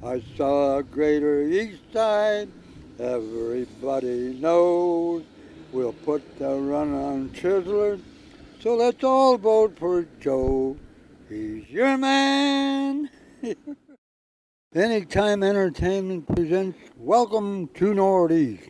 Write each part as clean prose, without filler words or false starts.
I saw a greater east side, everybody knows. We'll put the run on Chisler, so let's all vote for Joe. He's your man. Anytime Entertainment presents Welcome to Northeast.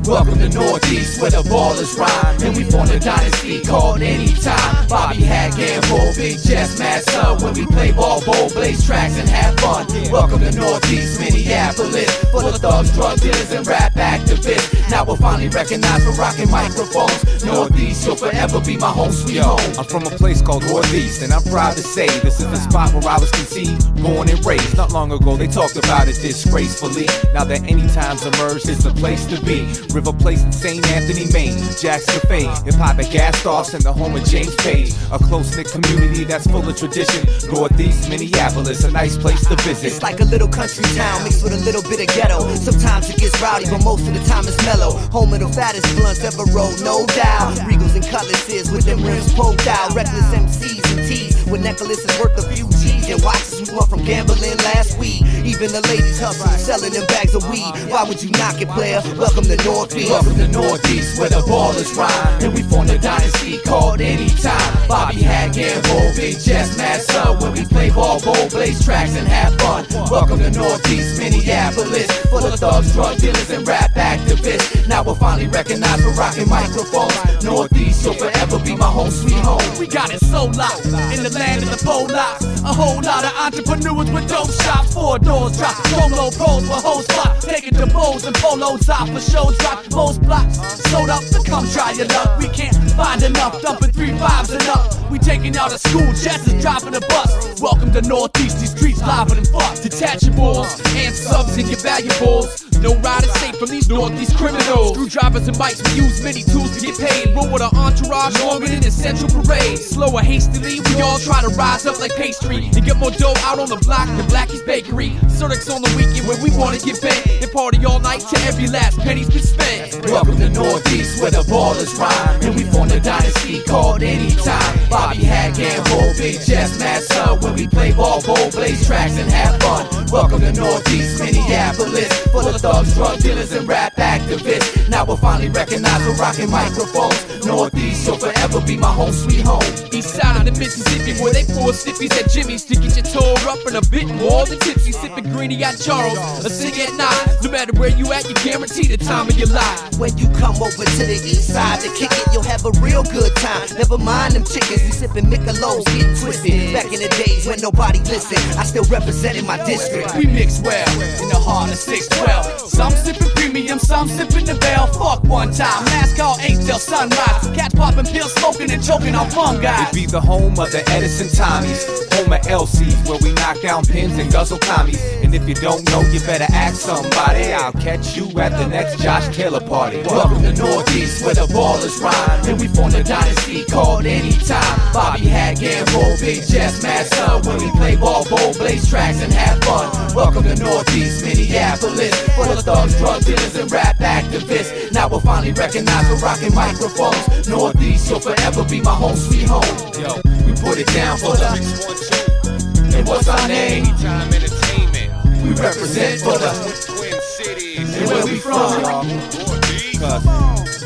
Welcome to Northeast, where the ballers rhyme, and we formed a dynasty called Anytime. B.Hat, Gamble, Big Jess, Mad Sub, when we play ball, bowl, blaze tracks, and have fun. Welcome to Northeast, Minneapolis, full of thugs, drug dealers, and rap activists. Now we're finally recognized for rocking microphones. Northeast, you'll forever be my home, sweet home. I'm from a place called Northeast, and I'm proud to say this is the spot where I was conceived, born and raised. Not long ago, they talked about it disgracefully. Now that Anytime's emerged, it's the place to be. River Place in St. Anthony, Maine, Jack's Cafe, hip-hop at gas staffs and the home of James Page. A close-knit community that's full of tradition. Northeast Minneapolis, a nice place to visit. It's like a little country town mixed with a little bit of ghetto. Sometimes it gets rowdy, but most of the time it's mellow. Home of the fattest blunts ever rolled, no doubt. Regals and cutlasses with them rims poked out. Reckless MCs and T's with necklaces worth a few G's. And watches we won from gambling last week. Even the ladies hustle, selling them bags of weed. Why would you knock it, player? Welcome to Northeast. Welcome to Northeast, where the ballers rhyme, and we formed a dynasty called Anytime. B.Hat, Gamble, Big Jess, Mad Sub, when we play ball, bowl, blaze tracks, and have fun. Welcome to Northeast Minneapolis, full of thugs, drug dealers, and rap activists. Now we're finally recognized for rocking microphones. Northeast, you'll forever be my home, sweet home. We got it so locked in the land of the Polacks. A whole lot of entrepreneurs with dope shops. 4 doors drop, solo pros with whole spot. Taking the bowls and polos out for shows drop. Most blocks sold up, so come try your luck. We can't find enough, dumping 3 5s and up. We taking out a school, Jess is dropping a bus. Welcome to Northeast, these streets live and fuck. Detachables and subs and your valuables. No rider safe from these Northeast criminals. Screwdrivers and bikes, we use many tools to get paid. Roll with our entourage longer than the Central Parade. Slow or hastily, we all try to rise up like pastry and get more dough out on the block than Blackie's Bakery. Sodex's on the weekend when we wanna get bent and party all night till every last penny's been spent. Welcome to Northeast, where the ballers rhyme, and we formed a dynasty called Anytime. B.Hat, Gamble, Big Jess, Mad Sub, when we play ball, bowl, blaze tracks, and have fun. Welcome to Northeast Minneapolis, full of thugs, drug dealers, and rap activists. Now we're finally recognized for rocking microphones. Northeast, you'll forever be my home, sweet home. East side of the Mississippi, where they pour stiffies at Jimmy's to get your toe up and a bit more than tipsy. Sipping greeny at Charles, a cig at 9. No matter where you at, you guarantee the time of your life. When you come over to the east side to kick it, you'll have a real good time. Never mind them chickens, we sipping Michelob's, getting twisted. Back in the days when nobody listened, I still represented my district. We mix well in the heart of 612. Some sipping premium, some sipping the Bell. Fuck one time, mask all 8 till sunrise. Cats popping pills, smoking and choking on fungi. It be the home of the Edison Tommies, home of LC's, where we knock down pins and guzzle commies. And if you don't know, you better ask somebody. I'll catch you at the next Josh Taylor party. Welcome to Northeast, where the ballers rhyme, and we formed a dynasty called Anytime. B.Hat, Gamble, Big Jess, Mad Sub, when we play ball, bowl, blaze tracks, and have fun. Welcome to Northeast Minneapolis, full of thugs, drug dealers, and rap activists. Now we're finally recognized for rocking microphones. Northeast, you'll forever be my home, sweet home. Yo, we put it down for the 612. And what's our name? Anytime Entertainment. We represent for the Twin Cities. and where we from. Northeast.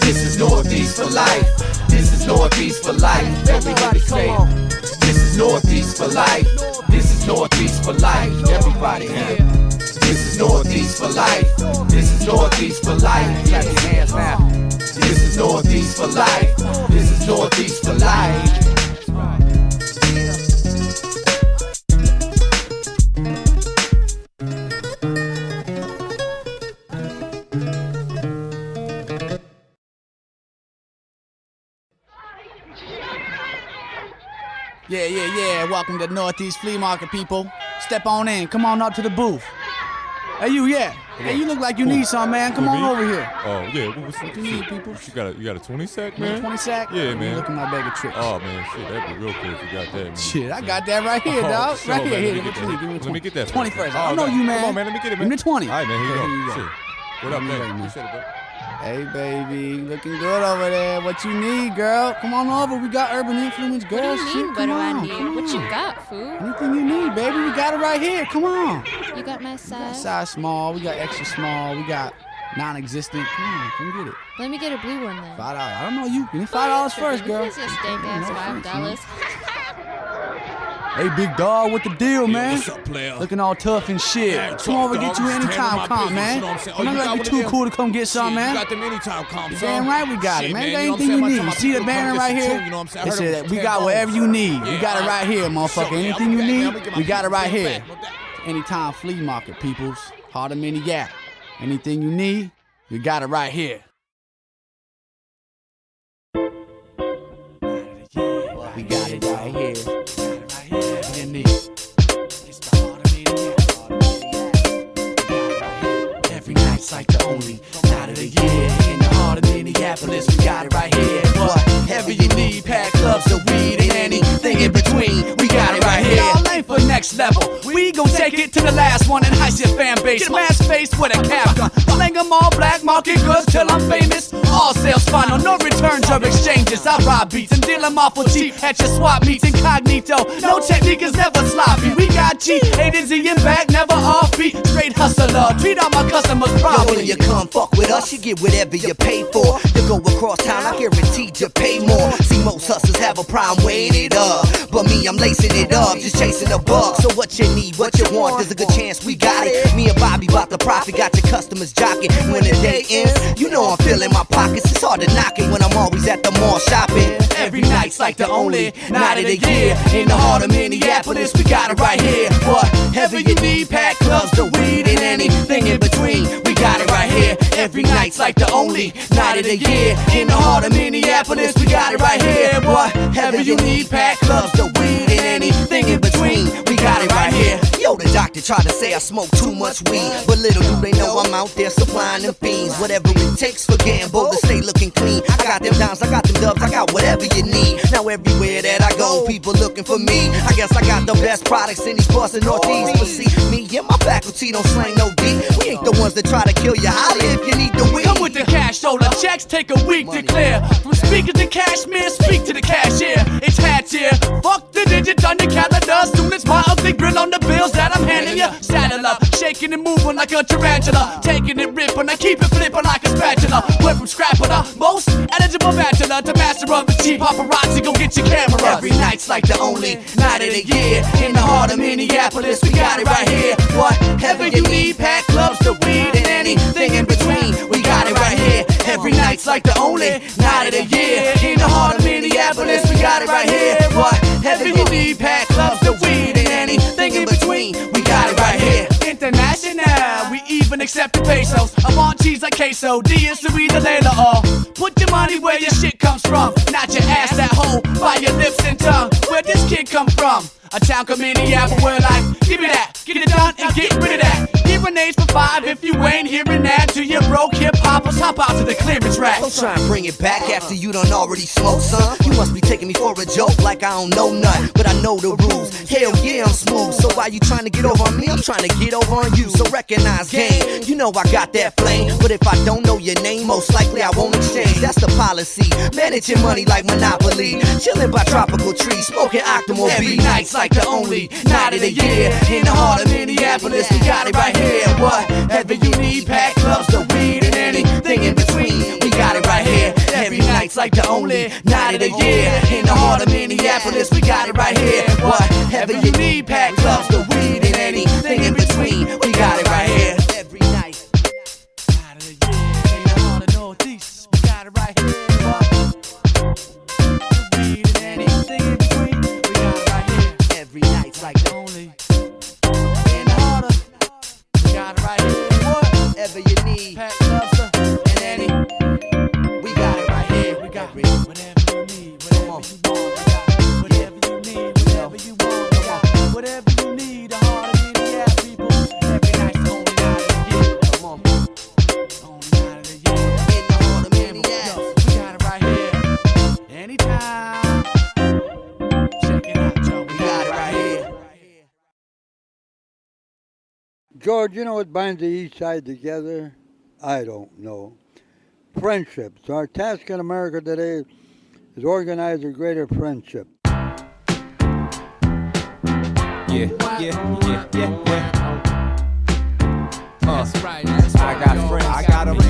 This is Northeast for life. This is Northeast for life. Everybody say it. This is Northeast for life. This is Northeast for life. Everybody here. This is Northeast for life. This is Northeast for life. Clap your hands now. This is Northeast for life. This is Northeast for life. Yeah. Welcome to Northeast Flea Market, people. Step on in. Come on up to the booth. Hey, you, yeah. Hey, you look like you need some, man. Come on over here. Oh, yeah. What you need, people? You got a 20 sack, man? 20 sack? Yeah, man. Look at my bag of tricks. Oh, man, shit, that'd be real cool if you got that, man. Shit, I got that right here, dog. Sure, right man, here. let me get that. Give me 20. Let me get that. 20 first. Oh, I know you, man. Come on, man. Let me get it, man. Give me 20. All right, man. Here you go. Shit. What up, man? man. Appreciate it, bro. Hey, baby, looking good over there. What you need, girl? Come on over. We got urban influence, girl. What do you Shit, mean, come what do I on, need? come What you on. got, fool? Anything you need, baby. We got it right here. Come on. You got my We got size? size small. We got extra small. We got non-existent. Come get it. Let me get a blue one then. $5. I don't know you. Give me $5 first, girl. Here's your stank ass $5. Hey, big dog, what the deal, man? What's up, player? Looking all tough and shit. Yeah, Come over, tough, get dog. you Just anytime, handle my come, business, man. you know what I'm saying? Oh, I'm you not got like you one of too them? cool to come get some, Shit, man. You got them anytime comps, Damn huh? right we got it, Shit, man. You got you know what anything I'm you saying? need. I'm You talking see the about banner people right come here? get you, you know what I'm saying? I They heard said them that we was got 10 whatever you need. We Yeah, got it all right here, motherfucker. So, yeah, Anything you I'm back, man. need, I'm gonna get my we got it right people here. back, no doubt. Anytime flea market, peoples. Heart of Mini Gap. Anything you need, we got it right here. We got it right here. It's the heart of Mini Gap. Every night's like the only night of the year. In the heart of Minneapolis, we got it right here. Whatever you need, pack clubs, the weed, and anything in between, we got it right here. Y'all ain't for next level. We gon' take it to the last one and heist your fan base. Smash face with a cap gun. Fling 'em all black market goods till I'm famous. All sales final, no returns or exchanges. I rob beats and deal 'em awful cheap at your swap meets incognito. No technique is never sloppy. We got G, A to Z and back, never offbeat. Straight hustler, treat all my customers Yo, properly. when you come fuck with us, you get whatever you pay for. You go across town, I guarantee you pay more. See, most hustlers have a problem weighing it up, but me, I'm lacing it up, just chasing a buck. So what you need, what you want, there's a good chance we got it. Me and Bobby bout the profit, got your customers jockeying. When the day ends, you know I'm filling my pockets. It's hard to knock it when I'm always at the mall shopping. Every night's like the only night of the year. In the heart of Minneapolis, we got it right here. Whatever you need, pack clubs, the weed, and anything in between, we got it right here. Every night's like the only night of the year. In the heart of Minneapolis, we got it right here. Whatever you need, pack clubs, the weed, and anything in between, we got it right here. Yo, the doctor tried to say I smoke too much weed, but little do they know I'm out there supplying them fiends. Whatever it takes for Gambo to stay looking clean. I got them dimes, I got them dubs, I got whatever you need. Now everywhere that I go, people looking for me. I guess I got the best products in these parts of Northeast. But see, me and my faculty don't slang no D. We ain't the ones that try to kill you. Holla if you need the weed. Come with the cash, so the checks take a week to clear. From speaker to cashmere, speak to the cashier. It's hats here. Fuck the digits on your calendar. Soon as my ugly grill on the bills that I'm handing you. Saddle up, shaking and moving like a tarantula. Taking it ripping, I keep it flipping like a spatula. Went from scrapper to most eligible bachelor to master of the cheap paparazzi. Go get your camera. Every night's like the only night of the year. In the heart of Minneapolis, we got it right here. Whatever you need, pack clubs, the weed, and anything in between, we got it right here. Every night's like the only night of the year. In the heart of Minneapolis, we got it right here. Whatever you need, pack clubs, the weed, and anything in between, we got it right here. International, we even accept the pesos. I want cheese like queso, Dearest, the Layla, put your money where your shit comes from. Not your ass, that hole, by your lips and tongue. Where this kid come from? A town called Minneapolis where like, give me that, get it done and get rid of that. Give grenades for 5 if you ain't hearing that. To your broke hip hoppers, hop out to the clearance rack. Don't try and bring it back after you done already smoked, son. You must be taking me for a joke like I don't know none, but I know the rules. Hell yeah, I'm smooth. So why you trying to get over on me? I'm trying to get over on you. So recognize game. You know I got that flame, but if I don't know your name, most likely I won't exchange. That's the policy. Managing money like Monopoly. Chilling by tropical trees, smoking Octomore Every beats. night's like the only night of the year. In the heart of Minneapolis, we got it right here. Whatever you need, pack clubs, the weed, and anything in between, we got it right here. Every night's like the only night of the year. In the heart of Minneapolis, we got it right here. Whatever you need, pack clubs, the weed, and anything in between, we got it right here. Every night. Night of the year, in the heart of Northeast, we got it right here. The weed and anything in between, we got it right here. Every night's like the Only in the heart of, we got it right here. whatever you need. Pack clubs, And any, we got it right here. we got Every- whatever you need, whatever you want. We got whatever you need, whatever you want. We got whatever you need. The heart of Minneapolis, people. Every night's the only night of the George, you know what binds the East Side together? I don't know. Friendship. So our task in America today is organize a greater friendship. That's right, that's right. I got friends, I got them, you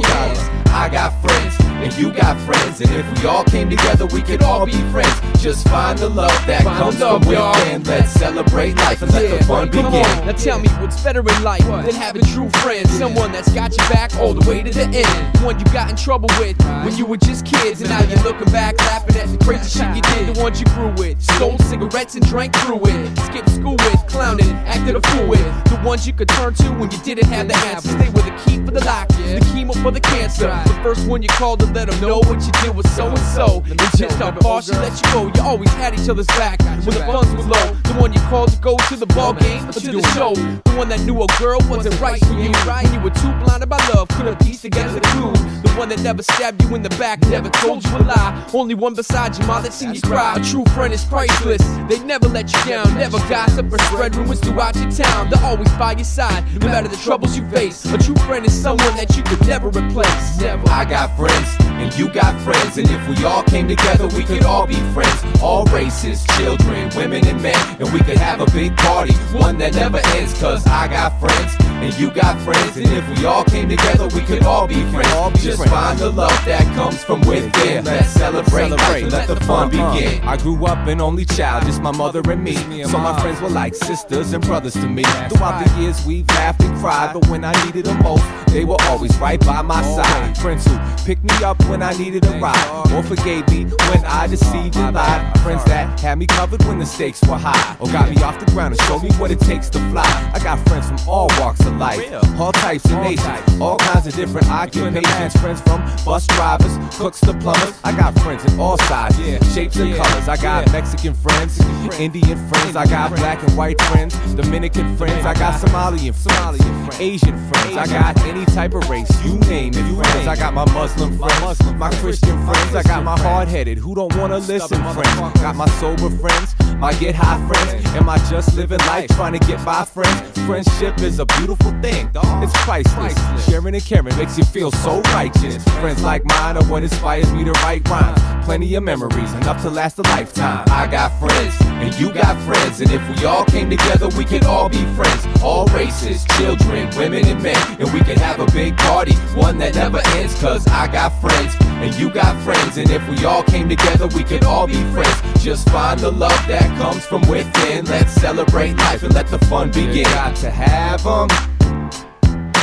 got them. I got friends, and you got friends. And if we all came together, we could all be friends. Just find the love that comes from within. Let's celebrate life and let the fun begin. Now tell me what's better in life than having true friends. Someone that's got your back all the way to the end. The one you got in trouble with when you were just kids. And now you're looking back laughing at the crazy shit you did. The ones you grew with, stole cigarettes and drank through it. Skipped school with, clowned it, acted a fool with. The ones you could turn to when you didn't have the answers. They were the key for the lock, the chemo for the cancer. The first one you called to let them know what you did was so and so. And just how far she let you go. You always had each other's back when the funds were low. The one you called to go to the ball game or to the show. The one that knew a girl wasn't right for you when you were too blinded by love, couldn't piece together the clues. The one that never stabbed you in the back, never told you a lie. Only one beside your mom that seen you cry. A true friend is priceless. They never let you down, never gossip or spread rumors throughout your town. They're always by your side, no matter the troubles you face. A true friend is someone that you could never replace. Never. I got friends, and you got friends. And if we all came together, we could all be friends. All races, children, women, and men. And we could have a big party, one that never ends. Cause I got friends, and you got friends. And if we all came together, we could all be friends. Just find the love that comes from within. Let's celebrate life and let the fun begin. I grew up an only child, just my mother and me. So my friends were like sisters and brothers to me. Throughout the years we've laughed and cried, but when I needed them most, they were always right by my side. Friends who picked me up when I needed a ride, or forgave me when I deceived and lied. Friends that had me covered when the stakes were high, or got me off the ground and showed me what it takes to fly. I got friends from all walks of life, all types of nations, all kinds of different occupations. Friends from bus drivers, cooks to plumbers. I got friends in all sizes, shapes and colors. I got Mexican friends, Indian friends. I got black and white friends, Dominican friends. I got Somalian friends, Asian friends. I got any type of race, you name it, friends. I got my Muslim friends, my Christian friends. I got my hard-headed, who don't wanna listen friends. Got my sober friends, my get high friends, and my just living life trying to get by friends. Friendship is a beautiful thing, it's priceless. Sharing and caring makes you feel so righteous. Friends like mine are what inspires me to write rhymes. Plenty of memories, enough to last a lifetime. I got friends, and you got friends. And if we all came together, we could all be friends. All races, children, women, and men. And we could have a big party, one that never ends. Cause I got friends, and you got friends. And if we all came together, we could all be friends. Just find the love that comes from within. Let's celebrate life and let the fun begin. You got to have them.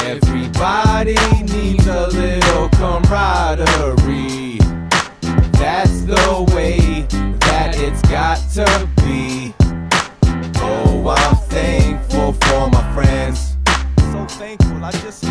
Everybody needs a little camaraderie. That's the way that it's got to be. Oh, I'm thankful for my friends. So thankful, I just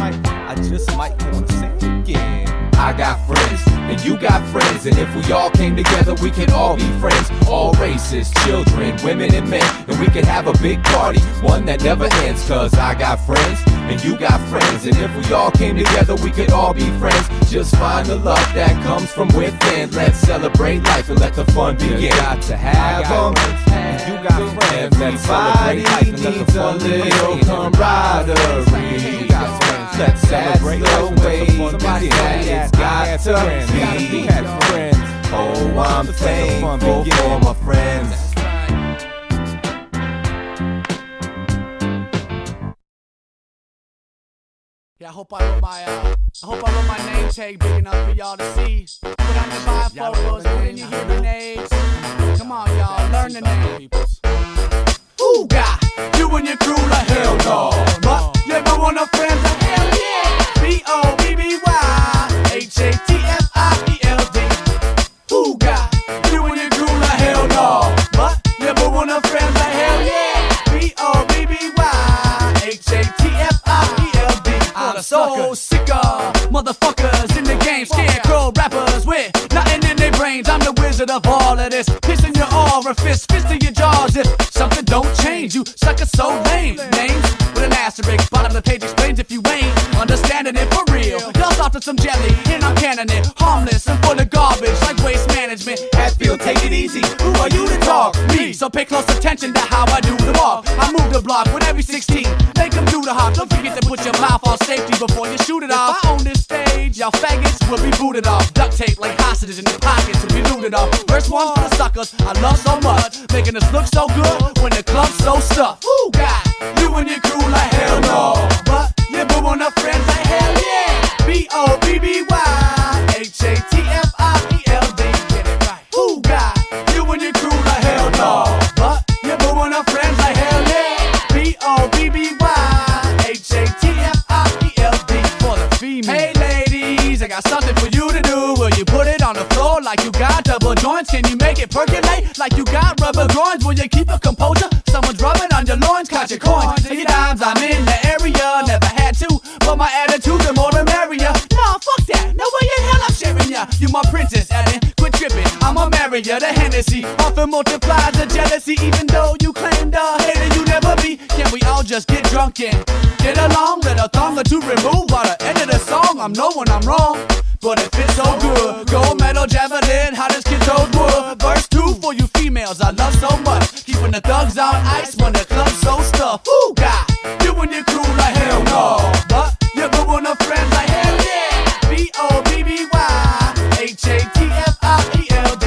might wanna sing again. I got friends, and you got friends. And if we all came together, we could all be friends. All races, children, women, and men. And we could have a big party, one that never ends. Cause I got friends, and you got friends. And if we all came together, we could all be friends. Just find the love that comes from within. Let's celebrate life and let the fun begin. You got to have them, and you got friends. Everybody needs a little camaraderie. Let's celebrate the way somebody that it's got to be. Friends. Oh, I'm thankful for my friends. Yeah, I hope I wrote my name tag big enough for y'all to see. Put on your bifocals when you hear the names. Come on, y'all, learn the name. Who got you and your crew like hell no? But you ever want a friend like hell yeah? B-O-B-B-Y H-A-T-F-I-E-L-D. Who got you and your crew like hell no? But you ever want a friend like hell yeah? B-O-B-B-Y H-A-T-F-I-E-L-D. I'm so sick of motherfuckers in the game, scarecrow rappers with nothing in their brains. I'm the wizard of all of this, pissing your orifice, fist in your jaws. If something don't change, you suckers so lame. Names with an asterisk, bottom of the page explains if you ain't understanding it for real. Y'all start to some jelly, and I'm canning it. Harmless and full of garbage, like waste management. Hatfield, take it easy. Who are you to talk? Me, so pay close attention to how I do the walk. I move the block with every 16. Make them do the hop. Don't forget to put your mouth on safety before you shoot it off. If I own this stage, y'all faggots will be booted off. Duct tape like hostages in your pockets will be looted off. First one for the suckers I love so much, making us look so good when the club's so stuffed. Woo, God, you and your crew like hell no, but you boo on the friends like hell yeah. B-O-B-B-Y-H-A-T-F-I-E-L-D. Get it right. Woo, God, you and your crew like hell no, but you boo on the friends like hell yeah. B-O-B-B-Y-H-A-T-F-I-E-L-D for the female. Hey ladies, I got something for you to do. Will you put it on the floor like you got double joints? Can you make it percolate like you got rubber groins? Will you keep a composure? Someone's rubbing on your loins, count your coins and your dimes. I'm in the area, never had to, but my attitude the more the merrier. Nah, fuck that, no way in hell I'm sharing ya. You my princess, Ellen, quit tripping, I'ma marry ya. The Hennessy often multiplies the jealousy, even though you claim the hater you never be. Can we all just get drunk and get along? Let a thong or two remove by the end of the song. I'm knowing I'm wrong, but it fits so good. Gold medal, javelin, hottest kid told wood. Verse 2 for you females I love so much, keeping the thugs on ice when the club's so stuffed. Woo, God, you and your crew like hell no, but you boo on the friends like hell yeah. B-O-B-B-Y-H-A-T-F-I-E-L-D.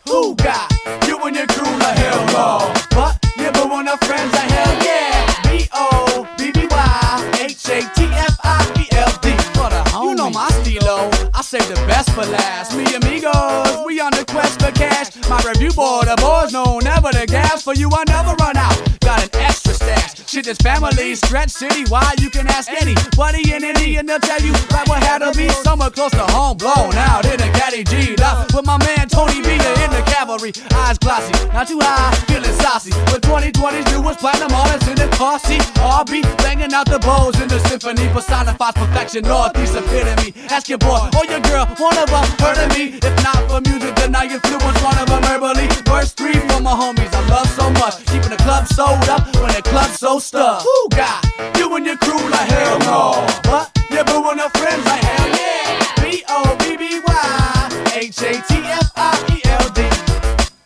Who got you and your crew like hell no, but you boo on the friends like hell yeah. B-O-B-B-Y-H-A-T-F-I-E-L-D for the homies. You know my stilo, I save the best for last. Me amigos, we on the quest for cash. My review board, the boys know never the gas. For you I never run out, got an extra stash. Shit that's family, stretch city-wide. You can ask anybody in any and they'll tell you right what had to be. Somewhere close to home, blown out in a caddy G'd up with my man Tony B in the cavalry. Eyes glossy, not too high, feeling saucy. With 2020's newest platinum artists in the car seat. RB banging out the bows in the symphony. Personifies perfection, northeast epitome. Ask your boy or your girl, one of them heard of me. If not for music, then I influence one of them verbally. Verse 3 for my homies I love so much, keeping the club sold up when the club's so stuffed. Who got you and your crew like hell no, but you boo on the friends like hell yeah. B-O-B-B-Y-H-A-T-F-I-E-L-D.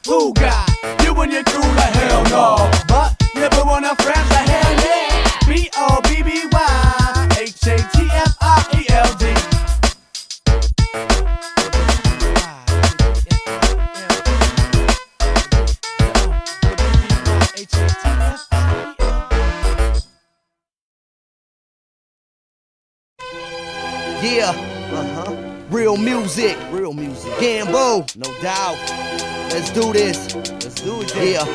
Who got you and your crew like hell no, but you boo on the friends like hell yeah. B-O-B-B-Y-H-A-T-F-I-E-L-D. Yeah, real music, Gambo, no doubt. Let's do this, yeah.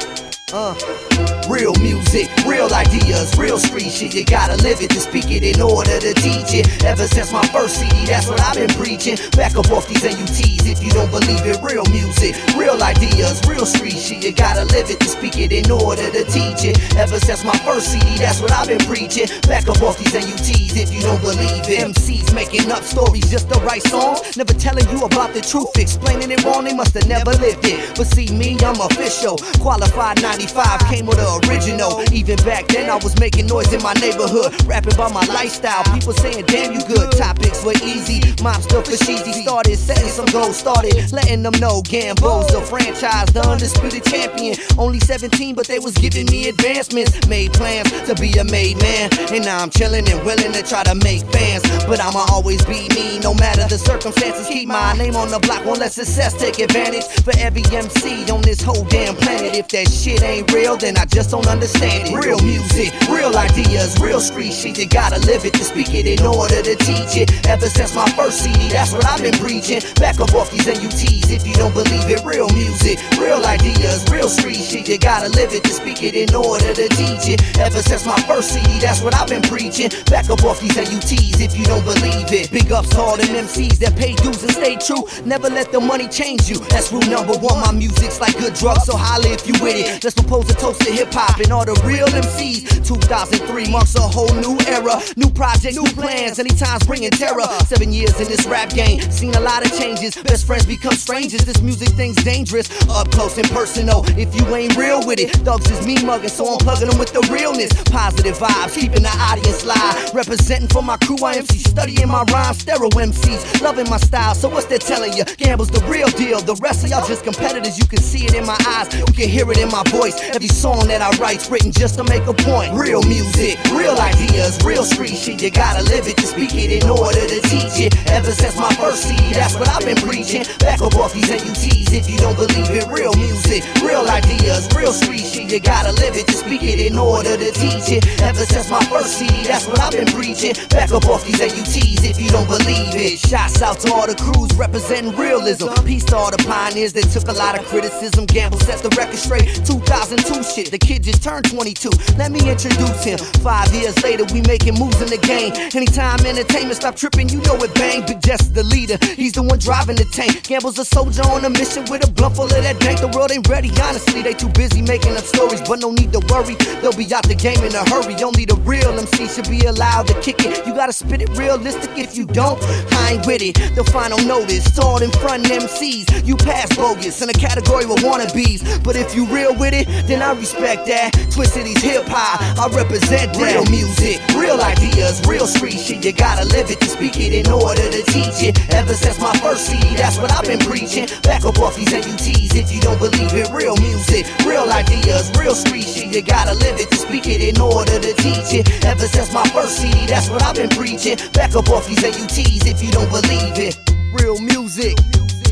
Real music, real ideas, real street shit. You gotta live it to speak it in order to teach it. Ever since my first CD, that's what I've been preaching. Back up off these NUTs if you don't believe it. Real music, real ideas, real street shit. You gotta live it to speak it in order to teach it. Ever since my first CD, that's what I've been preaching. Back up off these NUTs if you don't believe it. MCs making up stories just to write songs, never telling you about the truth, explaining it wrong. They must have never lived it. But see me, I'm official, qualified 95, came with the original. Even back then I was making noise in my neighborhood, rapping about my lifestyle. People saying damn you good, topics were easy. Mobster for cheesy, started setting some goals, started letting them know Gambo's the franchise, the undisputed champion. Only 17 but they was giving me advancements. Made plans to be a made man, and now I'm chilling and willing to try to make fans. But I'ma always be me, no matter the circumstances. Keep my name on the block, won't let success take advantage. For every MC on this whole damn planet, if that shit ain't real, then I just don't understand it. Real music, real ideas, real street shit. You gotta live it to speak it in order to teach it. Ever since my first CD, that's what I've been preaching. Back up off these NUTs if you don't believe it. Real music, real ideas, real street shit. You gotta live it to speak it in order to teach it. Ever since my first CD, that's what I've been preaching. Back up off these NUTs if you don't believe it. Big ups to all them MCs that pay dues and stay true. Never let the money change you, that's rule number one. My music's like good drugs, so holla if you with it. Let's propose a toast to hip-hop and all the real MCs. 2003 marks a whole new era. New projects, new plans, anytime's bringing terror. 7 years in this rap game, seen a lot of changes. Best friends become strangers, this music thing's dangerous. Up close and personal, if you ain't real with it. Thugs is me mugging, so I'm plugging them with the realness. Positive vibes, keeping the audience live. Representing for my crew, IMC, studying my rhymes. Stereo MCs, loving my style, so what's they telling you? Gamble's the real deal, the rest of y'all just competitors. You can see it in my eyes, you can hear it in my voice. Every song that I write's written just to make a point. Real music, real ideas, real street shit. You gotta live it to speak it in order to teach it. Ever since my first CD, that's what I've been preaching. Back up off these NUTs if you don't believe it. Real music, real ideas, real street shit. You gotta live it to speak it in order to teach it. Ever since my first CD, that's what I've been preaching. Back up off these NUTs if you don't believe it. Shouts out to all the crews representing realism. Peace to all the pioneers that took a lot of criticism. Gamble set the record straight. 2002 shit, the kid just turned 22. Let me introduce him. 5 years later, we making moves in the game. Anytime entertainment stop tripping, you know it bang. Big Jess is the leader, he's the one driving the tank. Gamble's a soldier on a mission with a blunt full of that dank. The world ain't ready, honestly, they too busy making up stories. But no need to worry, they'll be out the game in a hurry. Only the real MC should be allowed to kick it. You gotta spit it realistic, if you don't, I ain't with it. The final notice, stored in front of MCs. You pass bogus in a category with wannabes. But if you real with it, then I respect that. Twin Cities hip-hop, I represent that. Real music, real ideas, real street shit. You gotta live it to speak it in order to teach it. Ever since my first CD, that's what I've been preaching. Back up off these NUTs if you don't believe it. Real music, real ideas, real street shit. You gotta live it to speak it in order to teach it. Ever since my first CD, that's what I've been preaching. Back up off these NUTs if you don't believe it. Real music,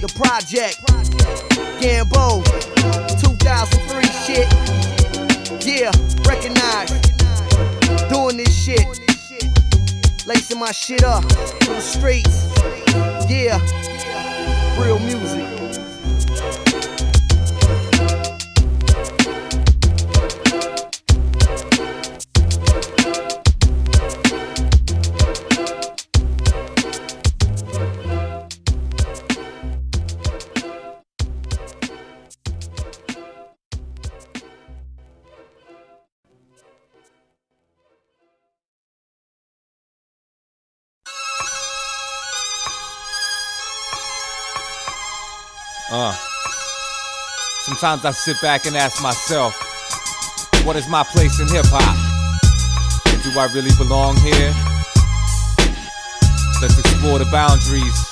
the project, Gambo, 2003 shit. Yeah, recognize, doing this shit, lacing my shit up from the streets. Yeah, real music. Sometimes I sit back and ask myself, what is my place in hip-hop? And do I really belong here? Let's explore the boundaries.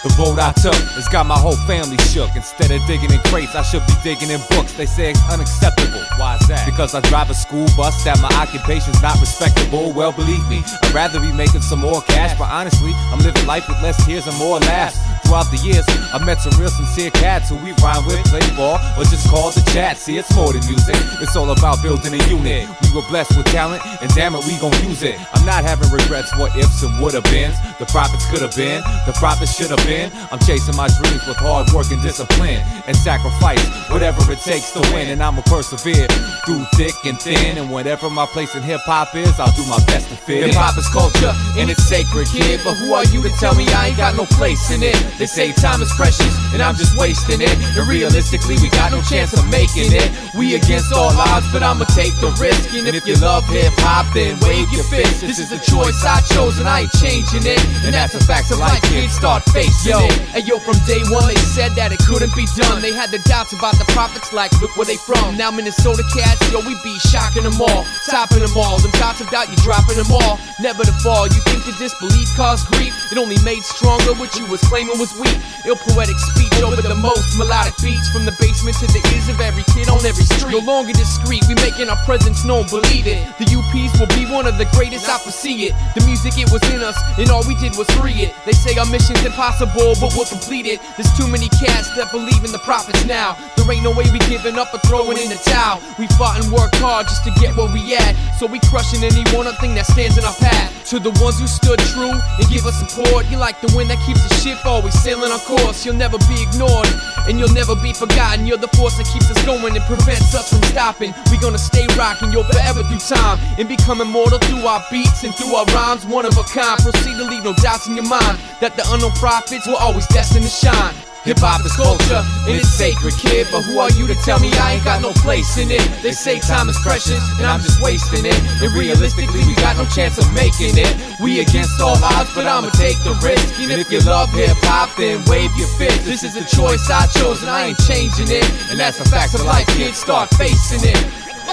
The road I took has got my whole family shook. Instead of digging in crates, I should be digging in books. They say it's unacceptable. Why is that? Because I drive a school bus, that my occupation's not respectable. Well, believe me, I'd rather be making some more cash. But honestly, I'm living life with less tears and more laughs. Throughout the years, I met some real sincere cats who we rhyme with, play ball, or just call the chat. See, it's more than music, it's all about building a unit. We were blessed with talent, and damn it, we gon' use it. I'm not having regrets, what ifs and would have beens. The profits could have been, the profits should have been. I'm chasing my dreams with hard work and discipline, and sacrifice whatever it takes to win. And I'ma persevere through thick and thin, and whatever my place in hip-hop is, I'll do my best to fit. Hip-hop is culture, and it's sacred, kid. But who are you to tell me I ain't got no place in it? They say time is precious, and I'm just wasting it. And realistically, we got no chance of making it. We against all odds, but I'ma take the risk. And if you love hip-hop, then wave your fist. This is the choice I chose, and I ain't changing it. And that's a fact of life, kids, start facing it. And yo, from day one, they said that it couldn't be done. They had their doubts about the profits, like, look where they from. Now Minnesota cats, yo, we be shocking them all, topping them all. Them doubts of doubt, you dropping them all. Never to fall, you think the disbelief caused grief? It only made stronger what you was claiming was weak. Ill poetic speech over the most melodic beats, from the basement to the ears of every kid on every street. No longer discreet, we making our presence known, believe it. The UPs will be one of the greatest, I foresee it. The music, it was in us, and all we did was free it. They say our mission's impossible, but we'll complete it. There's too many cats that believe in the prophets now. There ain't no way we giving up or throwing in the towel. We fought and worked hard just to get where we at, so we crushing any one thing that stands in our path. To the ones who stood true and give us support, you're like the wind that keeps the ship always sailing on course. You'll never be ignored, and you'll never be forgotten. You're the force that keeps us going and prevents us from stopping. We gonna stay rocking, you'll forever through time, and become immortal through our beats and through our rhymes. One of a kind, proceed to leave no doubts in your mind that the unknown prophets were always destined to shine. Hip-hop is culture, and it's sacred, kid. But who are you to tell me I ain't got no place in it? They say time is precious, and I'm just wasting it. And realistically, we got no chance of making it. We against all odds, but I'ma take the risk. And if you love hip-hop, then wave your fist. This is the choice I chose, and I ain't changing it. And that's a fact of life, kids, start facing it.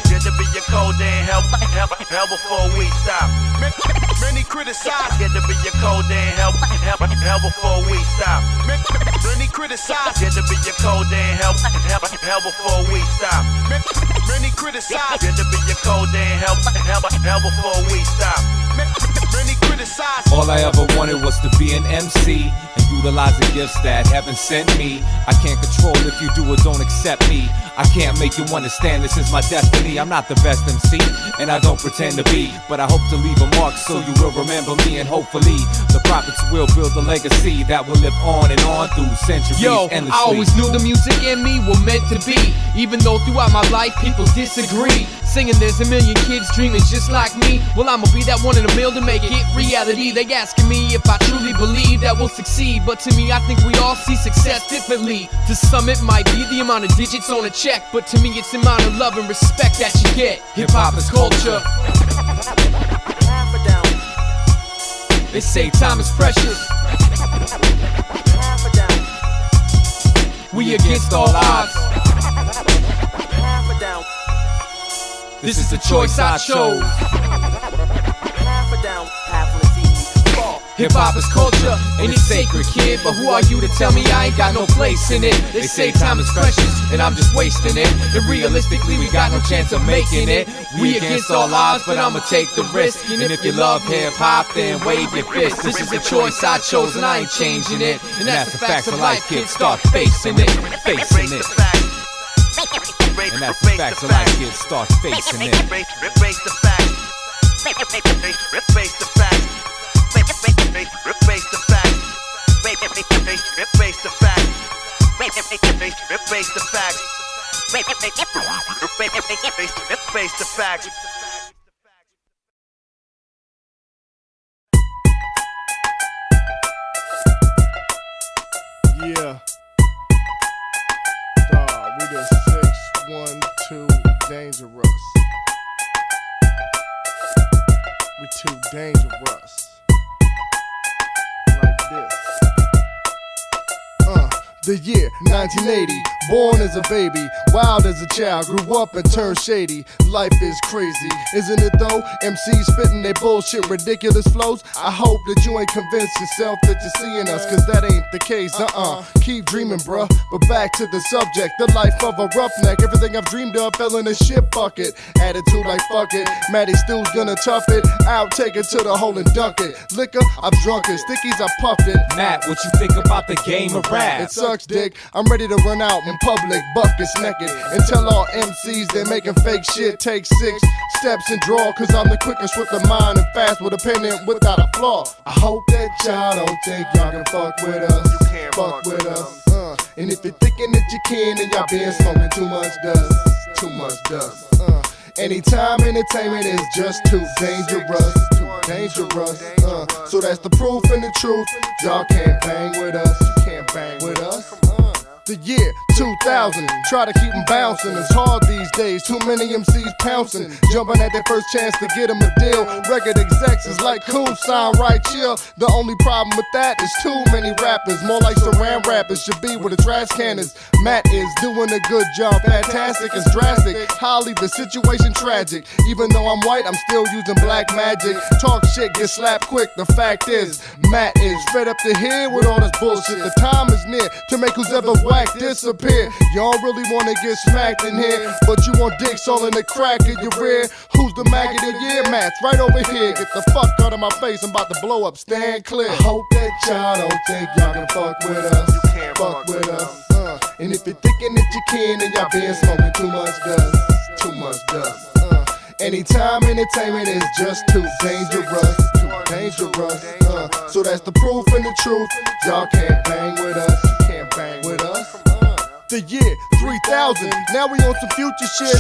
Good to be your code, then hell before we stop. Many criticize. Good to be your code, then hell before we stop. Many criticize. Good to be your code, then hell before we stop. Many criticize. Good to be your code, then hell before we stop. Many criticize. All I ever wanted was to be an MC and utilize the gifts that heaven sent me. I can't control if you do or don't accept me. I can't make you understand this is my destiny. I'm not the best MC, and I don't pretend to be, but I hope to leave a mark so you will remember me, and hopefully the prophets will build a legacy that will live on and on through centuries. Yo, endlessly. I always knew the music in me were meant to be, even though throughout my life people disagree. Singing there's a million kids dreaming just like me. Well, I'ma be that one in a million to make it reality. They asking me if I truly believe that we'll succeed, but to me I think we all see success differently. To some it might be the amount of digits on a check, but to me it's the amount of love and respect that you get. Hip-hop is culture. They say time is precious. We against all odds. This is the choice I chose. Hip-hop is culture, and it's sacred, kid. But who are you to tell me I ain't got no place in it? They say time is precious, and I'm just wasting it. And realistically, we got no chance of making it. We against all odds, but I'ma take the risk. And if you love hip-hop, then wave your fist. This is the choice I chose, and I ain't changing it. And that's the facts of life, kids. Start facing it, facing it. And that's the facts of life, kids. Start facing it. Face the facts. Face the facts. Face the facts. Face the facts. Face the facts. Face the facts. Yeah. We the 612 dangerous. We too dangerous. Like this. The year 1980, born as a baby, wild as a child, grew up and turned shady. Life is crazy, isn't it though? MCs spitting their bullshit, ridiculous flows. I hope that you ain't convinced yourself that you're seeing us, cause that ain't the case, Keep dreaming, bruh, but back to the subject. The life of a roughneck, everything I've dreamed of fell in a shit bucket. Attitude like fuck it, Matty Stew's gonna tough it. Out, take it to the hole and dunk it. Liquor, I've drunk it, stickies, I puffed it. Matt, what you think about the game of rap? It sucks, dick. I'm ready to run out in public, buckets naked, and tell all MCs they're making fake shit. Take 6 steps and draw, cause I'm the quickest with the mind and fast with a pen and without a flaw. I hope that y'all don't think y'all can fuck with us. You can't fuck with us. And if you're thinking that you can, then y'all been smoking too much dust. Too much dust. Anytime entertainment is just too dangerous. Too dangerous. So that's the proof and the truth. Y'all can't bang with us. You can't bang with us. The year 2000, try to keep them bouncing. It's hard these days, too many MCs pouncing, jumping at their first chance to get them a deal. Record execs is like cool, sound right, chill. The only problem with that is too many rappers, more like saran rappers should be where the trash can is. Matt is doing a good job, fantastic, it's drastic. Holly, the situation tragic. Even though I'm white, I'm still using black magic. Talk shit, get slapped quick. The fact is, Matt is fed up to here with all this bullshit. The time is near to make who's ever whack disappear. Y'all really wanna get smacked in here, but you want dicks all in the crack of your rear. Who's the maggot of the year? Matt's right over here. Get the fuck out of my face, I'm about to blow up, stand clear. I hope that y'all don't think y'all can fuck with us. You can't fuck with us. And if you're thinking that you can, then y'all been smoking too much dust. Too much dust. Anytime entertainment is just too dangerous. Too dangerous. So that's the proof and the truth. Y'all can't bang with us. You can't bang with us. The year 3000. Now we on some future shit.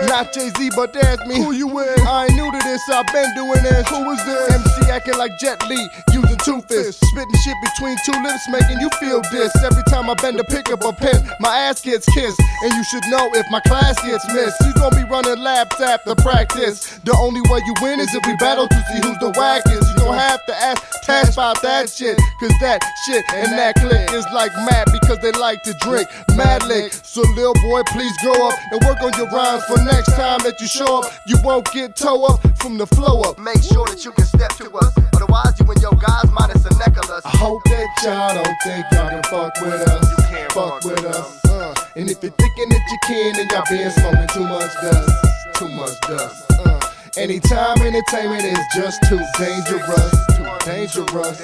Not Jay-Z, but they ask me who you with. I ain't new to this, I've been doing this. Who is this? MC acting like Jet Li, using two fists. Spitting shit between two lips, making you feel this. Every time I bend to pick up a pen, my ass gets kissed. And you should know if my class gets missed. You gon' be running laps after practice. The only way you win is if we battle to see who's the wackest. You don't have to ask Tash about that shit, cause that shit and that click is like mad because they like to drink mad lick. So lil boy, please grow up and work on your rhymes for next time that you show up. You won't get toe up from the flow up. Make sure that you can step to us, otherwise you and your guys minus a necklace. I hope that y'all don't think y'all can fuck with us. You can't fuck with us. And if you're thinking that you can, then y'all been smoking too much dust. Too much dust. Anytime entertainment is just too dangerous. Too dangerous.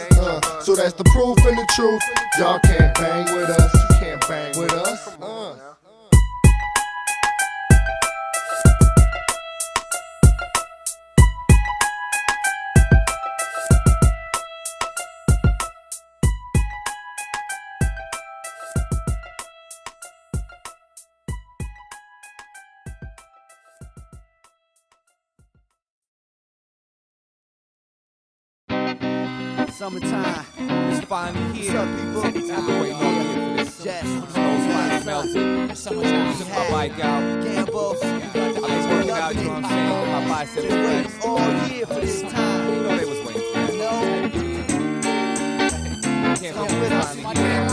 So that's the proof and the truth. Y'all can't bang with us. You can't bang with us. Summertime. It's finally here. What's up, people? I've been waiting all year for this. Jess. Snow's finally melted. Summertime. Took my bike out. Gamble. I've been working out, you know what I'm saying? Get my biceps Been waiting flexed. all year for this time. You know they was waiting for that. Can't believe it's finally here.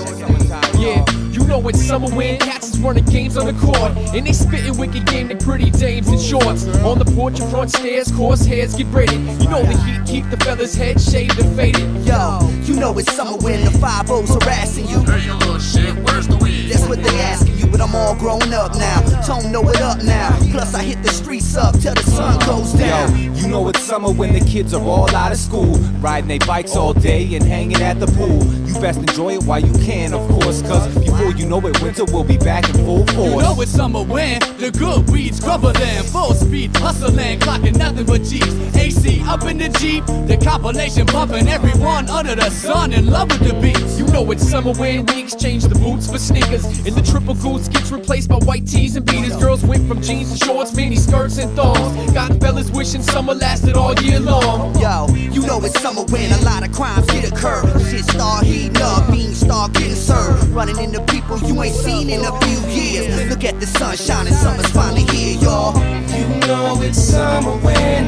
Summertime, Yeah, you know it's summer when cats is running games on the court, and they spitting wicked game to pretty dames in shorts. On the porch and front stairs, coarse hairs get braided. You know the heat keep the feathers head shaved and faded. Yo, you know it's summer when the 5-0's harassing you. Hey, you little shit, where's the weed? That's what they asking you, but I'm all grown up now. Tone know it up now. Plus I hit the streets up till the sun goes down. Yo, you know it's summer when the kids are all out of school, riding their bikes all day and hanging at the pool. You best enjoy it while you can, of course, cause before you know it, winter will be back in full force. You know it's summer when the good weeds cover them. Full speed hustling, clocking nothing but G's. AC up in the Jeep, the compilation bumping. Everyone under the sun in love with the beats. You know it's summer when we exchange the boots for sneakers, and the triple goose gets replaced by white tees and beaters. Girls went from jeans to shorts, mini skirts and thongs. Got fellas wishing summer lasted all year long. Yo, you know it's summer when a lot of crimes get occurred. Shit start heating up, beans start getting served. Running into people you ain't seen in a few years. Look at the sun shining, summer's finally here, y'all. You know it's summer when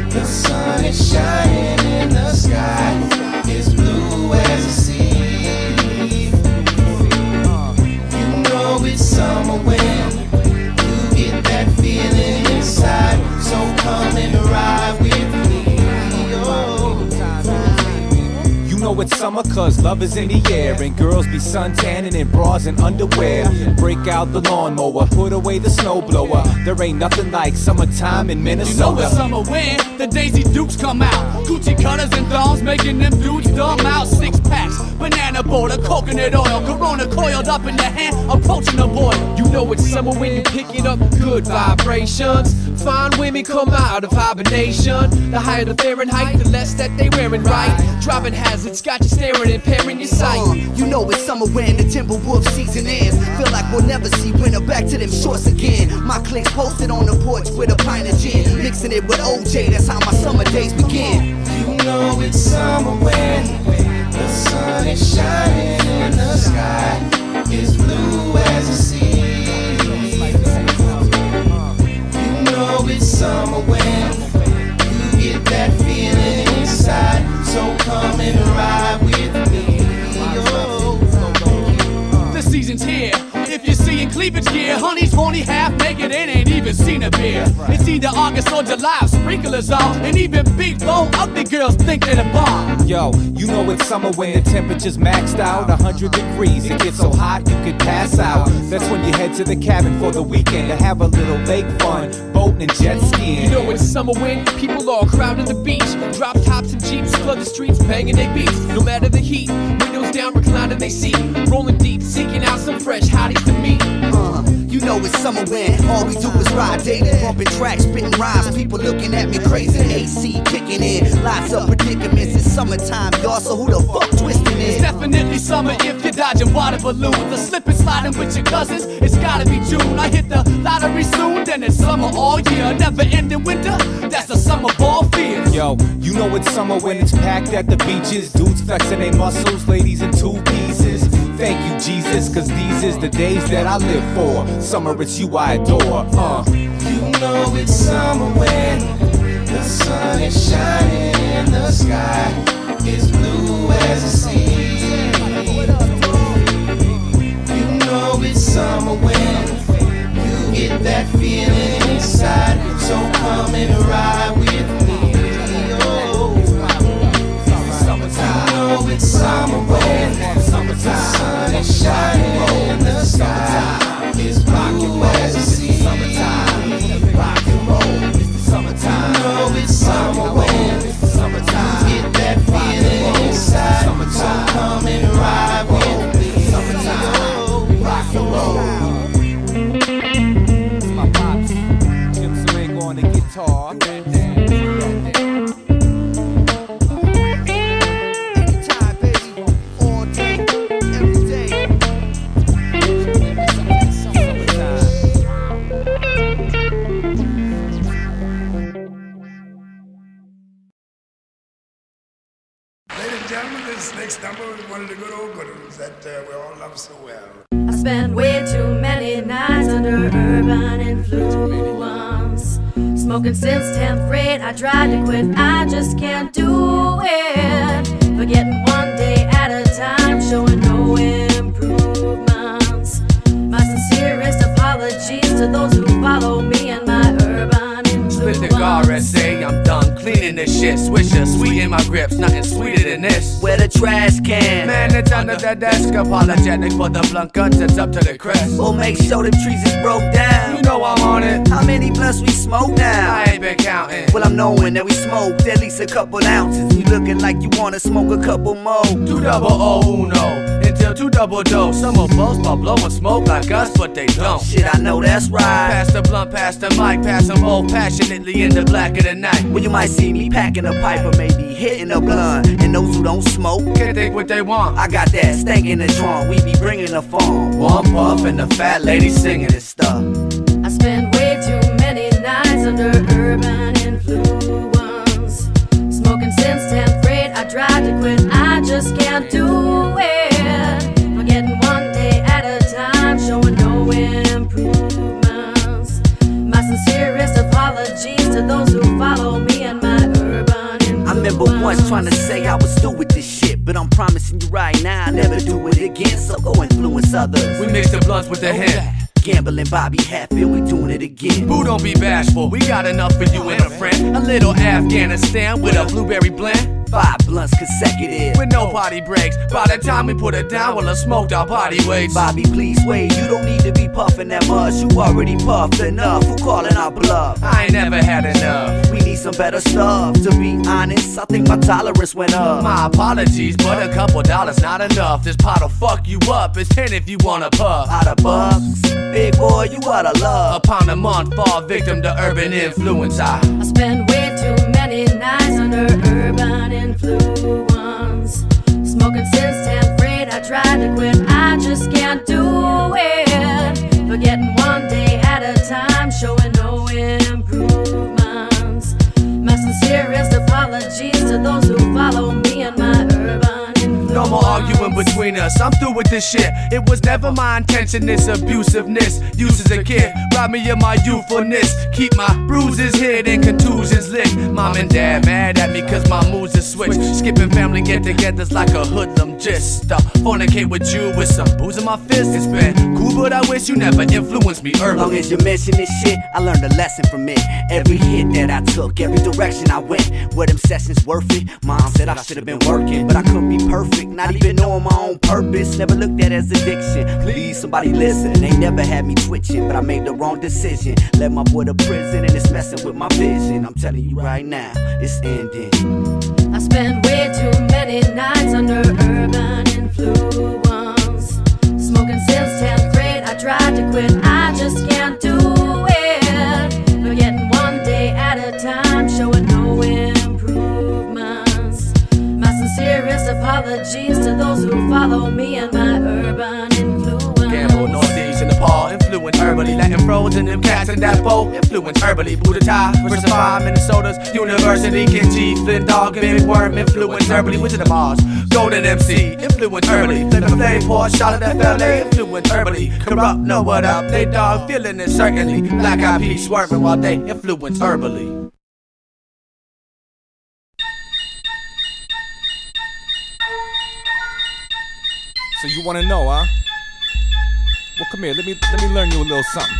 the sun is shining and the sky is blue as the sea. You know it's summer when you get that feeling inside. So come and ride with me. You know it's summer cause love is in the air, and girls be suntanning in bras and underwear. Break out the lawnmower, put away the snowblower. There ain't nothing like summertime in Minnesota. You know it's summer when the Daisy Dukes come out. Coochie cutters and thongs making them dudes dumb out. 6 packs, banana border, coconut oil, Corona coiled up in the hand, approaching a boy. You know it's summer when you picking up good vibrations. Fine women come out of hibernation. The higher the Fahrenheit, the less that they wearing right. Driving hazards got you staring, impairing your sight. You know it's summer when the Timberwolf season ends. Feel like we'll never see winter, back to them shorts again. My cliques posted on the porch with a pint of gin, mixing it with OJ, that's how my summer days begin. You know it's summer when the sun is shining and the sky is blue as the sea. You know it's summer when you get that feeling inside. So come and ride with me. The season's here. If you're seeing cleavage gear, honey's only half naked and ain't even seen a beer. It's either August or July, sprinklers on, and even big bone ugly girls think they're the bomb. Yo, you know it's summer when the temperature's maxed out 100 degrees, it gets so hot you could pass out. That's when you head to the cabin for the weekend to have a little lake fun, boating and jet skiing. You know it's summer when people all crowding the beach. Drop tops and jeeps flood the streets, banging their beats. No matter the heat, windows down, reclining they seat. Rolling deep, seeking out some fresh hotties to meet. You know it's summer when all we do is ride daily, bumping tracks, spitting rhymes, people looking at me crazy. AC kicking in, lots of predicaments. It's summertime, y'all, so who the fuck twisting it? It's definitely summer if you're dodging water balloons. The slipping, sliding with your cousins, it's gotta be June. I hit the lottery soon, then it's summer all year. Never ending winter, that's the summer ball fear. Yo, you know it's summer when it's packed at the beaches. Dudes flexing their muscles, ladies in two pieces. Thank you, Jesus, cause these is the days that I live for. Summer, it's you I adore. You know it's summer when the sun is shining and the sky is blue as the sea. You know it's summer when you get that feeling inside. So come and ride with me. You know it's summer when the sun is shining and the sky is blue as the sea. Rock and roll, it's the summertime. You know it's summer when you get that feeling inside. So come and ride with me. Summertime, rock and roll. It's my pops, Jim Swing on the guitar. This next number is one of the good old good ones that we all love so well. I spent way too many nights under urban influence. Smoking since 10th grade, I tried to quit, I just can't do it. Forgetting one day at a time, showing no improvements. My sincerest apologies to those who follow me and my urban influence. Split the gar, say I'm done cleaning this shit. Swisher, sweet in my grips, nothing sweeter than this. Where the trash can? Man, it's under the desk. Apologetic for the blunt guts, it's up to the crest. We'll make sure them trees is broke down. You know I'm on it. How many blunts we smoke now? I ain't been counting. Well, I'm knowing that we smoked at least a couple ounces. You looking like you wanna smoke a couple more. 2 double O uno until 2 double dose. Some will boast about blowing smoke like us, but they don't. Shit, I know that's right. Pass the blunt, pass the mic, pass them both passionately in the black of the night. Well, you might see me packing a pipe or maybe hitting a blunt. And those who don't smoke can think what they want. I got that stank in the drum. We be bringing the phone. One puff and the fat lady singing this stuff. I spent way too many nights under urban influence. Smoking since 10th grade, I tried to quit, I just can't do it. Forgetting one day at a time, showing no improvements. My sincerest apologies to those who follow me and my urban influence. I remember once trying to say I was through with this shit, but I'm promising you right now I'll never do it again, so go influence others. We mix the blunts with the hen. Gambling Bobby Hatfield, we doing it again. Boo, don't be bashful, we got enough for you and a friend. A little Afghanistan with a blueberry blend. 5 blunts consecutive with no party breaks. By the time we put it down, we'll have smoked our body weights. Bobby, please wait, you don't need to be puffing that much. You already puffed enough, who calling our bluff? I ain't never had enough. We need some better stuff. To be honest, I think my tolerance went up. My apologies, but a couple dollars not enough. This pot'll fuck you up, it's 10 if you wanna puff. Out of bucks, big boy, you oughta love. A pound a month, fall victim to urban influence. I spend way too many nights under urban influence. Smoking since 10th grade, I tried to quit, I just can't do it. Forgetting one day at a time, showing no improvements. My sincerest apologies to those who follow me and my urban influence. No more arguing between us, I'm through with this shit. It was never my intention, this abusiveness. Used as a kid, robbed me of my youthfulness. Keep my bruises hid and contusions licked. Mom and dad mad at me cause my moods are switched. Skipping family get-togethers like a hoodlum gist. Fornicate with you with some booze in my fist. It's been cool, but I wish you never influenced me early. Long as you mention this shit, I learned a lesson from it. Every hit that I took, every direction I went, were them sessions worth it? Mom said I should've been working, but I couldn't be perfect. Not even knowing my own purpose, never looked at as addiction. Please, somebody listen. They never had me twitching, but I made the wrong decision. Led my boy to prison and it's messing with my vision. I'm telling you right now, it's ending. I spent way too many nights under urban influence. Smoking since 10th grade, I tried to quit, I just can't do urban influence. Gamble, Northeast, and Nepal, influence herbally. Latin frozen, them cats in that boat, influence herbally. Buddha Thai, Versifier, Minnesota's University, Kenji, Flint Dog, Big Worm, influence herbally. Wizard of Mars, Golden MC, influence herbally. Flip and Flame, pour a shot at FLA, influence herbally. Corrupt, know what up, they dog, feeling it certainly. Black Eyed Peas swerving while they influence herbally. So you wanna know, huh? Well, come here, let me learn you a little something.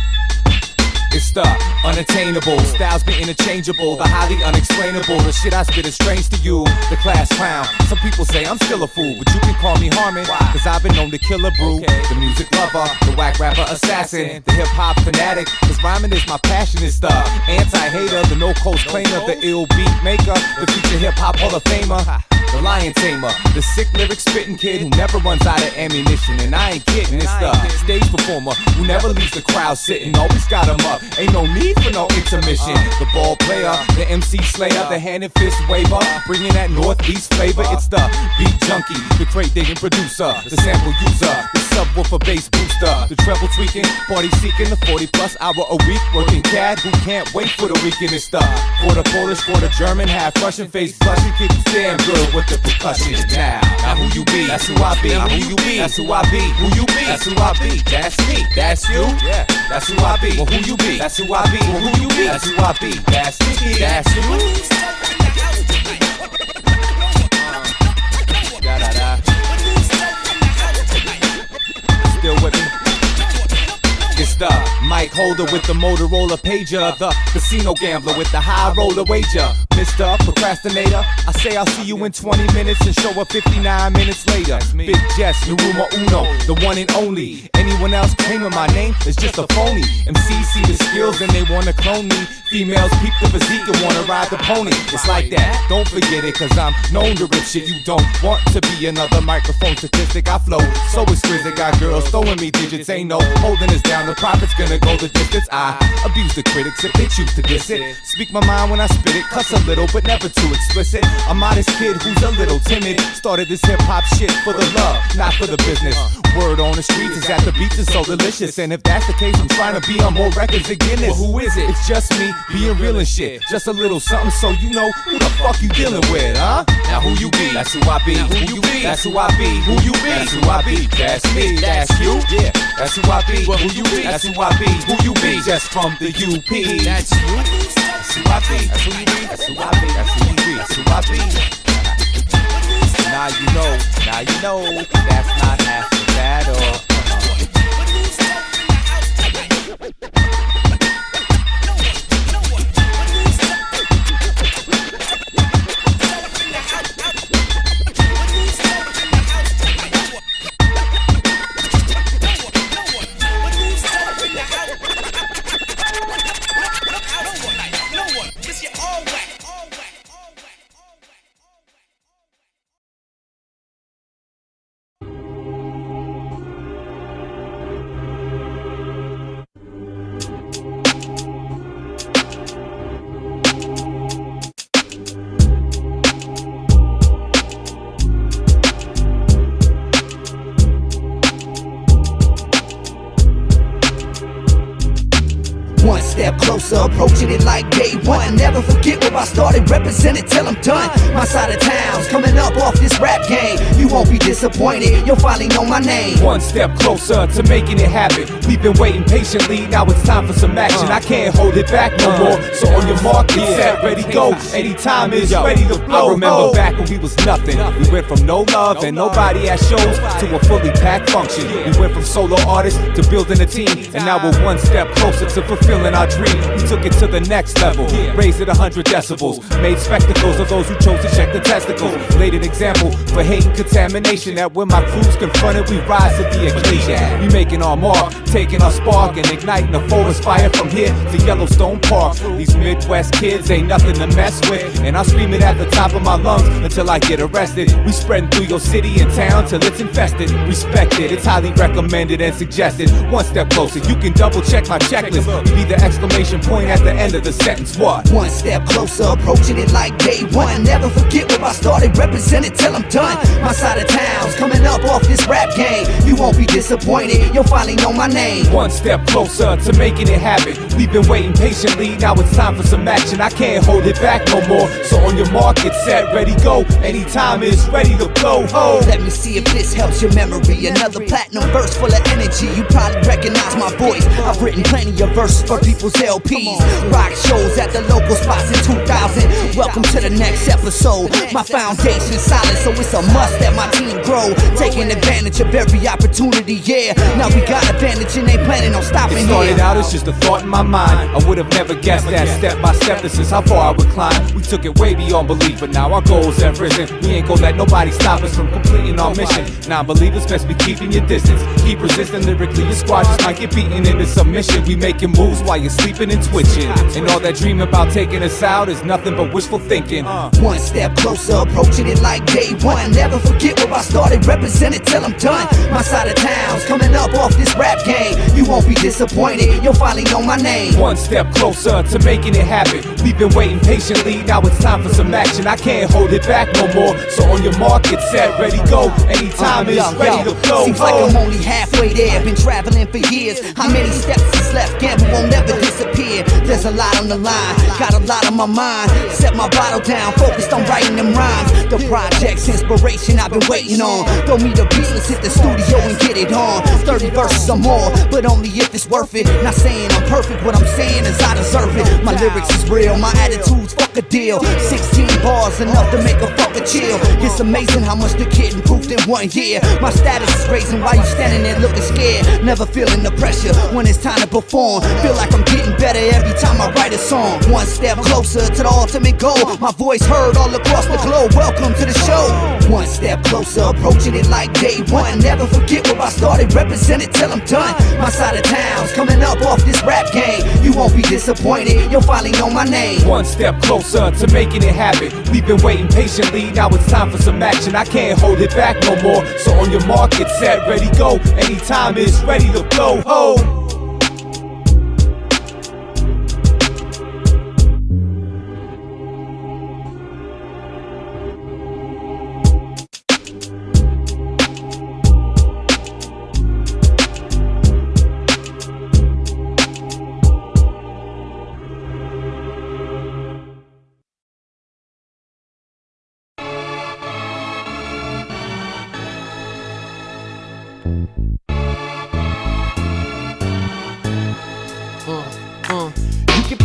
It's the unattainable, styles be interchangeable, the highly unexplainable, the shit I spit is strange to you, the class clown. Some people say I'm still a fool, but you can call me Harmon, cause I've been known to kill a brew. The music lover, the whack rapper assassin, the hip hop fanatic, cause rhyming is my passion. It's the anti-hater, the no-coast claimer, the ill beat maker, the future hip hop hall of famer, the lion tamer, the sick lyric spitting kid who never runs out of ammunition. And I ain't kidding, it's the stage performer who never leaves the crowd sitting, always got him up, ain't no need for no intermission. The ball player, the MC slayer, the hand and fist waver, bringing that northeast flavor. It's the beat junkie, the crate digging producer, the sample user, the subwoofer bass booster, the treble tweaking, party seeking, the 40+ hour a week working cat who can't wait for the weekend. It's the quarter Polish, quarter German, half Russian, face blushing, kid who's damn good with the percussion. Now who you be? That's who I be. Now who you be? That's who I be. Who you be? That's who I be. That's me. That's you. Yeah. That's who I be. Well, who you be? That's who I be. Well, who you be? That's who I be. That's me. That's you. Still with me? It's the mic holder with the Motorola pager, the casino gambler with the high roller wager, Mr. Procrastinator. I say I'll see you in 20 minutes and show up 59 minutes later. Big Jess, numero uno, the one and only. Anyone else claiming my name is just a phony. MCs see the skills and they wanna clone me. Females peep the physique and wanna ride the pony. It's like that, don't forget it, cause I'm known to rip shit. You don't want to be another microphone statistic. I flow so exquisite, got girls throwing me digits. Ain't no holding us down, the profit's gonna go the distance. I abuse the critics if they choose to diss it. Speak my mind when I spit it, cuss a little but never too explicit. A modest kid who's a little timid, started this hip hop shit for the love, not for the business. Word on the streets is that the beats is so delicious, and if that's the case, I'm trying to be on more records than Guinness. Well, who is it? It's just me, being real and shit. Just a little something so you know who the fuck you dealing with, huh? Now who you be? That's who I be. Who you be? That's who I be. Who you be? That's who I be. That's me. That's you. Yeah, that's who I be. Well, who you be? That's who I be. Who you be? Just from the UP. That's you. That's who I be. That's who you be. That's who I be. That's who you be. That's who I be. Now you know. Now you know. That's not half the battle. One step closer, approaching it like day one. Never forget where I started, represented till I'm done. My side of town's coming up off this rap game. You won't be disappointed, you'll finally know my name. One step closer to making it happen. We've been waiting patiently, now it's time for some action. I can't hold it back no more. So on your mark, get set, ready, go. Anytime is ready to blow. I remember back when we was nothing. We went from no love and nobody at shows to a fully packed function. We went from solo artists to building a team, and now we're one step closer to fulfilling our dream. We took it to the next level, raised it 100 decibels, made spectacles of those who chose to check the testicles, laid an example for hate and contamination, that when my crew's confronted, we rise to the occasion. We making our mark, taking our spark and igniting a forest fire from here to Yellowstone Park. These Midwest kids ain't nothing to mess with, and I'll scream it at the top of my lungs until I get arrested. We spreading through your city and town till it's infested. Respect it, it's highly recommended and suggested. One step closer, you can double check my checklist. You be the exclamation point at the end of the sentence. What? One step closer, approaching it like day one. Never forget where I started, represent it till I'm done. My side of town's coming up off this rap game. You won't be disappointed, you'll finally know my name. One step closer to making it happen. We've been waiting patiently, now it's time for some action. I can't hold it back no more. So on your mark, get set, ready, go. Anytime it's ready to blow. Ho! Let me see if this helps your memory. Another platinum verse full of energy. You probably recognize my voice. I've written plenty of verses for people's LPs. Rock shows at the local spots in 2000. Welcome to the next episode. My foundation's solid, so it's a must that my team grow. Taking advantage of every opportunity, yeah. Now we got advantage and ain't planning on stopping here. It started out as just a thought in my mind. I would have never guessed that step by step this is how far I would climb. We took it way beyond belief, but now our goals have risen. We ain't gonna let nobody stop us from completing our mission. Non-believers best be keeping your distance. Keep resisting lyrically, your squad just might get beaten into submission. We making moves while you're sleeping and twitching. And all that dream about taking us out is nothing but wishful thinking. One step closer, approaching it like day one. Never forget where I started, represent it till I'm done. My side of town's coming up off this rap game. You won't be disappointed, you'll finally know my name. One step closer to making it happen. We've been waiting patiently, now it's time for some action. I can't hold it back no more. So on your mark, get set, ready, go. Anytime it's ready to blow. Seems like I'm only halfway there, been traveling for years. How many steps is left? Gamble won't never disappear. There's a lot on the line, got a lot on my mind. Set my bottle down, focused on writing them rhymes. The project's inspiration I've been waiting on. Throw me the beats, let's hit the studio and get it on. 30 verses or more, but only if it's worth it. Not saying I'm perfect, what I'm saying is I deserve it. My lyrics is real, my attitude's fuck a deal. 16 bars, enough to make a fucker chill. It's amazing how much the kid improved in 1 year. My status is raising while you standing there looking scared. Never feeling the pressure when it's time to perform. Feel like I'm getting better every time I write a song. One step closer to the ultimate goal. My voice heard all across the globe. Welcome to the show. One step closer, approaching it like day one. Never forget where I started, represent it till I'm done. My side of town's coming up off this rap game. You won't be disappointed, you'll finally know my name. One step closer to making it happen. We've been waiting patiently, now it's time for some action. I can't hold it back no more. So on your mark, get set, ready, go. Anytime it's ready to blow. Ho!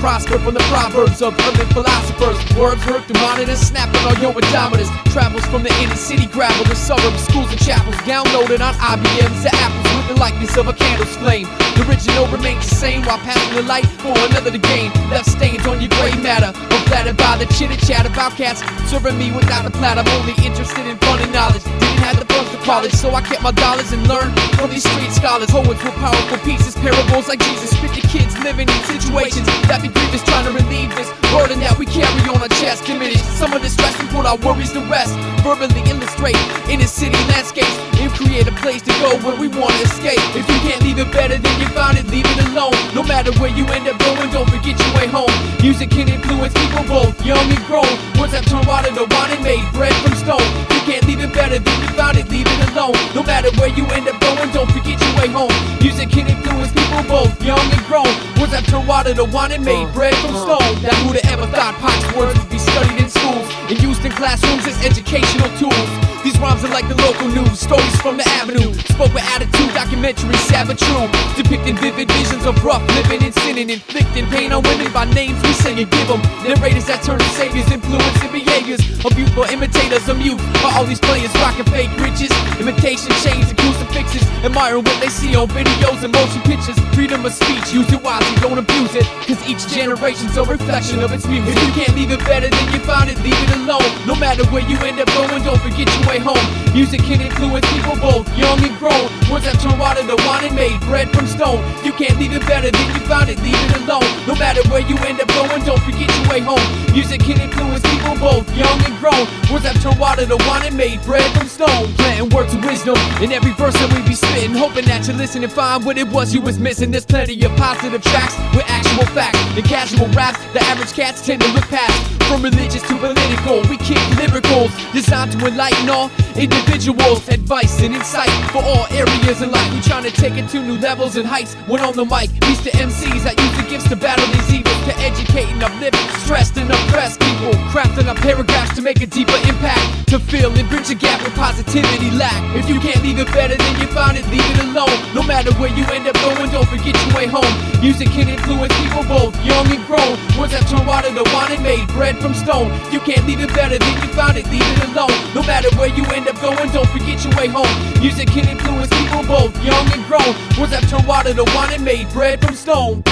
Prosper from the proverbs of urban philosophers. Words work through monitor, snapping on your odometers. Travels from the inner city, gravel to suburbs, schools and chapels. Downloaded on IBMs to apples with the likeness of a candle's flame. The original remains the same while passing the light for another to gain. Left stains on your gray matter. I'm flattered by the chitter chat about cats serving me without a plat. I'm only interested in fun and knowledge. Didn't have the funds for college, so I kept my dollars and learned from these street scholars. Poets with powerful pieces, parables like Jesus. Spit the kids living in situations that be grievous, trying to relieve this burden that we carry on our chest. Diminish some of the stress and put our worries to rest. Verbally illustrate inner city landscapes and create a place to go where we want to escape. If you can't leave it better than you found it, leave it alone. No matter where you end up going, don't forget your way home. Music can influence people both young and grown. Words that turn water to wine and made bread from stone. You can't leave it better than you found it, leave it alone. No matter where you end up going, don't forget your way home. Music can influence people both young and grown. Words that turn water to wine and made bread from stone. That who'da ever thought Pac's words would be studied in schools and used in classrooms as educational tools. These rhymes are like the local news, stories from the avenue. Spoke with attitude, documentaries, savage true. Depicting vivid visions of rough living and sinning. Inflicting pain on women by names we sing and give them. Narrators that turn to saviors, influencing behaviors of youthful imitators of youth. Are all these players rocking fake riches, imitation chains and crucifixes, admiring what they see on videos and motion pictures. Freedom of speech, use it wisely, don't abuse it, cause each generation's a reflection of its music. If you can't leave it better than you found it, leave it alone. No matter where you end up going, don't forget your way home. Music can influence people both young and grown. Once I've turned water to wine and made bread from stone. You can't leave it better than you found it, leave it alone. No matter where you end up going, don't forget your way home. Music can influence people both young and grown. Once I've turned water to wine and made bread from stone. Planting words of wisdom in every verse that we be spitting, hoping that you listen and find what it was you was missing. There's plenty of positive tracks with actual facts and casual raps. The average cats tend to look past. From religious to political, we kick lyricals designed to enlighten all individuals. Advice and insight for all areas in life. We trying to take it to new levels and heights. When on the mic, these the MCs that use the gifts to battle these evils, to educate and uplift stressed and oppressed people, crafting up paragraphs to make a deeper impact, to fill and bridge a gap where positivity lack. If you can't leave it better than you found it, leave it alone. No matter where you end up going, don't forget your way home. Music can influence people both young and grown. Once I've turned water to wine and made bread from stone. You can't leave it better than you found it, leave it alone. No matter where you end up going, don't forget your way home. Music can influence people both young and grown. Once I've turned water to wine and made bread from stone.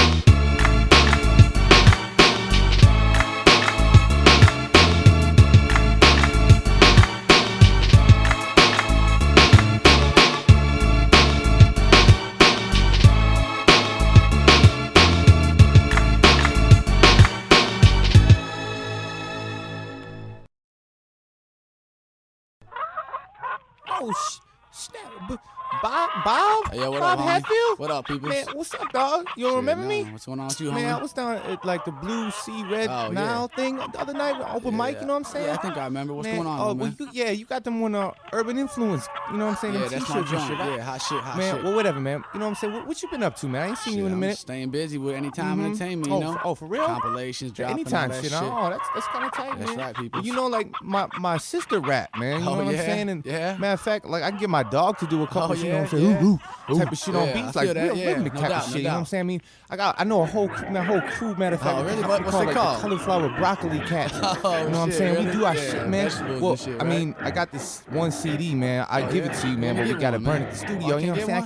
Oh, snap. Bob? Hey, yo, what Bob up, homie? Hatfield? What up, people? Man, what's up, dog? You don't remember me? What's going on with you, homie? Man, I was down at like the Blue Sea Red Nile thing the other night with open mic, you know what I'm saying? Yeah, I think I remember. What's going on, oh, man? Well, you got them on Urban Influence, you know what I'm saying? Yeah, Them that's my t-shirts and joint. shit, right? Yeah, hot shit. Man, well, whatever, man. You know what I'm saying? What you been up to, man? I ain't seen you in a minute. I'm staying busy with Anytime Entertainment, you know? Oh, for real? Compilations, dropping Anytime all that shit. Oh, that's kind of tight, man. That's right, people. You know, like my sister rap, man. You know what I'm saying? And matter of fact, like I can get my dog to do a couple, you know what I'm saying? Type of shit on beats, like real rhythmic type of shit. You know what I'm saying? I mean, I know a whole crew. Matter of fact, Oh, really? we What's call it like called? the cauliflower broccoli cat. Oh, you know what I'm shit, saying? really? We do our Yeah, shit, man. vegetables Well, and shit, I right? mean, I got this one CD, man. I give it to you, man, but we gotta burn it at the studio. You know what I'm saying?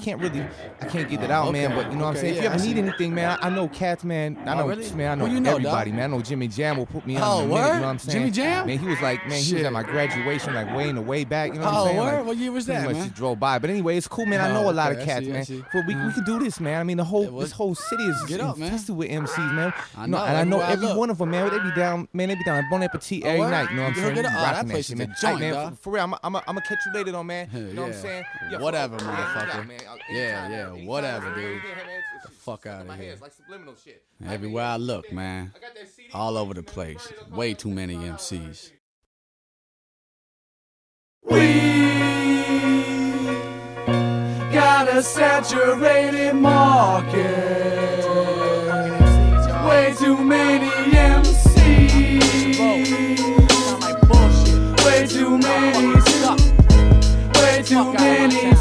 I can't get it out, man. But you know what I'm saying? If you ever need anything, man, I know cats, man. I know, man. I know everybody, man. I know Jimmy Jam will put me on in a minute. You know what I'm saying? Jimmy Jam? Man, he was like, man, he was at my graduation, like way in the way back. You know what I'm Oh, saying? word? Like, What year was that, pretty much man? just drove by. But anyway, it's cool, man. I know a lot of Okay, I cats, see, I man. see. But we can do this, man. I mean, this whole city is Get up, man. infested with MCs, man. I know, and I know everywhere I every look. one of them, man. They be down, man. They be down at Bon Appetit every word? night. You know what I'm You saying? hook it up? We Oh, that rocking place shit, is a man. joint, man, dog. for real, I'm gonna catch you later, though, man. You know what I'm saying? Yeah, whatever, yeah, motherfucker. man. Yeah, Anytime, whatever, man. dude. It's The fuck out my of here. hands, like subliminal shit. Everywhere I look, man. All over the place. Way too many MCs. Got a saturated market. Way too many MCs. Way too many. Way too many.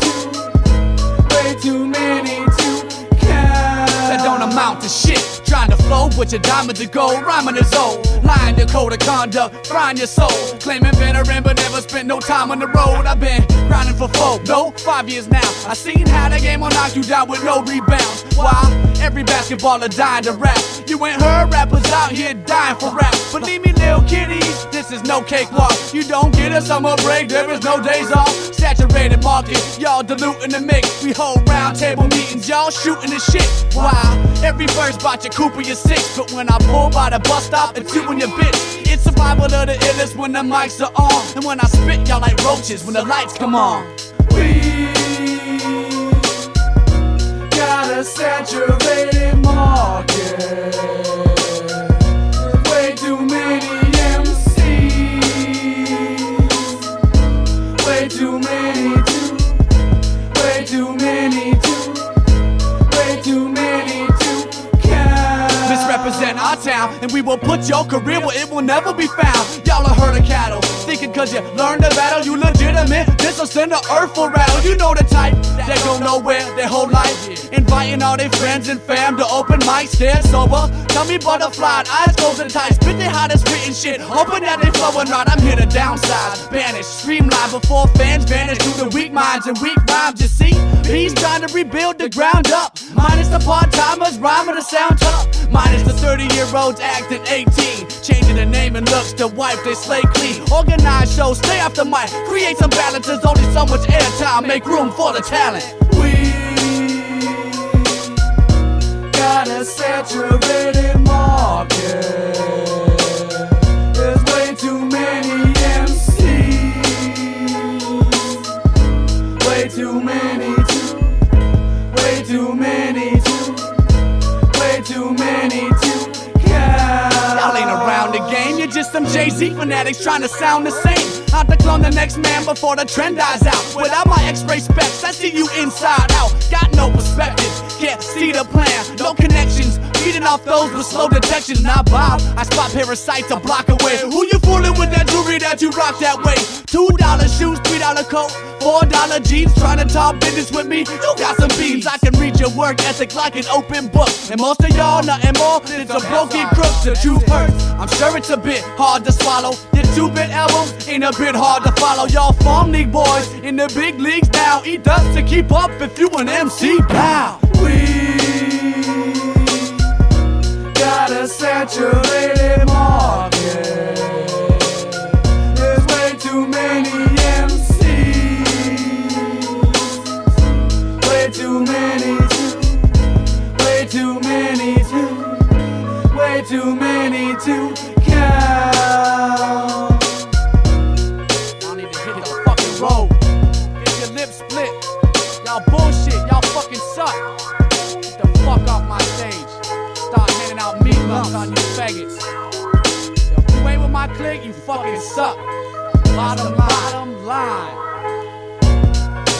Way too many to count. That don't amount to shit. Trying to flow with your diamond to gold, rhyming is old. Lying your code of conduct, frying your soul. Claiming veteran but never spent no time on the road. I've been grinding for folk, no, 5 years now. I seen how the game will knock you down with no rebounds. Why? Every basketballer dying to rap. You ain't heard rappers out here dying for rap. Believe me, little kiddies, this is no cakewalk. You don't get a summer break, there is no days off. Saturated market, y'all diluting the mix. We hold round table meetings, y'all shooting the shit. Wow, every verse bought your Cooper, your six. But when I pull by the bus stop, it's you and your bitch. It's survival of the illest when the mics are on. And when I spit, y'all like roaches when the lights come on. We got a saturated market. Way too many MCs. Way too many to. Way too many to. Way too many to count. Misrepresent our town, and we will put your career where it will never be found. Y'all a herd of cattle, thinking cause you learned the battle, you legitimate. This'll send the earth for rattle. You know the type that go nowhere their whole life. Inviting all their friends and fam to open mics, they're sober. Tell me butterfly, eyes closed and tight. Spit their hottest written shit, hoping that they flowing right. I'm here to downsize, banish, streamline before fans vanish through the weak minds and weak rhymes. You see, he's trying to rebuild the ground up. Minus the part-timers, rhyming to sound tough. Minus the 30-year-olds acting 18, changing the name and looks to wipe they slate clean. Organize shows, stay off the mic, create some balance. There's only so much airtime, make room for the talent. We got a saturated market. There's way too many MCs. Way too many way too many to count. Y'all ain't around the game, you're just some Jay-Z fanatics trying to sound the same. Out to clone the next man before the trend dies out. Without my X-ray specs, I see you inside out. Got no perspective, can't see the plan, no connections. Feeding off those with slow detection. Now Bob, I spot parasites a block away. Who you fooling with that jewelry that you rock that way? $2 shoes, $3 coat, $4 jeans. Trying to talk business with me, you got some beans. I can read your work ethic like an open book. And most of y'all nothing more than some broken crooks. The truth hurts, I'm sure it's a bit hard to swallow. Your 2-bit albums ain't a bit hard to follow. Y'all farm league boys in the big leagues now. Eat dust to keep up if you an MC now. We got a saturated market. There's way too many MCs. Way too many to count. Y'all need to hit the fucking road. Get your lips split. Y'all bullshit, y'all fucking suck. Get the fuck off my stage. Start handing out meat lumps on you faggots. Yo, if you ain't with my clique, you fucking suck. Bottom line.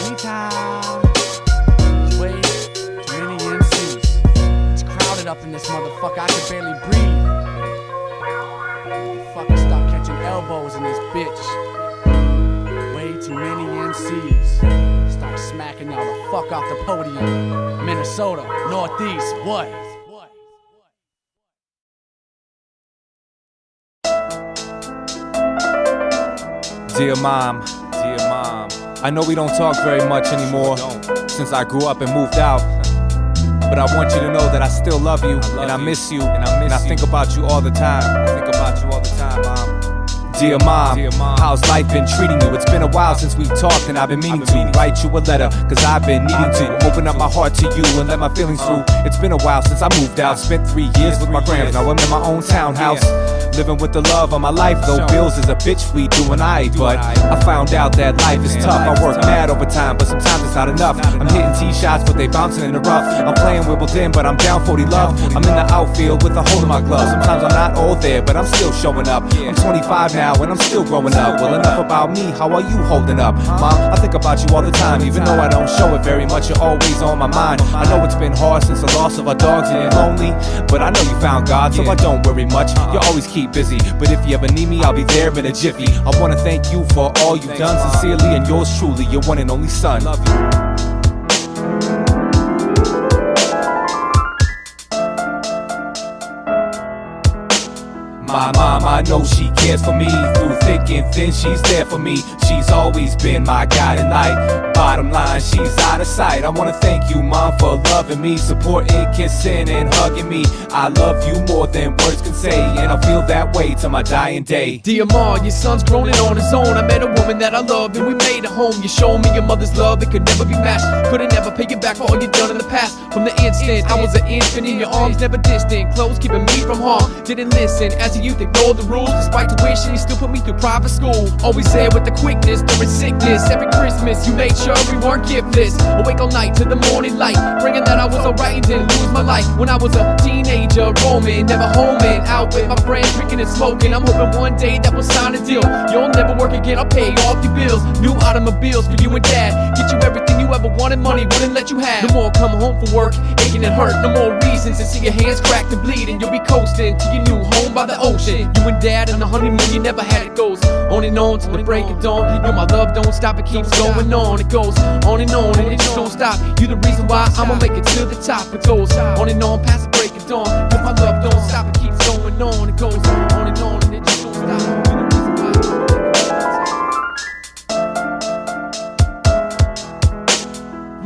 Anytime. There's way too many MCs. It's crowded up in this motherfucker, I can barely breathe. Fucking stop catching elbows in this bitch. Way too many MCs. Start smacking y'all the fuck off the podium. Minnesota, Northeast, what? Dear mom, I know we don't talk very much anymore since I grew up and moved out. But I want you to know that I still love you, and I miss you, and I think about you all the time. Mom. Dear mom, how's life been treating you? It's been a while since we've talked, and I've been meaning to write you a letter, cause I've been needing to open up my heart to you and let my feelings through. It's been a while since I moved out, spent 3 years with my grams. Now I'm in my own townhouse, living with the love of my life. Though bills is a bitch, we doing aight. But I found out that life is tough. I work mad overtime, but sometimes it's not enough. I'm hitting tee shots, but they bouncing in the rough. I'm playing Wimbledon, but I'm down 40 love. I'm in the outfield with a hole in my glove. Sometimes I'm not all there, but I'm still showing up. I'm 25 now, and I'm still growing up. Well, enough about me, how are you holding up? Mom, I think about you all the time, even though I don't show it very much. You're always on my mind. I know it's been hard since the loss of our dogs and you're lonely, but I know you found God, so I don't worry much. You always keep busy, but if you ever need me, I'll be there in a jiffy. I wanna thank you for all you've done, sincerely, and yours truly, your one and only son. Love you. My mom, I know she cares for me. Through thick and thin, she's there for me. She's always been my guiding light. Bottom line, she's out of sight. I wanna thank you, mom, for loving me, supporting, kissing, and hugging me. I love you more than words can say, and I feel that way till my dying day. Dear mom, your son's grown and on his own. I met a woman that I loved, and we made a home. You showed me your mother's love, it could never be matched. Couldn't ever pay you back for all you done in the past. From the instant I was an infant in your arms, never distant, close, keeping me from harm. Didn't listen as a youth, ignored the rules. Despite tuition, you still put me through private school. Always there with the quickness during sickness. Every Christmas, you made sure we weren't giftless. Awake all night to the morning light, praying that I was alright and didn't lose my life. When I was a teenager, roaming, never home and out with my friends, drinking and smoking. I'm hoping one day that we'll sign a deal. You'll never work again, I'll pay off your bills. New automobiles for you and dad, get you everything you ever wanted, money wouldn't let you have. No more come home from work, aching and hurt. No more reasons to see your hands cracked and bleeding. You'll be coasting to your new home by the ocean. You and dad and the honeymoon, you never had. It goes on and on till the break of dawn. You know my love don't stop, it keeps going on. It goes on and it just don't stop. You the reason why I'ma make it to the top. It goes on and on past the break of dawn. Cause my love don't stop, it keeps going on. It goes on and it just don't stop. You the reason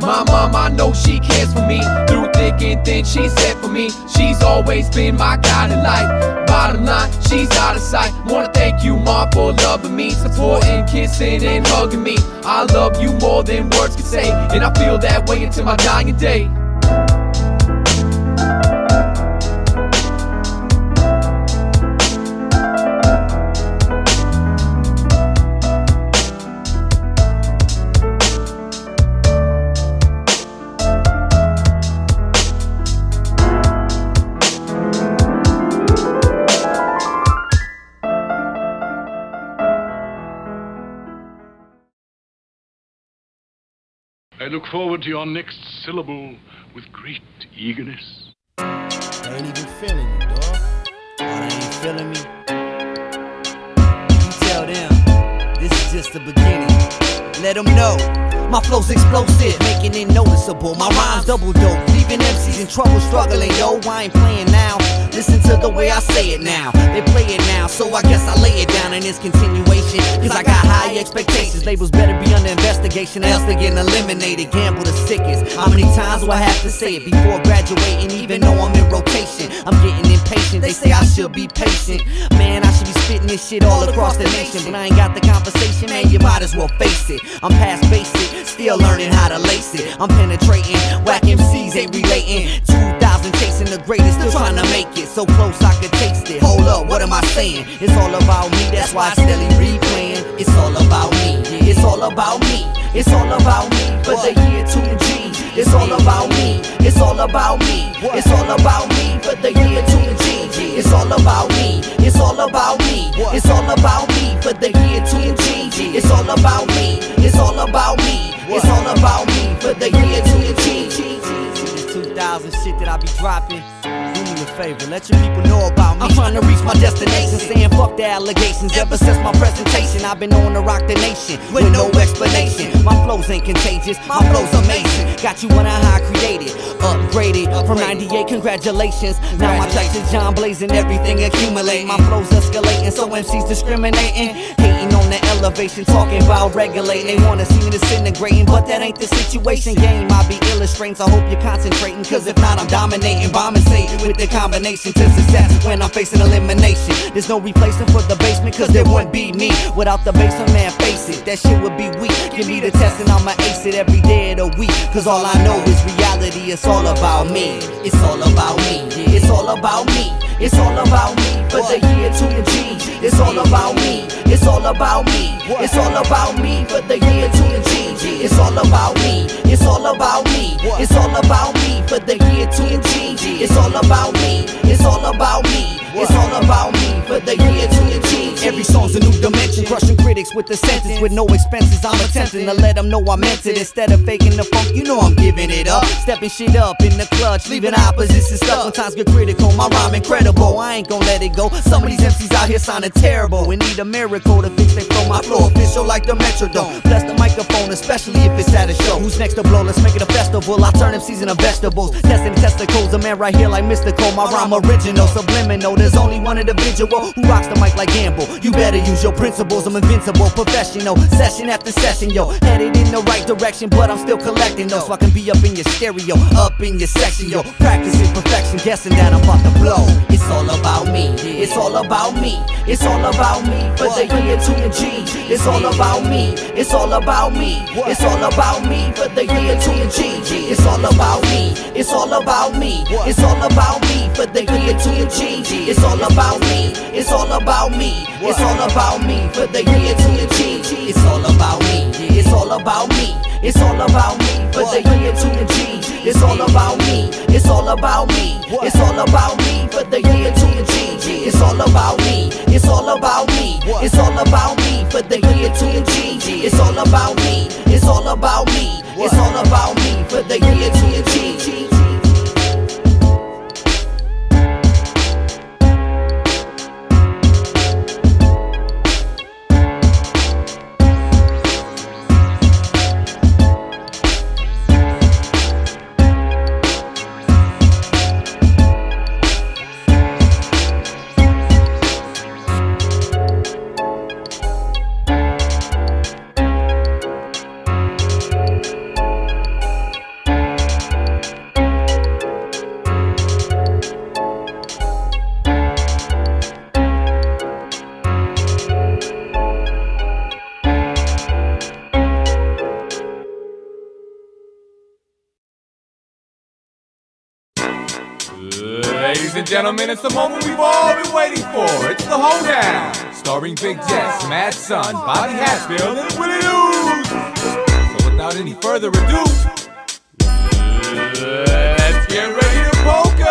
why my mom, I know she cares for me. Through thick thick and thin, she's it for me. She's always been my guiding light. Bottom line, she's out of sight. Wanna thank you, Mom, for loving me, supporting, kissing, and hugging me. I love you more than words can say, and I feel that way until my dying day. I look forward to your next syllable with great eagerness. They ain't even feeling you, dawg. Oh, they ain't feeling me. You tell them, this is just the beginning. Let them know. My flow's explosive, making it noticeable. My rhymes double dope, leaving MCs in trouble, struggling, yo. I ain't playing now. Listen to the way I say it now. They play it now, so I guess I lay it down in this continuation. Cause I got high expectations. Labels better be under investigation, else they getting eliminated. Gamble the sickest. How many times do I have to say it before graduating? Even though I'm in rotation, I'm getting impatient. They say I should be patient. Man, I should be spitting this shit all across the nation, but I ain't got the conversation, man. You might as well face it. I'm past basic, still learning how to lace it. I'm penetrating, whack MCs ain't relating. 2,000 chasing the greatest, still trying to make it. So close I could taste it. Hold up, what am I saying? It's all about me, that's why I steadily replaying. It's all about me, it's all about me. It's all about me for the year 2G. It's all about me, it's all about me. It's all about me for the year 2G. It's all about me, it's all about me. It's all about me for the year 2G. It's all about me, it's all about me. It's all about me for the year 2G. 2,000 shit that I be dropping. Do me a favor, let your people know about me. I'm trying to reach my destination, saying fuck the allegations. Ever since my presentation, I've been on to rock the nation with no explanation. My flows ain't contagious, my flow's amazing. Got you on a high created, upgraded from 98. Congratulations. Now my tracks is John blazing, everything accumulating. My flow's escalating, so MCs discriminating, hating on the elevation, talking about regulating. They wanna see me disintegrating, but that ain't the situation. Game I be illustrating, so I hope you're concentrating. Cause if not, I'm dominating, bombing Satan with the combination to success when I'm facing elimination. There's no replacement for the basement, cause there wouldn't be me without the basement, man, face it. That shit would be weak. Give me the test and I'ma ace it every day of the week. Cause all I know is reality, it's all about me. It's all about me, it's all about me. It's all about me for the year 2G. It's all about me, it's all about me. It's all about me for the year 2G. It's all about me, it's all about me. It's all about me for the year 2G. It's all about me, it's all about me. It's all about me for the year 2G. Every song's a new dimension, crushing critics with the sentence. With no expenses, I'm attempting to let them know I meant it. Instead of faking the funk, you know I'm giving it up. Stepping shit up in the clutch, leaving opposition stuck. When times get critical, my rhyme incredible. I ain't gon' let it go. Some of these MCs out here sounding terrible. We need a miracle to fix their flow. My flow official like the Metrodome. Bless the microphone, especially if it's at a show. Who's next to blow? Let's make it a festival. I turn MCs into vegetables. Testing the testicles, a man right here like Mystical. My rhyme original, subliminal. There's only one individual who rocks the mic like Gamble. You better use your principles. I'm invincible, professional. Session after session, yo. Headed in the right direction, but I'm still collecting those, so I can be up in your stereo, up in your section, yo. Practicing perfection, guessing that I'm about to blow. It's all about me. It's all about me. It's all about me for the year 2G. It's all about me. It's all about me. It's all about me for the year 2G. It's all about me. It's all about me. It's all about me for the year 2G. It's all about me. It's all about me. It's all about me for the year 2G. It's all about me. It's all about me. It's all about me for the year 2G. It's all about me. It's all about me. It's all about me for the year 2G. It's all about me. It's all about me. It's all about me for the year 2G. It's all about me. It's all about me. It's all about me for the year 2G. Ladies and gentlemen, it's the moment we've all been waiting for. It's the Hoedown, starring Big Jess, Mad Son, Bobby Hatfield, and Willie Hughes. So without any further ado, let's get ready to poker!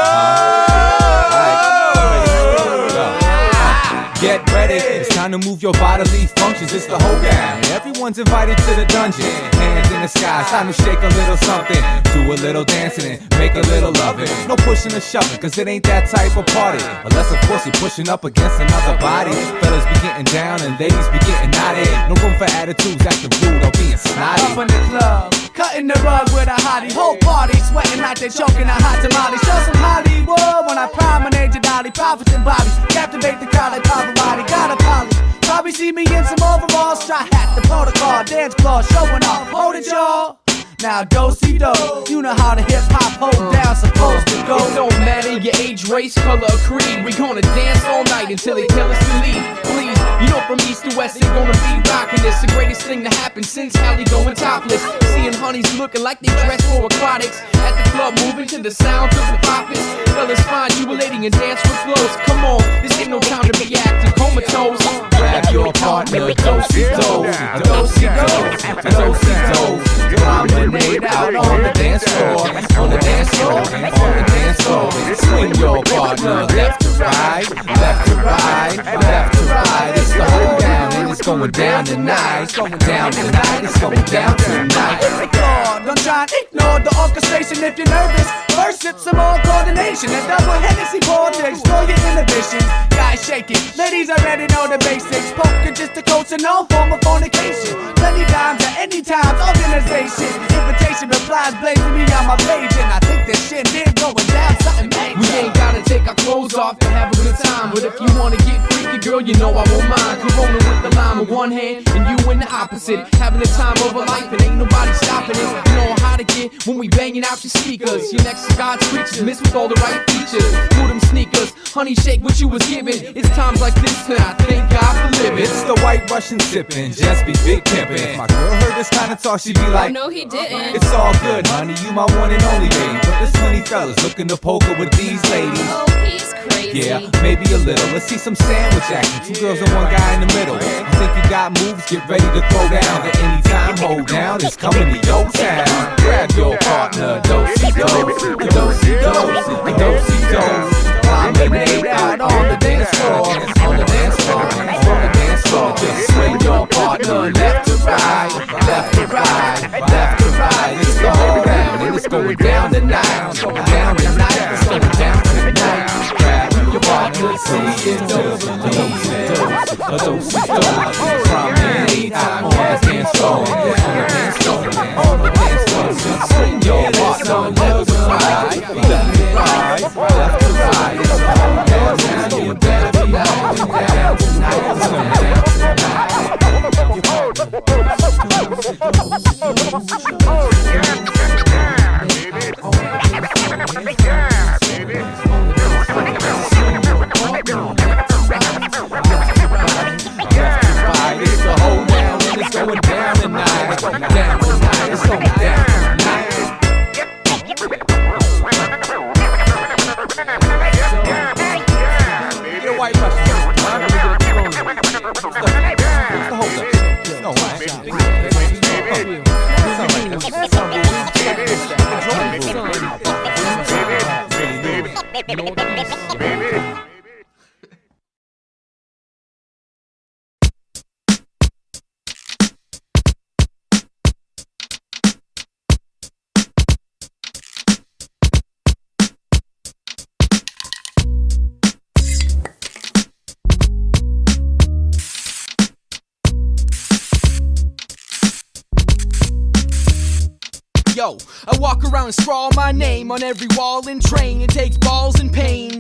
Get ready, it's time to move your bodily functions. It's the Hoedown. Everyone's invited to the dungeon. Hands in the sky, it's time to shake a little something. Do a little dancing and make a little loving. No pushing or shoving, cause it ain't that type of party. Unless of course you're pushing up against another body. Fellas be getting down and ladies be getting naughty. No room for attitudes, acting rude or being snotty. Up in the club, cutting the rug with a hottie. Whole party sweating like they're choking a hot tamale. Show some Hollywood when I promenade your dolly. Profits and bobbies, captivate the crowd like Pavarotti. Got a poly, probably see me in some overalls. Straw hat, the protocol, dance floor, showing off. Hold it, y'all. Now do-si-do, you know how the hip-hop hold down supposed to go. It don't matter your age, race, color, or creed. We gonna dance all night until they tell us to leave. Please, you know from east to west, it's gonna be rockin' this. The greatest thing to happen since Hallie going topless. Seeing honeys looking like they dress for aquatics. At the club, moving to the sounds of the poppins. Fellas find you a lady and dance with flows. Come on, this ain't no time to be acting comatose. Grab your partner, do-si-do, a do-si-do, a do-si-do. Promenade out on the dance floor, on the dance floor, on the dance floor. Swing your partner left to right, left to right, left to right. It's the Hoedown and it's going down tonight. It's going down tonight, it's going down tonight. Don't try and ignore the orchestration if you're nervous. First sip some more coordination and double Hennessy pour to explore your inhibitions. Guys shaking, ladies already know the basics. Poker just a coach and no form of fornication. Plenty times at any times, organization. Invitation replies blazing me on my page. And I think this shit did going down something major. We ain't gotta take our clothes off to have a good time. But if you wanna get freaky, girl, you know I won't mind. Corona with the lime in one hand and you in the opposite. Having the time of a life and ain't nobody stopping it. You know how to get when we banging out your speakers. Your next to God's creatures, mixed with all the right features. Pull them sneakers, honey shake what you was given. It's times like this that I thank God for living. It's the white Russian sipping, just be big pimpin'. If my girl heard this kind of talk, she'd be like, no, he didn't. It's all good, honey, you my one and only baby. But there's plenty fellas looking to poker with these ladies. Oh, he's crazy. Yeah, maybe a little. Let's see some sandwich action. 2 girls and 1 guy in the middle. You think you got moves? Get ready to throw down. The anytime Hoedown is coming to your town. Grab your partner, do-si-do, a do-si-do, a do-si-do. Promenade out on the dance floor, on the dance floor, on the dance floor. Just swing your partner left to right, left to right, left to right. It's the Hoedown and it's going down tonight. It's going down tonight. It's going down tonight. Grab your partner, see it, do-si-do, a do-si-do. Promenade out on the dance floor, on the dance floor, on the dance floor. Just swing your partner left to right, left to right, left to right. It's the Hoedown and you better be out down tonight. It's going down tonight. Oh, yeah, baby. Yeah, baby. It's the Hoedown and it's going down tonight. Down tonight. It's going down tonight. You're white Russian. It's the Hoedown. No, Yo, I walk around and scrawl my name on every wall and train. It takes balls and pain.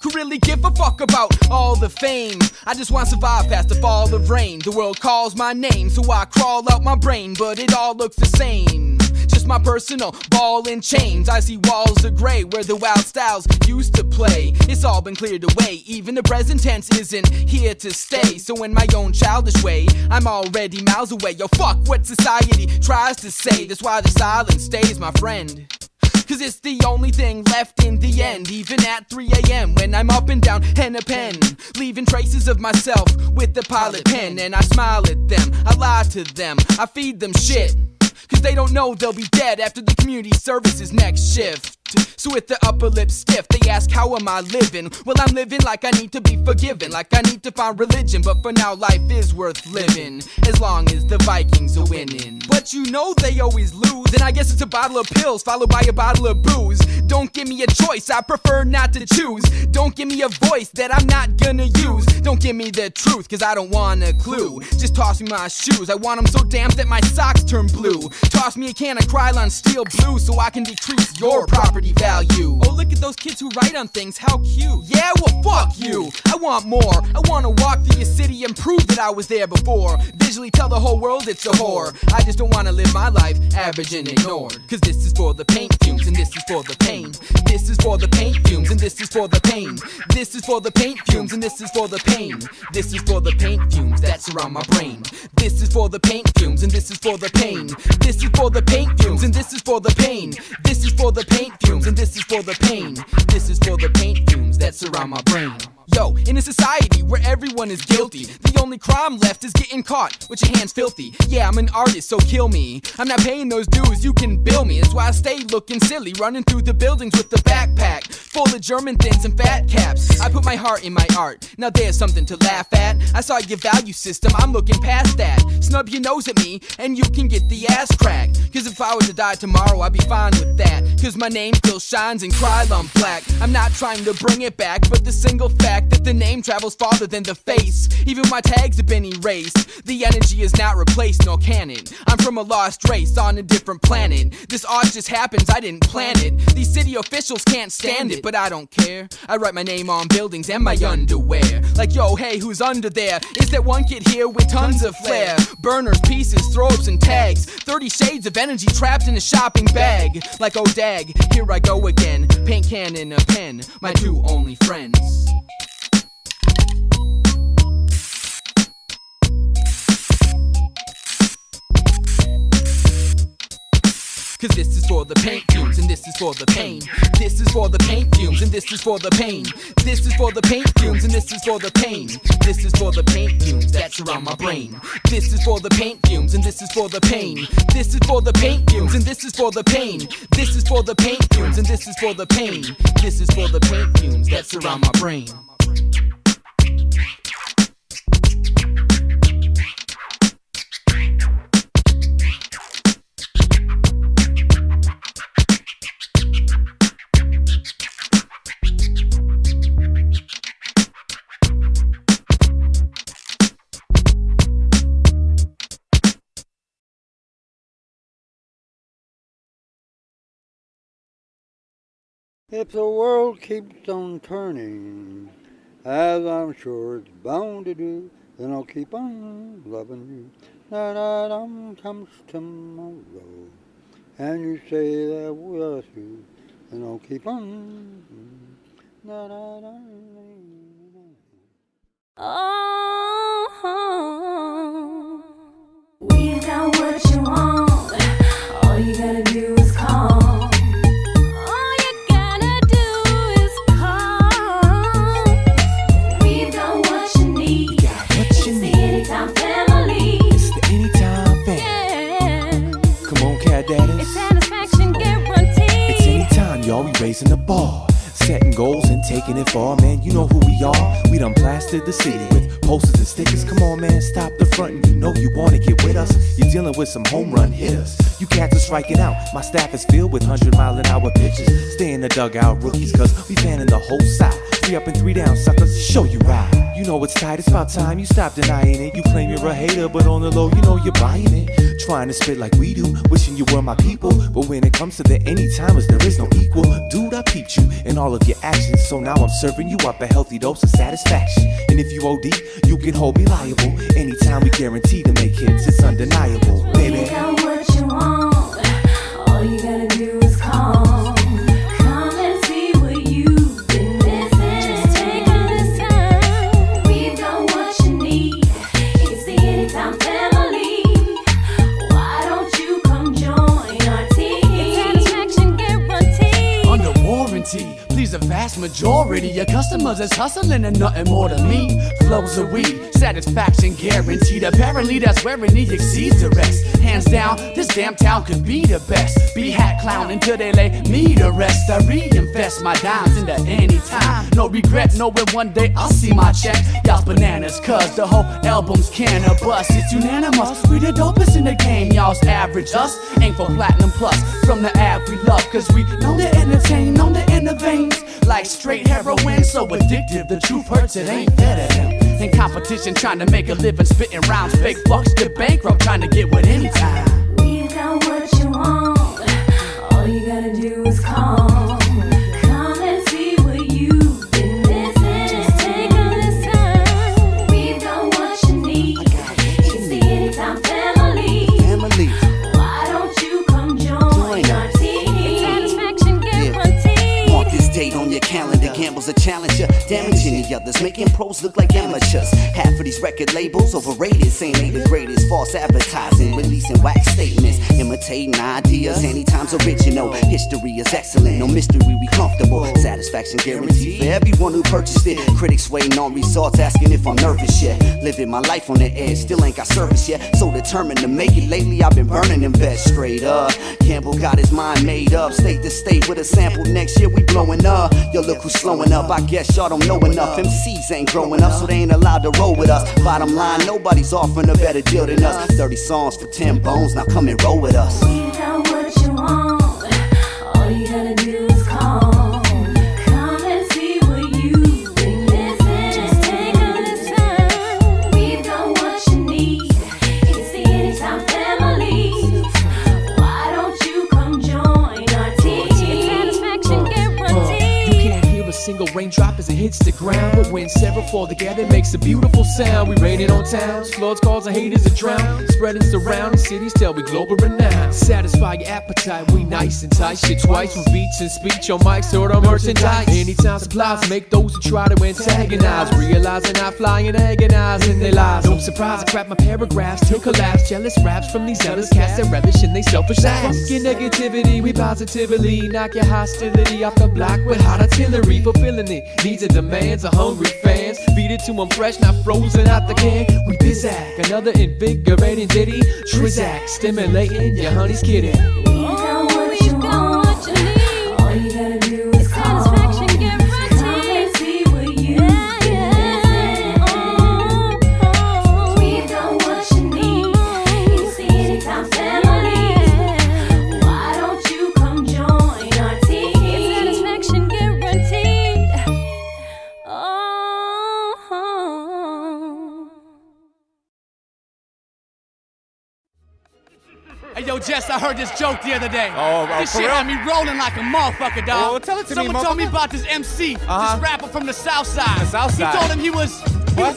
Could really give a fuck about all the fame. I just want to survive past the fall of rain. The world calls my name, so I crawl out my brain, but it all looks the same. Just my personal ball and chains. I see walls of gray where the wild styles used to play. It's all been cleared away. Even the present tense isn't here to stay. So in my own childish way, I'm already miles away. Yo, fuck what society tries to say. That's why the silence stays, my friend. Cause it's the only thing left in the end. Even at 3 a.m. when I'm up and down Hennepin, leaving traces of myself with the pilot pen. And I smile at them, I lie to them, I feed them shit, cause they don't know they'll be dead after the community service's next shift. So with the upper lip stiff, they ask how am I living? Well, I'm living like I need to be forgiven, like I need to find religion. But for now life is worth living, as long as the Vikings are winning. But you know they always lose, and I guess it's a bottle of pills followed by a bottle of booze. Don't give me a choice, I prefer not to choose. Don't give me a voice that I'm not gonna use. Don't give me the truth, cause I don't want a clue. Just toss me my shoes, I want them so damp that my socks turn blue. Toss me a can of Krylon Steel Blue so I can decrease your property value. Oh, look at those kids who write on things, how cute. Yeah, well fuck you, I want more. I wanna walk through your city and prove that I was there before. Visually tell the whole world it's a whore. I just don't wanna live my life average and ignored. Cause this is for the paint fumes and this is for the pain. This is for the paint fumes and this is for the pain. This is for the paint fumes and this is for the pain. This is for the paint fumes that surround my brain. This is for the paint fumes and this is for the pain. This is for the paint fumes and this is for the pain. This is for the paint fumes and this is for the pain. This is for the paint fumes that surround my brain. Yo, in a society where everyone is guilty, the only crime left is getting caught with your hands filthy. Yeah, I'm an artist, so kill me. I'm not paying those dues, you can bill me. That's why I stay looking silly, running through the buildings with the backpack full of German things and fat caps. I put my heart in my art, now there's something to laugh at. I saw your value system, I'm looking past that. Snub your nose at me, and you can get the ass cracked. Cause if I were to die tomorrow, I'd be fine with that. Cause my name still shines in Krylon black. I'm not trying to bring it back, but the single fact that the name travels farther than the face. Even my tags have been erased. The energy is not replaced, nor can it. I'm from a lost race on a different planet. This art just happens, I didn't plan it. These city officials can't stand it, but I don't care. I write my name on buildings and my underwear. Like, yo, hey, who's under there? Is that one kid here with tons of flair? Burners, pieces, throw-ups, and tags. 30 shades of energy trapped in a shopping bag. Like, oh dag, here I go again. Paint can and a pen, my two only friends. Cause this is for the paint fumes and this is for the pain. This is for the paint fumes and this is for the pain. This is for the paint fumes and this is for the pain. This is for the paint fumes that surround my brain. This is for the paint fumes and this is for the pain. This is for the paint fumes and this is for the pain. This is for the paint fumes and this is for the pain. This is for the paint fumes that surround my brain. If the world keeps on turning, as I'm sure it's bound to do, then I'll keep on loving you. Da-da-dum comes tomorrow, and you say that we're through, then I'll keep on. Da-da-dum. Oh, we got what you want. All you gotta do is call. It's satisfaction guaranteed. It's anytime, y'all, we raising the bar, setting goals and taking it far, man. You know who we are. We done blasted the city with posters and stickers. Come on, man, stop the front. You know you wanna get with us. You're dealing with some home run hitters. You cats are striking out. My staff is filled with 100-mile-an-hour pitches. Stay in the dugout, rookies, cause we fanning the whole side. 3 up and 3 down, suckers, show you right. You know it's tight, it's about time you stop denying it. You claim you're a hater, but on the low, you know you're buying it. Trying to spit like we do, wishing you were my people. But when it comes to the anytimers, there is no equal. Dude, I peeped you in all of your actions, so now I'm serving you up a healthy dose of satisfaction. And if you OD, you can hold me liable. Anytime we guarantee to make hits, it's undeniable, baby. You got what you want. All you gotta do is call. Come and see what you've been missing. Just take a listen. We've got what you need. It's the Anytime family. Why don't you come join our team? It's satisfaction guaranteed. guarantee. Please, the vast majority of customers is hustling and nothing more to me. Flows of weed, satisfaction guaranteed. Apparently that's wherein he exceeds the rest. Hands down, this damn town could be the best. B.Hat clown until they lay me to rest. I reinvest my dimes into any time. No regret knowing one day I'll see my check. Y'all's bananas, cause the whole album's can of bust. It's unanimous, we the dopest in the game. Y'all's average, us aim for platinum plus. From the ad we love, cause we know to entertain, known to innovate. Like straight heroin, so addictive, the truth hurts, it ain't fair to them. In competition, trying to make a living, spitting rounds, fake fucks, get bankrupt, trying to get with any time. We've got what you want, all you gotta do is call. Come and see what you've been missing, just take a listen. We've got what you need, it's the Anytime family. Why don't you come join our team? Satisfaction guaranteed. Mark this date on your calendar, gamble's a challenger, damaging the others, making pros look like amateurs. Half of these record labels overrated, saying they the greatest, false advertising, releasing wax statements, imitating ideas. Anytime's original, history is excellent, no mystery, we comfortable. Satisfaction guaranteed for everyone who purchased it. Critics waiting on results, asking if I'm nervous yet. Living my life on the edge, still ain't got service yet. So determined to make it. Lately I've been burning them bets straight up. Campbell got his mind made up, state to state with a sample. Next year we blowing up. Yo, look who's slowing up. I guess y'all don't know enough. MCs ain't growing up, so they ain't allowed to roll with us. Bottom line, nobody's offering a better deal than us. 30 songs for 10 bones, now come and roll with us. We got what you want, all you gotta do is call. Come and see what you've been missing, just take a listen. We've got what you need, it's the Anytime family. Why don't you come join our team? Satisfaction guaranteed. You can't hear a single raindrop as it hits the ground, but when several fall together, it makes a beautiful sound. We rain it on towns, floods, cause and haters a drown, spreading surrounding cities till we global renowned. Satisfy your appetite, we nice and tight. Shit twice from beats and speech on mics, sort of merchandise. Anytime supplies make those who try to antagonize, realizing I fly and agonize in their lives. No surprise, I crap my paragraphs till collapse. Jealous raps from these zealous cats that relish in they selfish acts. Fuck your negativity, we positively knock your hostility off the block with hot artillery. Fulfilling it, needs and demands of hungry fans. Feed it to them fresh, not frozen out the can. We bizac, another invigorating ditty. Trizak, stimulating your honey's kitty. We got what you want, all you gotta do is call. Satisfaction guaranteed. Come and see what you've been missing. We've got what you need, it's the Anytime family. Why don't you come join our team? Satisfaction guaranteed. Hey, yo, Jess, I heard this joke the other day. This for shit real? had me rolling like a motherfucker, dog. Well, tell it to me, Someone told me motherfucker. about this MC, this rapper from the South Side. The South Side? He told him he was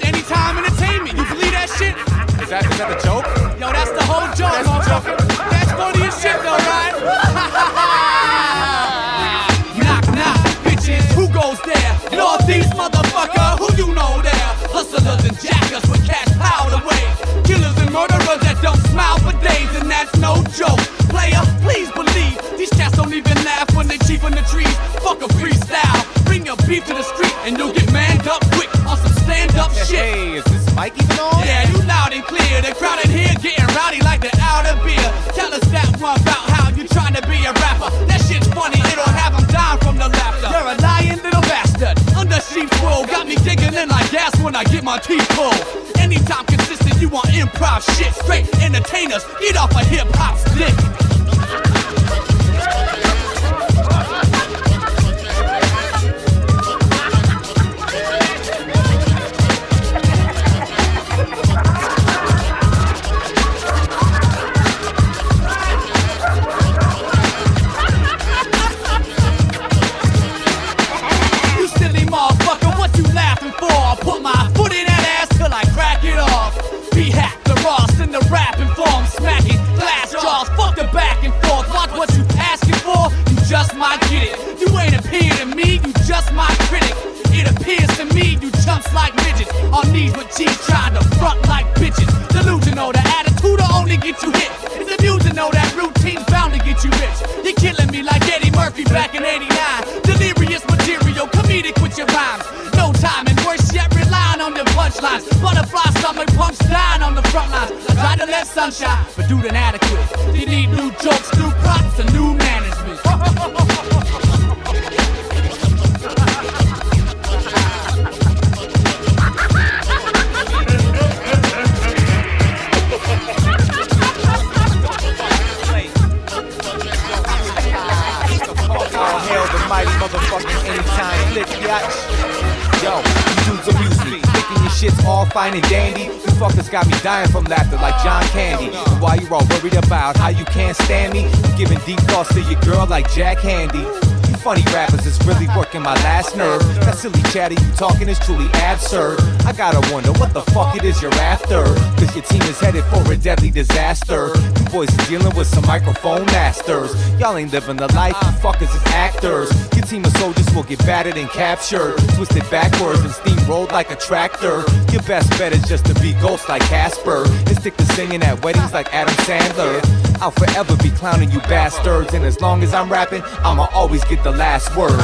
Anytime Entertainment. You believe that shit? Is that the joke? Yo, that's the whole joke, motherfucker. That's funny as shit, though, right? Knock, knock, bitches, who goes there? Northeast, motherfucker, who you know there? Hustlers and jackers with cash piled away. Killers and murderers that don't smile for days, and that's no joke. Player, please believe, these cats don't even laugh when they cheap in the trees. Fuck a freestyle, bring your beef to the street, and you'll get manned up quick on some stand-up shit. Hey, is this mic even on? Yeah, you loud and clear. The crowd in here getting rowdy like the out of beer. Tell us that one about how you trying to be a rapper. That shit's funny, it'll have them down from the laughter. You're a lying little bastard. Under sheep's wool, got me digging in like gas when I get my teeth pulled. Anytime consistent, you want improv shit. Straight entertainers, get off a hip-hop's dick. You silly motherfucker, what you laughing for? I'll put my foot in that ass till I crack it off. B.Hat, the Ross in the rapping form, smacking glass jaws. Fuck the back and forth. Watch what you asking for. You just might get it. You ain't appear to me. You just my critic. It appears to me you chumps like midgets on knees with cheese trying to front like bitches. Delusional, the attitude will only get you hit. It's amusing, know that routine's bound to get you rich. You're killing me like Eddie Murphy back in '89. Delirious. punchlines. Butterfly stomach pumps down on the front lines. I try to let sunshine, but dude inadequate. They need new jokes, new props, and new management. All hail the mighty motherfucking anytime flick, yacht. Yo, you dudes amuse me. Thinking your shit's all fine and dandy. You fuckers got me dying from laughter like John Candy. And while you all worried about how you can't stand me, I'm giving deep thoughts to your girl like Jack Handy. Funny rappers is really working my last nerve. That silly chatter you talking is truly absurd. I gotta wonder what the fuck it is you're after. Cause your team is headed for a deadly disaster. You boys are dealing with some microphone masters. Y'all ain't living the life, you fuckers is actors. Your team of soldiers will get battered and captured, twisted backwards and steamrolled like a tractor. Your best bet is just to be ghost like Casper and stick to singing at weddings like Adam Sandler. I'll forever be clowning you bastards, and as long as I'm rapping, I'ma always get the last word.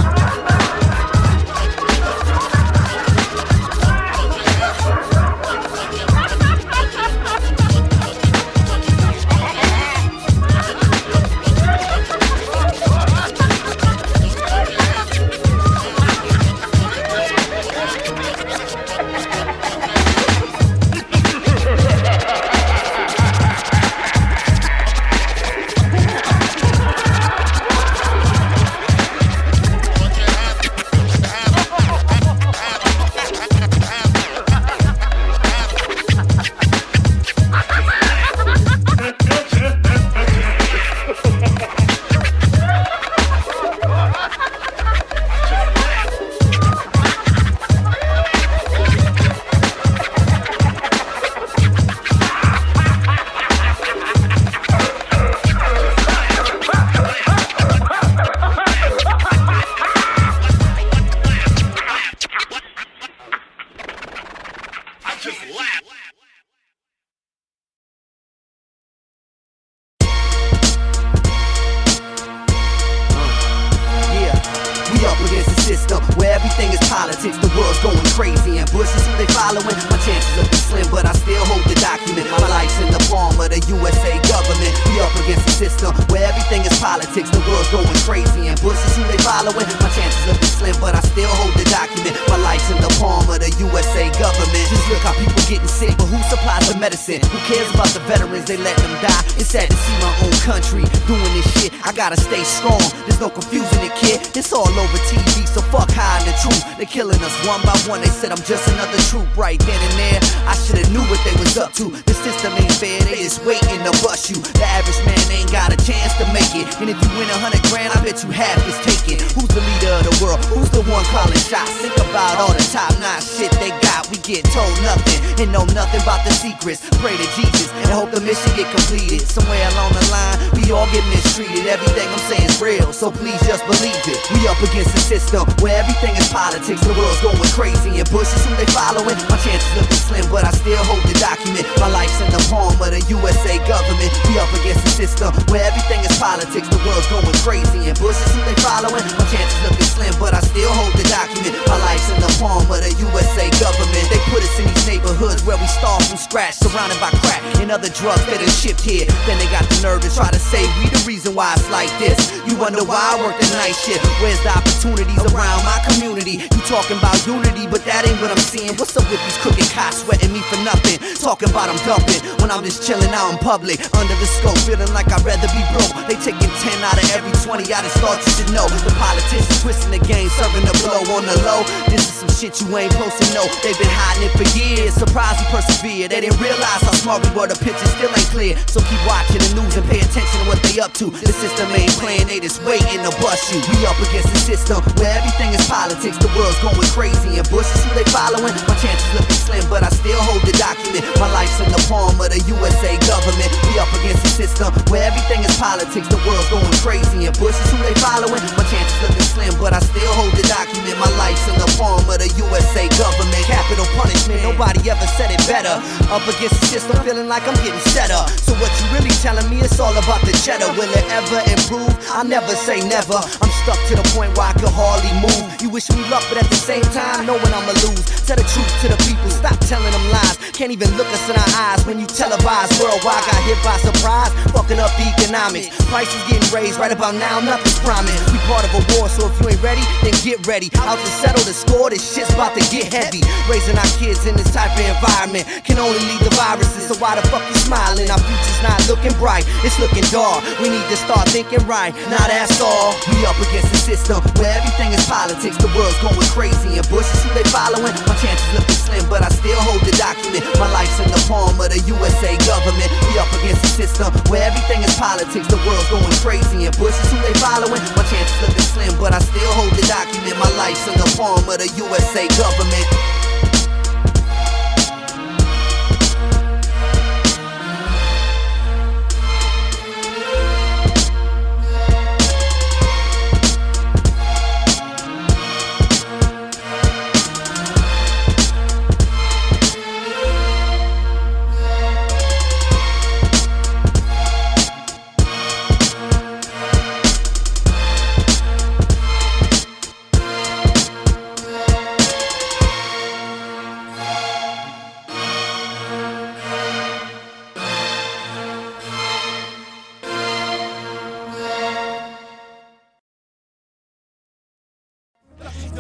Gotta stay strong, there's no confusing it, kid. It's all over TV, so fuck hiding the truth. They killing us one by one, they said I'm just another troop. Right then and there, I should've knew what they was up to. The system ain't fair, they just waiting to bust you. The average man ain't got a chance to make it. And if you win 100 grand, I bet you half is taken. Who's the leader of the world? Who's the one calling shots? Think about all the top-notch shit they got. We get told nothing and know nothing about the secrets. Pray to Jesus and hope the mission get completed. Somewhere along the line, we all get mistreated. Everything I'm saying is real, so please just believe it. We up against a system where everything is politics. The world's going crazy and Bush is who they following. My chances looking slim, but I still hold the document. My life's in the palm of the USA government. We up against a system where everything is politics. The world's going crazy and Bush is who they following. My chances looking slim, but I still hold the document. My life's in the palm of the USA government. They put us in these neighborhoods where we start from scratch, surrounded by crack and other drugs that are shipped here. Then they got the nerve to try to say we the reason why it's like this. You wonder why I work the night shift. Where's the opportunities around my community? You talking about unity, but that ain't what I'm seeing. What's up with these crooked cops sweating me for nothing? Talking about I'm dumping when I'm just chilling out in public under the scope, feeling like I'd rather be broke. They taking 10 out of every 20. I just thought you should know. The politicians twisting the game, serving the blow on the low. This is some shit you ain't supposed to know. They've been hiding it for years. Surprised we persevere. They didn't realize how smart we were. The picture still ain't clear. So keep watching the news and pay attention to what they up to. The system ain't playing, they just waiting to bust you. We up against the system where everything is politics. The world's going crazy and Bush is who they following. My chances looking slim, but I still hold the document. My life's in the palm of the USA government. We up against the system where everything is politics. The world's going crazy and Bush is who they following. My chances looking slim, but I still hold the document. My life's in the palm of the USA government. Capital punishment, nobody ever said it better. Up against the system, feeling like I'm getting set up. So what you really telling me, it's all about the cheddar. Will it ever improve? I never say never. I'm stuck to the point where I can hardly move. You wish me luck, but at the same time, knowing I'ma lose. Tell the truth to the people, stop telling them lies. Can't even look us in our eyes when you televise worldwide. Got hit by surprise, fucking up the economics. Prices getting raised right about now, nothing's promised. We part of a war, so if you ain't ready, then get ready. Out to settle the score, this shit's about to get heavy. Raising our kids in this type of environment can only lead to viruses, so why the fuck you smiling? Our future's not looking bright, it's looking dark. We need to start thinking right, now that's all. We up against the system where everything is politics. The world's going crazy and Bush is who they following. My chances looking slim, but I still hold the document. My life's in the palm of the USA government. We up against the system where everything is politics. The world's going crazy and Bush is who they following. My chances looking slim, but I still hold the document. My life's in the palm of the USA government.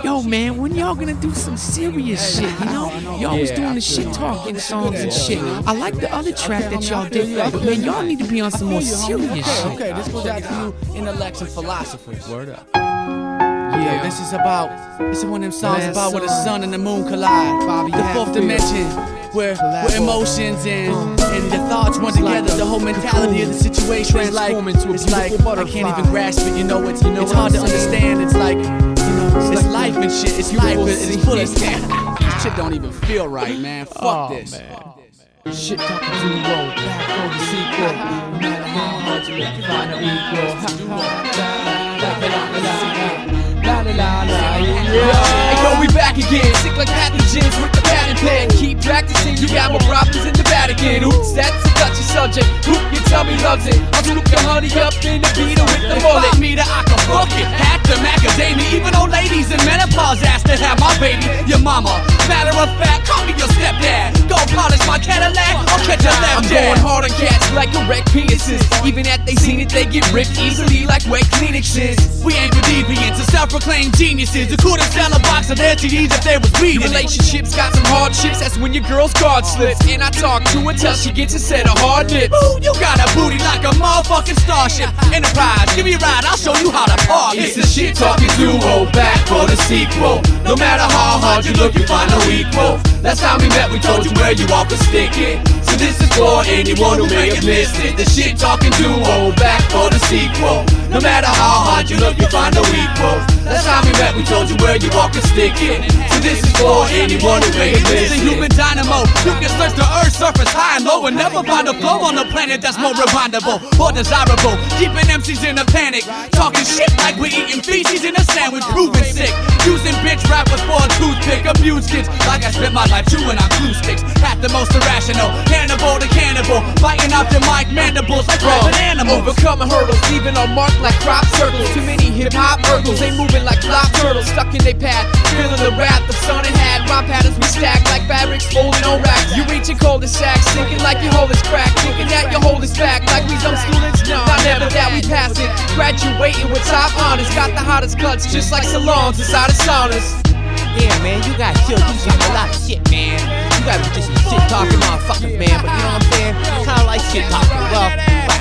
Yo, man, when y'all gonna do some serious shit, you know? Y'all was doing the shit talking songs and shit. I like the other track that y'all did, but man, y'all need to be on some more serious shit. Okay, this goes out to you intellects and philosophers. Word up. Yeah, this is one of them songs about where the sun and the moon collide. The fourth dimension, where emotions and the thoughts run together. The whole mentality of the situation is like, I can't even grasp it. You know, it's hard to understand. It's like, it's life and shit. It's life. It's full of stand. This shit don't even feel right, man. Fuck this. Shit talking to the road, back for the sequel. No matter how hard you make, you find an equal. Hey, yo, we back again, sick like pathogens with the patent pen. Keep practicing, you got more problems in the Vatican. Oops, that's a touchy subject. Who you tell me loves it? I'll scoop your honey up in the beater with the bullet. Meter, I can fuck it. Hack the macadamia. Even old ladies in menopause ask to have my baby. Your mama, matter of fact, call me your stepdad. Go polish my Cadillac, I'll catch a left. I'm going hard on cats like erect penises. Even at they seen it, they get ripped easily like wet KeeNexes. We ain't for deviants or self-proclaimed geniuses who couldn't sell a box of STDs if they was weed. Relationships got some hardships, that's when your girl's card slips. And I talk to her till she gets a set of hard lips. Ooh, you got a booty like a motherfucking starship. Enterprise, give me a ride, I'll show you how to park. It's the shit talking duo, back for the sequel. No matter how hard you look, you find no equal. Last time we met, we told you where you all could stick it. So this is for anyone who may have missed it. The shit talking duo, back for the sequel. No matter how hard you look, you find no equal. Last time we met, we told you where you all could stick it. So this is for anyone who may have missed it. It's the human dynamo. You can search the earth's surface high and low and never find a flow on the planet that's more rewindable or desirable. Keeping MCs in a panic, talking shit like we're eating feces in a sandwich, proving sick. Using bitch rappers for a toothpick, abuse kids like I spent my life chewing on glue sticks. Half the most irrational, cannibal to cannibal, biting off your mic mandibles like an animal. Overcoming hurdles, leaving on mark like crop circles. Too many hip-hop urgles, they moving like flop turtles, stuck in their path, feeling the wrath of sun and hat. Rhyme patterns we stack like fabrics folded on racks. You reaching cul-de-sac, sinking like your hole is cracked, thinking that your hole is back like we some students. No, never that we pass it. Graduating with top honors, got the hottest cuts just like salons inside of saunas. Yeah, man, you got chill. You got a lot of shit, man. You got just some shit talking motherfuckers, man. But you know what I'm saying? Kind of like shit talking. Well,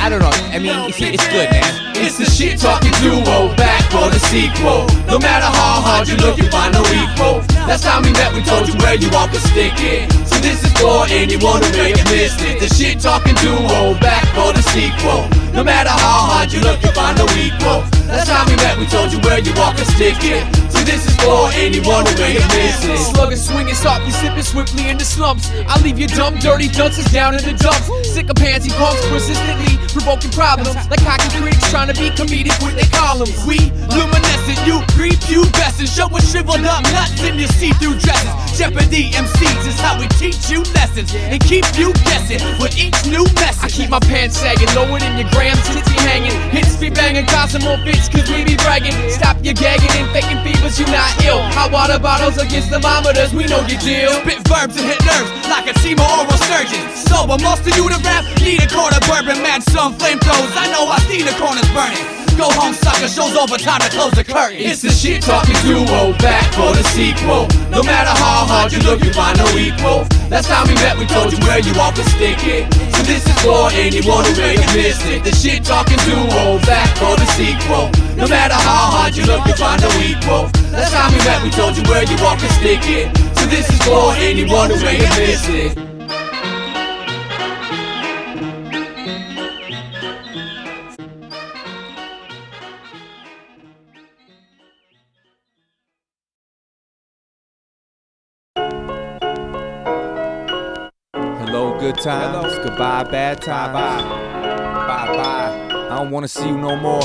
I don't know. I mean, you see, it's good, man. It's the shit talking duo, back for the sequel. No matter how hard you look, you find no equal. Last time we met, we told you where you all could stick it. So this is for anyone who may have missed it. The shit talking duo, back for the sequel. No matter how hard you look, you find no equal. Last time we met, we told you where you all could stick it. So this is for anyone who may have missed it. Slugging, swinging, softly, slipping swiftly into slumps. I'll leave your dumb, dirty dunces down in the dumps. Sick of pansy punks persistently provoking problems like hockey critics trying to be comedic with their columns. We luminescent, you prepubescent, showing shriveled up nuts in your see-through dresses. Jeopardy MCs is how we teach you lessons and keep you guessing with each new message. I keep my pants sagging, lower than your grams, tits be hanging, hits be banging, causing more fits cause we be bragging. Stop your gagging and faking fevers, you not ill. Hot water bottles against thermometers, we know your deal. Spit verbs and hit nerves like a team of oral surgeons. So, but most of you to rap need a quart of bourbon, match some flamethrowers. I know I see the corners burning. Go home, sucker, show's over, time to close the curtain. It's the shit talking duo, back for the sequel. No matter how hard you look, you find no equal. Last time we met, we told you where you all could stick it. So this is for anyone who may have missed it. The shit talking duo, back for the sequel. No matter how hard you look, you find no equal. Last time we met, we told you where you all could stick it. So this is for anyone who may have missed it. Hello, good times. Goodbye, bad times. Bye. I don't wanna see you no more.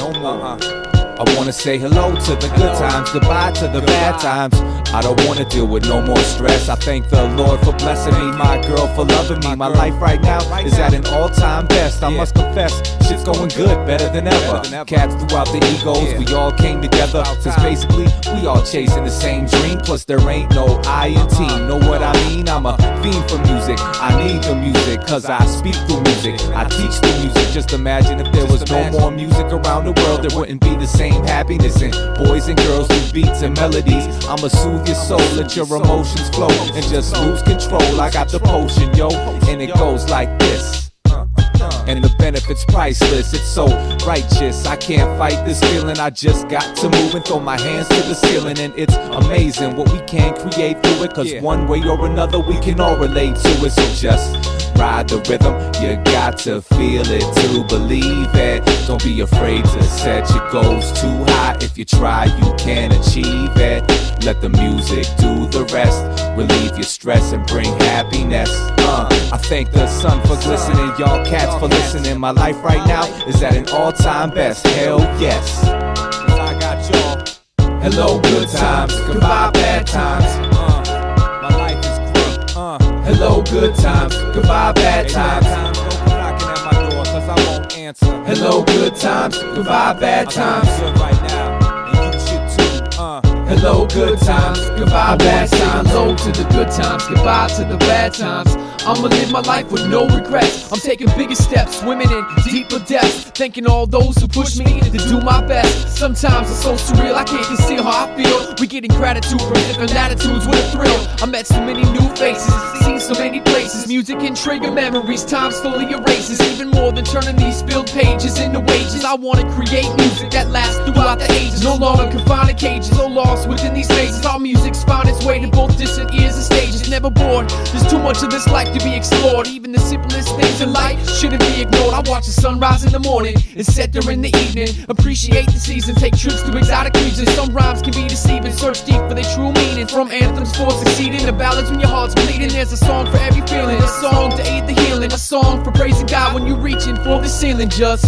I wanna say hello to the good times, goodbye to the bad times. I don't wanna deal with no more stress. I thank the Lord for blessing me, my girl for loving me. My life right now is at an all-time best. I must confess, shit's going good, better than ever. Cats throughout the egos, we all came together. Cause basically, we all chasing the same dream. Plus there ain't no I in team. Know what I mean? I'm a fiend for music. I need the music, cause I speak through music. I teach the music. Just imagine if there was no more music around the world, there wouldn't be the same happiness in boys and girls with beats and melodies. I'ma soothe your soul, let your emotions flow, and just lose control. I got the potion, yo, and it goes like this. And the benefits priceless, it's so righteous. I can't fight this feeling, I just got to move and throw my hands to the ceiling. And it's amazing what we can create through it, cause one way or another we can all relate to it. So just ride the rhythm, you got to feel it to believe it. Don't be afraid to set your goals too high. If you try, you can achieve it. Let the music do the rest, relieve your stress and bring happiness. I thank the sun for glistening, y'all cats for listening. My life right now is at an all-time best, hell yes. Cause I got y'all. Hello good times, goodbye bad times. My life is great. Hello good times, goodbye bad times. Don't come knocking at my door cause I won't answer. Hello good times, goodbye bad times. I'm good right now, and you should too. Hello, good times, goodbye, bad times. Hello to the good times, goodbye to the bad times. I'ma live my life with no regrets. I'm taking bigger steps, swimming in deeper depths. Thanking all those who push me to do my best. Sometimes it's so surreal, I can't conceal how I feel. We getting gratitude from different latitudes with a thrill. I met so many new faces, seen so many places. Music can trigger memories, time slowly erases. Even more than turning these spilled pages into wages. I wanna create music that lasts throughout the ages. No longer confined to cages, no lost within these spaces. Our music's found its way to both distant ears and stages. Never bored, there's too much of this life to be explored. Even the simplest things in life shouldn't be ignored. I watch the sun rise in the morning and set there in the evening. Appreciate the season, take trips to exotic regions. Some rhymes can be deceiving, search deep for their true meaning. From anthems for succeeding to ballads when your heart's bleeding. There's a song for every feeling, a song to aid the healing, a song for praising God when you're reaching for the ceiling. Just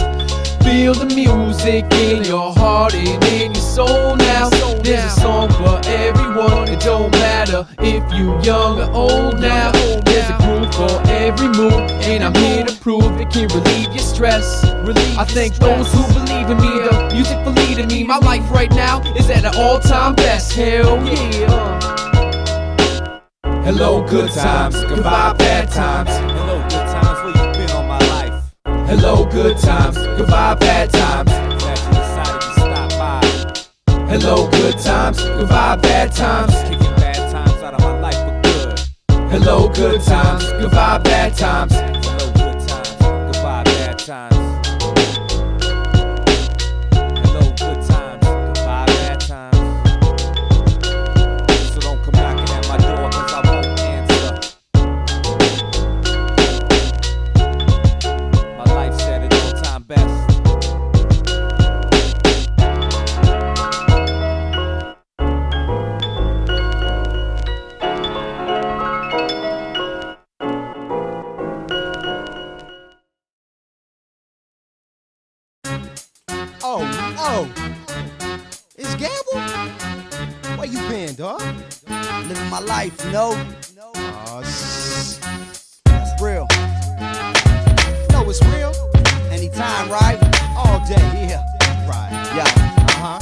feel the music in your heart and in your soul now. There's a song for everyone, it don't matter if you young or old now. There's a groove for every mood, and I'm here to prove it can relieve your stress. I thank those who believe in me, the music for leading me. My life right now is at an all-time best, hell yeah. Hello good times, goodbye bad times. Hello good times, where you been on my life? Hello good times, goodbye bad times. Glad you decided to stop by. Hello good times, goodbye bad times. Kicking bad times out of my life for good. Hello good times, goodbye bad times. Hello good times, goodbye bad times. Hello good times, goodbye bad times. So don't come knocking at my door cause I won't answer. My life's at an all-time best. Oh, it's Gamble? Where you been, dawg? Living my life, you know? Oh, That's real. No, it's real. Anytime, right? All day. Yeah. Right. Yeah. Uh-huh.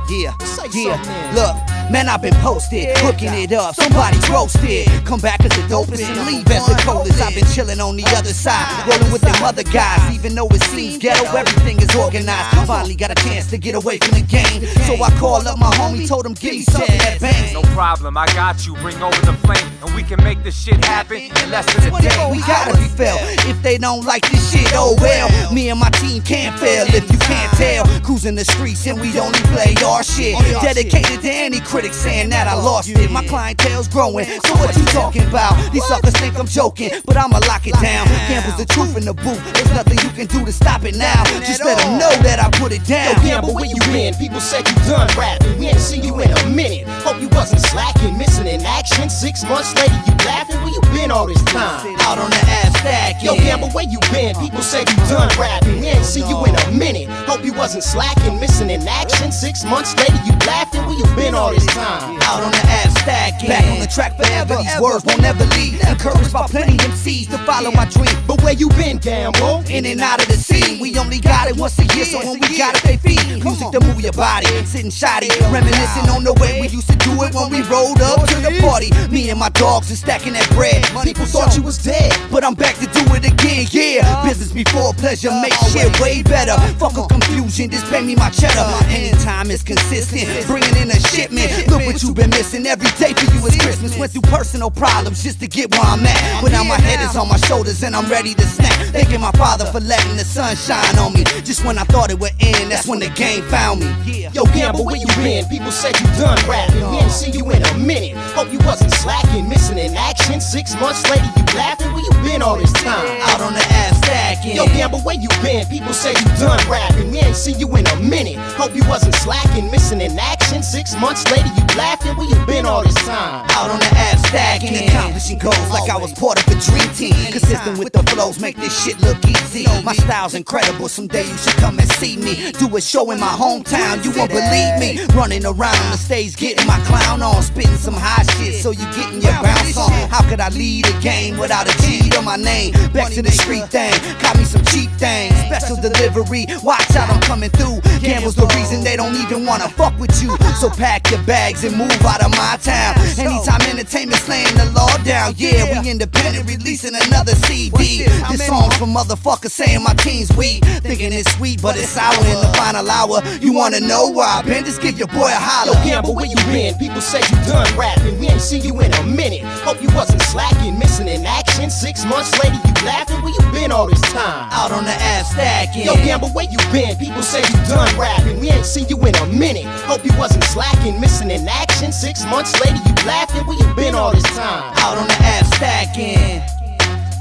Yeah. Say Yeah. something, man. Look. Man, I've been posted, hooking it up, somebody's roasted. Come back as the dopest and leave as the coldest. I've been chilling on the other side, rolling with them other guys. Even though it seems ghetto, everything is organized. Finally got a chance to get away from the game, so I called up my homie, told him give me something that bangs. No problem, I got you, bring over the flame, and we can make this shit happen in less than a day. We gotta be fair, if they don't like this shit, oh well. Me and my team can't fail if you can't tell. Cruising the streets and we only play our shit. Dedicated to any critic saying that I lost it. My clientele's growing, so what you talking about? These suckers think I'm joking, but I'ma lock it down. Gamble's the truth in the booth, there's nothing you can do to stop it now. Just let them know that I put it down. Yo, Gamble, where you been? People said you done rapping. We ain't seen you in a minute. Hope you wasn't slacking, missing in action. 6 months later, you laughing. Where you been all this time? Out on the ass stacking. Yo, Gamble, where you been? People said you done rapping. We ain't seen you in a minute. Hope you wasn't slacking, missing in action. 6 months later, you laughing. Where you been all this time? Out on the ass stacking. Back on the track forever. These words won't never leave. Encouraged by plenty MCs to follow my dream. But where you been, Gamble? In and out of the scene. We only got it once a year, so when we got it, they feed. Music to move your body, sitting shoddy, reminiscing on the way we used to do it when we rolled up to the party. Me and my dogs are stacking that bread. People thought you was dead, but I'm back to do it again, yeah. Business before pleasure, make shit way better. Fuck a confusion, just pay me my cheddar. Anytime it's consistent, bringing in a shipment. Look what you've been missing, every day for you is Christmas. Went through personal problems just to get where I'm at. But now my head is on my shoulders and I'm ready to snap. Thanking my father for letting the sun shine on me. Just when I thought it would end, that's when the game found me. Yo, Gamble, where you been? People said you done rapping. We ain't seen you in a minute. Hope you wasn't slacking, missing in action. 6 months later, you laughing. Where you been all this time? Out on the ass stacking. Yo, Gamble, where you been? People said you done rapping. We ain't seen you in a minute. Hope you wasn't slacking, missing in action. 6 months later, you laughing. Where you been all this time? Out on the ass stacking, accomplishing goals like I was part of a dream team. Consistent with the flows, make this shit look easy. My style's incredible, someday you should come and see me. Do a show in my hometown, you won't believe me. Running around the stage, getting my clown on, spitting some hot shit, so you getting your bounce on. How could I lead a game without a G to my name? Back to the street thing, got me some cheap things. Special delivery, watch out, I'm coming through. Gamble's the reason they don't even wanna fuck with you. So pack your bags and move out of my town. Anytime entertainment's laying the law down, yeah, we independent, releasing another CD. This song's for motherfuckers saying my team's weak. Thinking it's sweet, but it's sour in the final hour. You wanna know why I've been? Just give your boy a holler. Yo, Gamble, where you been? People say you done rapping. We ain't seen you in a minute. Hope you wasn't slacking, missing in action. 6 months later, you laughing. Where you been all this time? Out on the ass stacking. Yo, Gamble, where you been? People say you done rapping. We ain't seen you in a minute. Hope you wasn't slacking, missing in action. 6 months later, you laughing. Where you been all this time? Out on the ass stacking.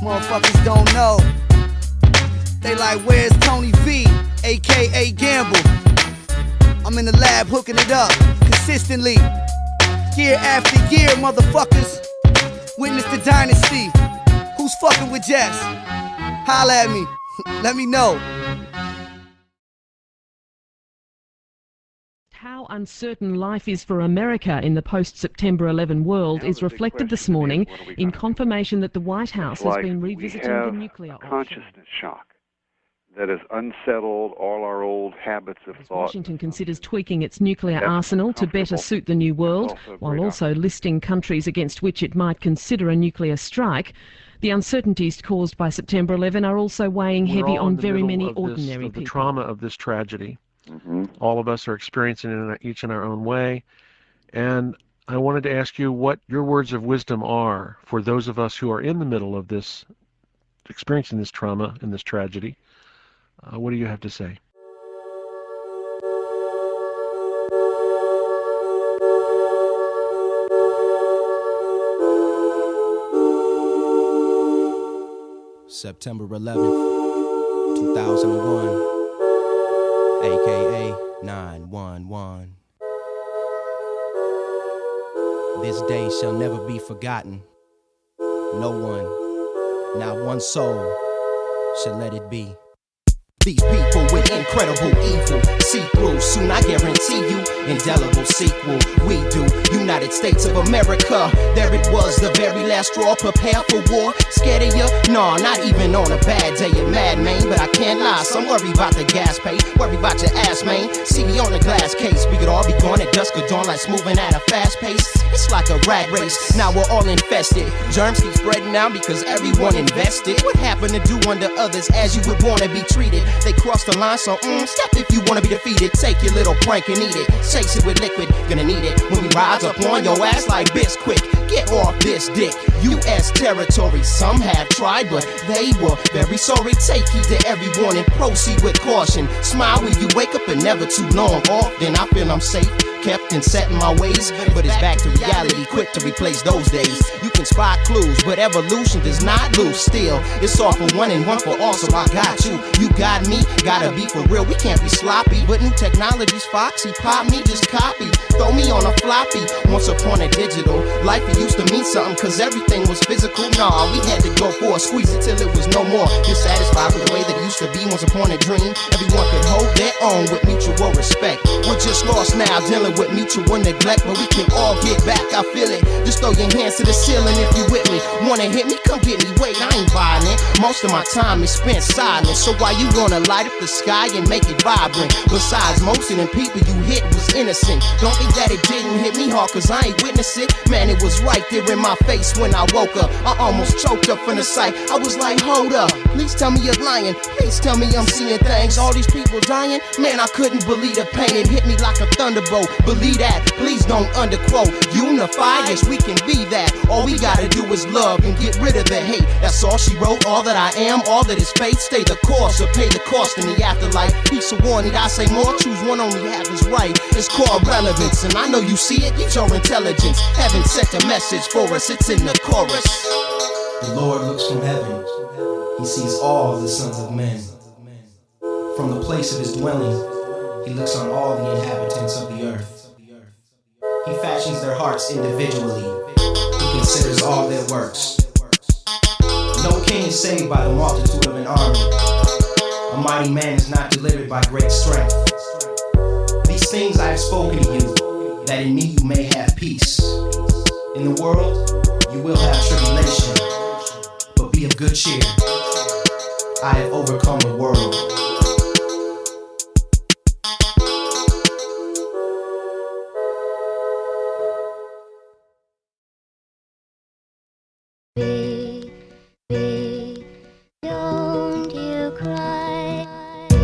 Motherfuckers don't know. They like, where's Tony V, aka Gamble? I'm in the lab hooking it up consistently, year after year, motherfuckers. Witness the dynasty. Who's fucking with Jess? Holla at me. Let me know. How uncertain life is for America in the post-September 11 world is reflected this morning in confirmation that the White House has been revisiting the nuclear option. Consciousness shock that has unsettled all our old habits of thought. Washington considers tweaking its nuclear arsenal to better suit the new world, while also listing countries against which it might consider a nuclear strike. The uncertainties caused by September 11 are also weighing heavy on very many ordinary people. The trauma of this tragedy. All of us are experiencing it each in our own way. And I wanted to ask you what your words of wisdom are for those of us who are in the middle of this, experiencing this trauma and this tragedy. What do you have to say? September 11th, 2001, aka 911. This day shall never be forgotten. No one, not one soul, shall let it be. These people with incredible evil, see through. Soon I guarantee you, indelible sequel. We do. You United States of America. There it was, the very last straw. Prepare for war. Scared of ya? Nah, not even on a bad day. You're mad, man, but I can't lie. Some worry about the gas pay, worry about your ass, man. See me on the glass case. We could all be gone at dusk or dawn, like moving at a fast pace. It's like a rat race. Now we're all infested. Germs keep spreading out because everyone invested. What happened to do unto others as you would wanna be treated? They crossed the line, so step if you wanna be defeated. Take your little prank and eat it. Chase it with liquid, gonna need it when we rise up on your ass like Bisquick. Get off this dick, U.S. territory. Some have tried, but they were very sorry. Take heed to every warning, proceed with caution. Smile when you wake up and never too long off. Then I feel I'm safe, kept and set in my ways. But it's back to reality, quick to replace those days. You can spot clues, but evolution does not lose. Still, it's all for one and one for all, so I got you. You got me, gotta be for real. We can't be sloppy, but new technology's foxy. Pop me, just copy, throw me on a floppy. Once upon a digital life, it used to mean something, cause everything was physical. Nah, we had to go for a squeeze it till it was no more. Dissatisfied with the way that it used to be once upon a dream. Everyone could hold their own with mutual respect. We're just lost now, dealing with mutual neglect, but we can all get back. I feel it. Just throw your hands to the ceiling if you with me. Wanna hit me? Come get me. Wait, I ain't violent. Most of my time is spent silent. So why you gonna light up the sky and make it vibrant? Besides, most of them people you hit was innocent. Don't think that it didn't hit me hard, cause I ain't witness it. Man, it was right there in my face when I woke up. I almost choked up from the sight. I was like, hold up, please tell me you're lying. Please tell me I'm seeing things. All these people dying. Man, I couldn't believe the pain. It hit me like a thunderbolt. Believe that, please don't underquote. Unify, yes we can be that. All we gotta do is love and get rid of the hate. That's all she wrote, all that I am, all that is fate. Stay the course or pay the cost in the afterlife. Piece of war, need I say more? Choose one, only half is right. It's called relevance, and I know you see it, use your intelligence. Heaven sent a message for us, it's in the chorus. The Lord looks from heaven, he sees all the sons of men. From the place of his dwelling, he looks on all the inhabitants of the earth. He fashions their hearts individually. He considers all their works. No king is saved by the multitude of an army. A mighty man is not delivered by great strength. These things I have spoken to you, that in me you may have peace. In the world, you will have tribulation, but be of good cheer. I have overcome the world. Don't you cry.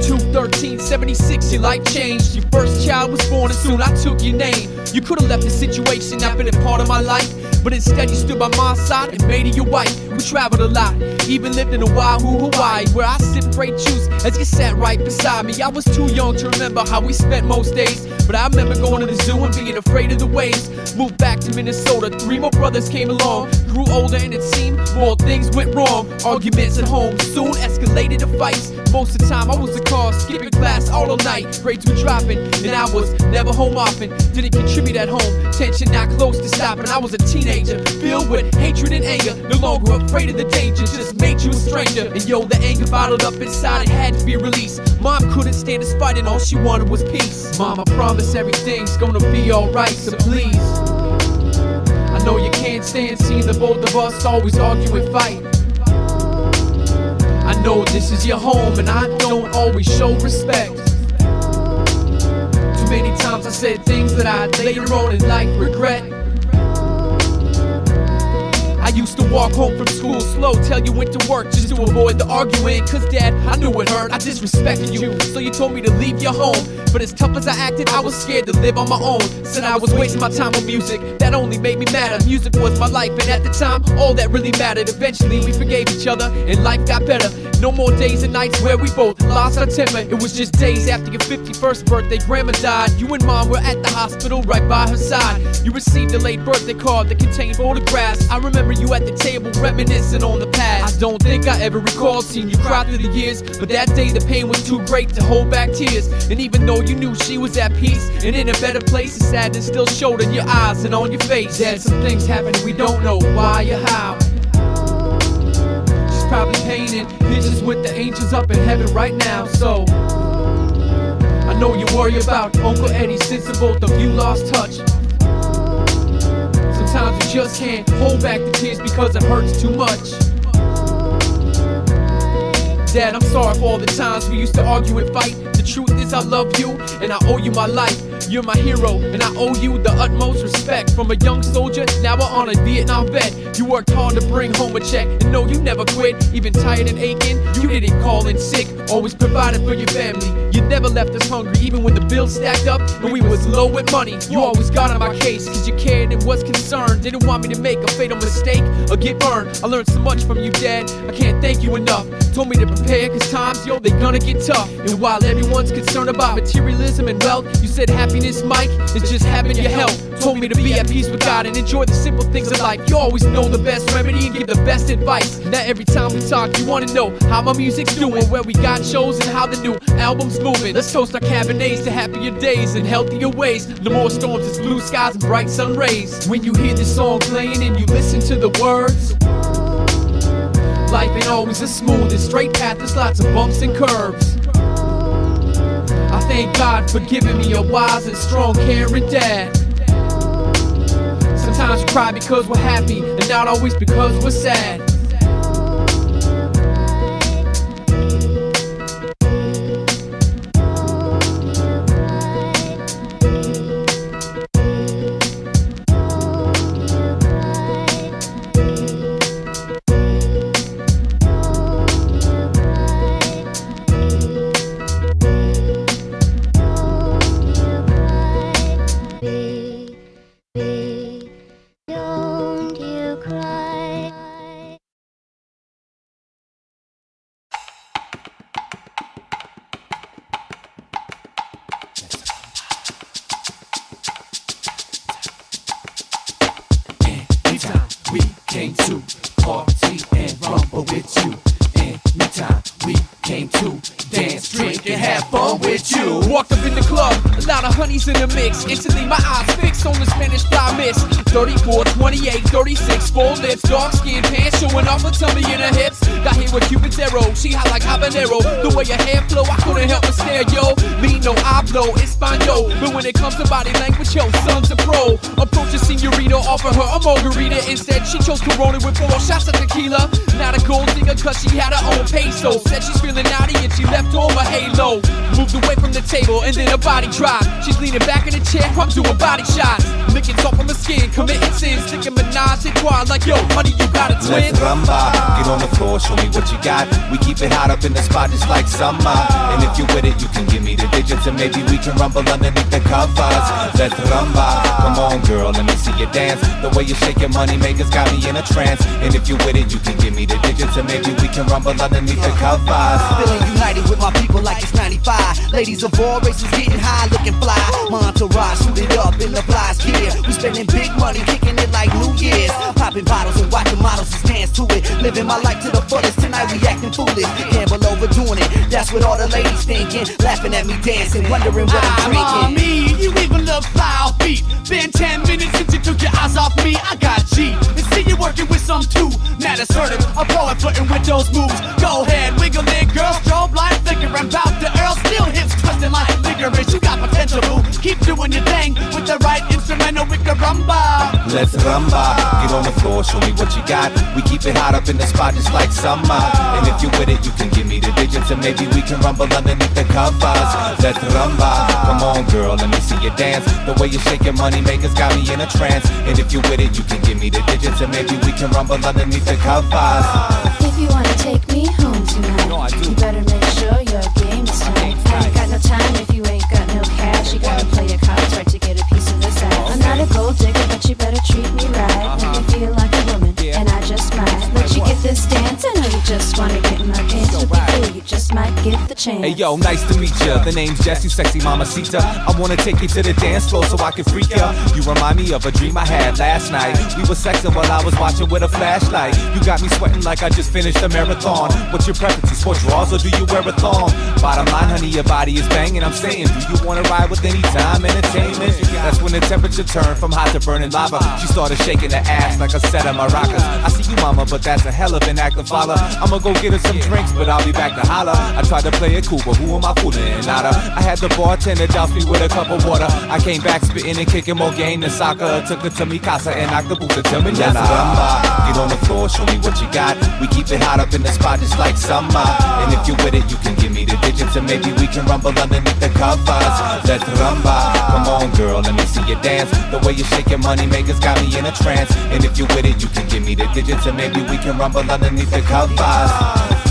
2/13/76, your life changed. Your first child was born and soon I took your name. You could've left the situation, not been a part of my life, but instead you stood by my side and made it your wife. We traveled a lot, even lived in Oahu, Hawaii, where I sipped great juice as you sat right beside me. I was too young to remember how we spent most days, but I remember going to the zoo and being afraid of the waves. Moved back to Minnesota, 3 more brothers came along. Grew older and it seemed more things went wrong. Arguments at home soon escalated to fights. Most of the time I was the cause, skipping class all night. Grades were dropping and I was never home often. Didn't contribute at home, tension not close to stopping. I was a teenager, filled with hatred and anger. No longer afraid of the danger, just made you a stranger. And yo, the anger bottled up inside, it had to be released. Mom couldn't stand this fight and all she wanted was peace. Mom, I promise everything's gonna be alright, so please. I know you can't stand seeing the both of us always argue and fight. I know this is your home and I don't always show respect. Too many times I said things that I later on in life regret. I used to walk home from school slow, tell you went to work just to avoid the arguing. Cause dad, I knew it hurt, I disrespected you, so you told me to leave your home. But as tough as I acted, I was scared to live on my own. Said I was wasting my time on music, that only made me madder. Music was my life and at the time, all that really mattered. Eventually we forgave each other and life got better. No more days and nights where we both lost our temper. It was just days after your 51st birthday, grandma died. You and mom were at the hospital right by her side. You received a late birthday card that contained photographs. I remember you at the table reminiscing on the past. I don't think I ever recall seeing you cry through the years, but that day the pain was too great to hold back tears. And even though you knew she was at peace and in a better place, the sadness still showed in your eyes and on your face. Dad, some things happen we don't know why or how. She's probably painting pictures with the angels up in heaven right now. So I know you worry about Uncle Eddie since the both of you lost touch. just can't hold back the tears because it hurts too much. Dad, I'm sorry for all the times we used to argue and fight. The truth is I love you and I owe you my life. You're my hero and I owe you the utmost respect. From a young soldier, now an honored Vietnam vet. You worked hard to bring home a check, and no, you never quit. Even tired and aching, you didn't call in sick. Always provided for your family. You never left us hungry, even when the bills stacked up and we was low with money. You always got on my case, cause you cared and was concerned. Didn't want me to make a fatal mistake or get burned. I learned so much from you, Dad, I can't thank you enough. Told me to prepare, cause times, yo, they gonna get tough. And while everyone's concerned about materialism and wealth, you said happiness, Mike, is just having your health. Told me to be at peace with God and enjoy the simple things of life. You always know the best remedy and give the best advice. Now every time we talk, you wanna know how my music's doing, where we got shows and how the new album's moving. Let's toast our Cabernets to happier days and healthier ways. No more storms, it's blue skies and bright sun rays. When you hear this song playing and you listen to the words, life ain't always a smooth and straight path, there's lots of bumps and curves. I thank God for giving me a wise and strong, caring dad. Sometimes we cry because we're happy and not always because we're sad. Came to party and rumba with you. Anytime we came to dance, drink, and have fun with you. Walked up in the club, a lot of honeys in the mix. Instantly my eyes fixed on the Spanish fly miss. 34, 28, 36, full lips, dark skin, pants showing off her tummy and her hips. Got hit with Cupid's arrow, she hot like habanero. The way her hair flow, I couldn't help but stare, yo. Me no hablo español, but when it comes to body language, yo, son's a pro. Approach a senorita, offer her a margarita. Instead, she chose Corona with 4 shots of tequila. Not a gold digger, cause she had her own peso. Said she's feeling naughty and she left on her halo. Moved away from the table and then her body dropped. She's leaning back in the chair, I'm doing body shots. Licking top from her skin, committing sins. Sticking menage a trois like, yo, honey, you got a twin. Let's rumba, get on the floor, show me what you got. We keep it hot up in the spot just like summer. And if you're with it, you can give me the digits and maybe we can rumble underneath the covers. Let's rumba, come on girl, let me see you dance. The way you shake your money makers got me in a trance. And if you're with it, you can give me the digits and maybe we can rumble underneath the covers. Feeling united with my people like it's 95. Ladies of all races getting high, looking fly. My entourage suited up in the flies gear. We spending big money, kicking it like New Year's. Popping bottles and watching models just dance to it. Living my life to the fullest, tonight we acting foolish. Gamble overdoing it, that's what all the ladies thinking. Laughing at me dancing, wondering what I'm drinking. Mommy, you even look fly off beat. Been 10 minutes since you took your eyes off me. I got G, and see you working with some too. Not assertive, a poet flirting with those moves. Go ahead, wiggle it, girl. Strobe light flickering, bout the Earl. Still hips twisting like licorice. You got potential, boo. Keep doing your thing with the right instrumental, we can rumba. Let's rumba, get on the floor, show me what you got. We keep it hot up in the spot just like summer. And if you're with it, you can give me the digits and maybe we can rumble underneath the covers. Let's rumba, come on girl, let me see you dance. The way you shake your money makers got me in a trance. And if you're with it, you can give me the digits and maybe we can rumble underneath the covers. If you wanna take me home tonight, you better make sure your game is tight. I ain't got no time if you ain't got no cash. You gotta play your cards right to get a piece of this ass. I'm not a gold digger, but you better treat me right. Make me feel like a woman, and I just might let you get this dance. I know you just wanna get in my pants with me, cool. You just might get the chance. Hey yo, nice to meet ya. The name's Jess, you sexy mamacita. I wanna take you to the dance floor so I can freak ya. You remind me of a dream I had last night. We were sexing while I was watching with a flashlight. You got me sweating like I just finished a marathon. What's your preference? You sport drawers or do you wear a thong? Bottom line, honey, your body is banging. I'm saying, do you wanna ride with Anytime Entertainment? That's when the temperature turned from hot to burning lava. She started shaking her ass like a set of maracas. I see you, mama, but that's a hell of an act of follow. I'ma go get her some drinks, but I'll be back to holla. I tried to play yeah, cool, but who am I fooling? Nada. I had the bartender douse me with a cup of water. I came back spitting and kicking more game than soccer. Took her to mi casa and knocked the boots until me. Let's rumba. Get on the floor, show me what you got. We keep it hot up in the spot just like summer. And if you're with it, you can give me the digits and maybe we can rumble underneath the covers. Let's rumba. Come on, girl, let me see you dance. The way you shake your money makers got me in a trance. And if you're with it, you can give me the digits and maybe we can rumble underneath the covers.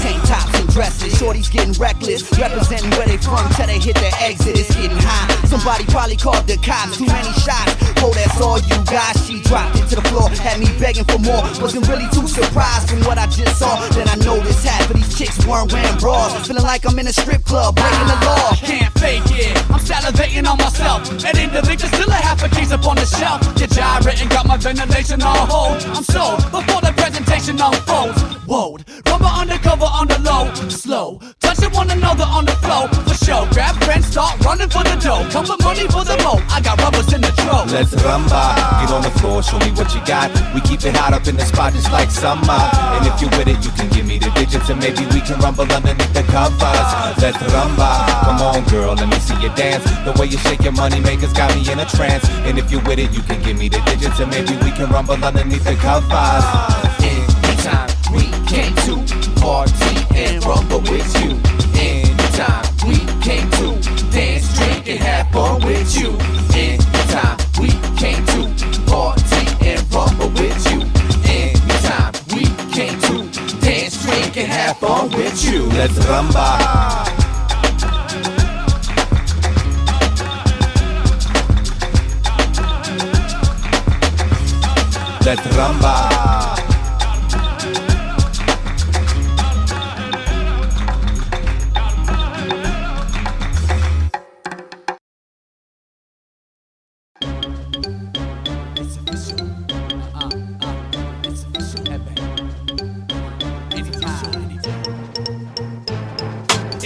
Tank tops and dresses, shorties getting reckless, representing where they from till they hit their exit. It's getting hot. Somebody probably called the cops. Too many shots. Oh, that's all you got. She dropped it to the floor, had me begging for more. Wasn't really too surprised from what I just saw. Then I noticed half of these chicks weren't wearing bras. Feeling like I'm in a strip club, breaking the law. Can't fake it, I'm salivating on myself. And in the liquor, still a half a case up on the shelf. Get gyrating, got my ventilation on hold. I'm sold before the presentation unfolds. Whoa, Rumba undercover on the low, slow, touching one another on the flow. For show, grab friends, start running for the dough. Come with money for the mo, I got rubbers in the throat. Let's rumba, get on the floor, show me what you got. We keep it hot up in the spot just like summer. And if you're with it, you can give me the digits and maybe we can rumble underneath the covers. Let's rumba, come on girl, let me see you dance. The way you shake your money makers got me in a trance. And if you're with it, you can give me the digits and maybe we can rumble underneath the covers. Anytime we came to party and rumble with you. Anytime we came to dance, drink, and have fun with you. Anytime we came to party and rumble with you. Anytime we came to dance, drink, and have fun with you. Let's rumba. Let's rumba.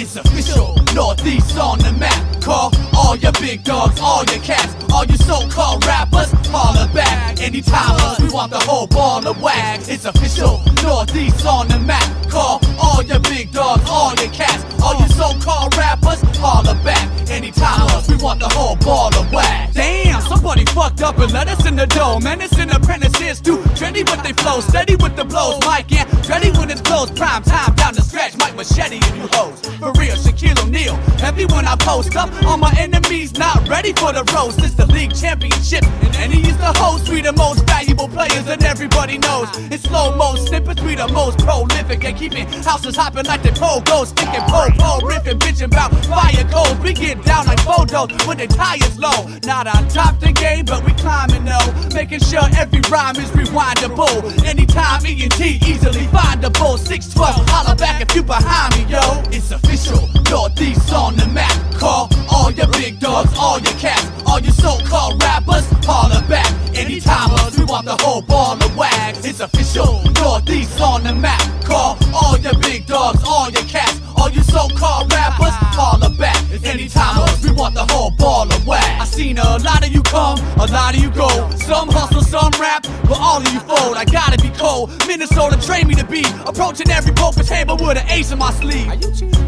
It's official, Northeast on the map. Call all your big dogs, all your cats, all you so-called rappers, holler back. Anytime us, we want the whole ball of wax. It's official, Northeast on the map. Call all your big dogs, all your cats, all you so-called rappers, holler back. Anytime us, we want the whole ball of wax. Damn, somebody fucked up and let us in the door. Menacing apprentices too trendy with they flow, steady with the blows. Mike and ready when it's closed. Prime time down the stretch, Mike Machete if you hoes. For real, Shaquille O'Neal, heavy when I post up. All my enemies not ready for the roast. It's the league championship, and Annie is the host. We the most valuable players that everybody knows. In slow-mo snippets, we the most prolific and keeping houses hopping like the pogo, sticking po-po, riffing, bitching about fire codes. We get down like photos when the tires low. Not on top the game, but we climbing though, making sure every rhyme is rewindable. Anytime E&T easily findable. 612, holla back if you behind me, yo. It's official, Northeast on the map. Call all your big dogs, all your cats, all you so-called rappers, holler back. Anytime us, we want the whole ball of wax. It's official, Northeast on the map. Call all your big dogs, all your cats, all you so-called rappers, holler back. Anytime us, we want the whole ball of wax. I seen a lot of you come, a lot of you go. Some hustle, some rap, but all of you fold. I gotta be cold. Minnesota trained me to be approaching every poker table with an ace in my sleeve.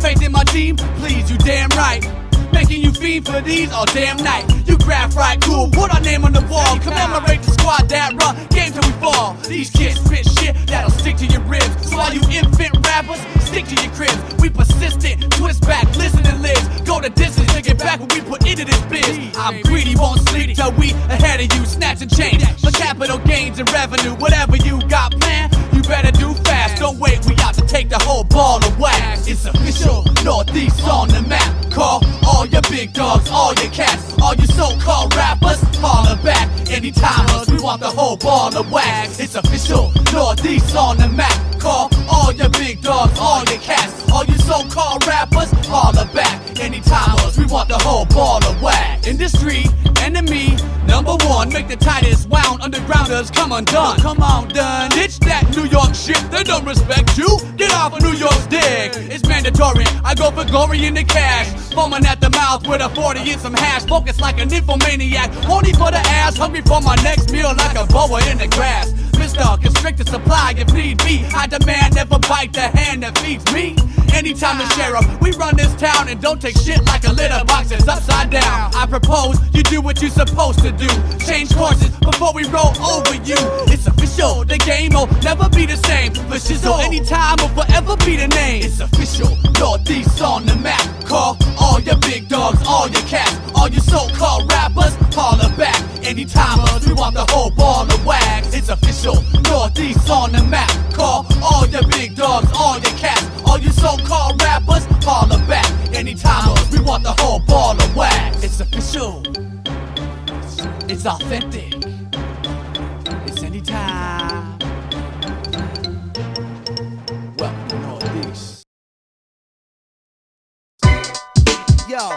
Faith in my team, please, you damn right. Making you fiend for these all damn night. You graph right, cool, put our name on the wall. Commemorate the squad that run, game till we fall. These kids spit shit that'll stick to your ribs. So all you infant rappers, stick to your cribs. We persistent, twist back, listen and live. Go the distance to get back what we put into this biz. I'm greedy, won't sleep till we ahead of you. Snatch and change for capital gains and revenue. Whatever you got planned, you better do fast. Don't wait, we out to take the whole ball of wax. It's official, Northeast on the map. Call all your big dogs, all your cats, all you so-called rappers, holler back. Anytime us, we want the whole ball of wax. It's official, Northeast on the map. Call all your big dogs, all your cats, all you so-called rappers, holler back. Anytime us, we want the whole ball of wax. Industry, enemy, number one, make the tightest wound undergrounders come undone. Come on, done. Ditch that New York shit, they don't respect you. Get off of New York's dick. It's mandatory, I go for glory in the cash. Foaming at the mouth with a 40 and some hash. Focused like an infomaniac, horny for the ass, hungry for my next meal like a boa in the grass. Mr. the constricted supply if need be. I demand never bite the hand that feeds me. Anytime the sheriff, we run this town and don't take shit like a litter box that's upside down. I propose you do what you're supposed to do. Change courses before we roll over you. It's official, the game will never be the same. For shizzle, anytime will forever be the name. It's official, Northeast on the map. Call all your big dogs, all your cats, all your so-called rappers, holler back. Anytime us, we want the whole ball of wax. It's official, Northeast on the map. Call all your big dogs, all your cats, all your so-called rappers, holler back. Anytime us, we want the whole ball of wax. It's official, it's authentic, it's anytime. Welcome to Northeast. Yo,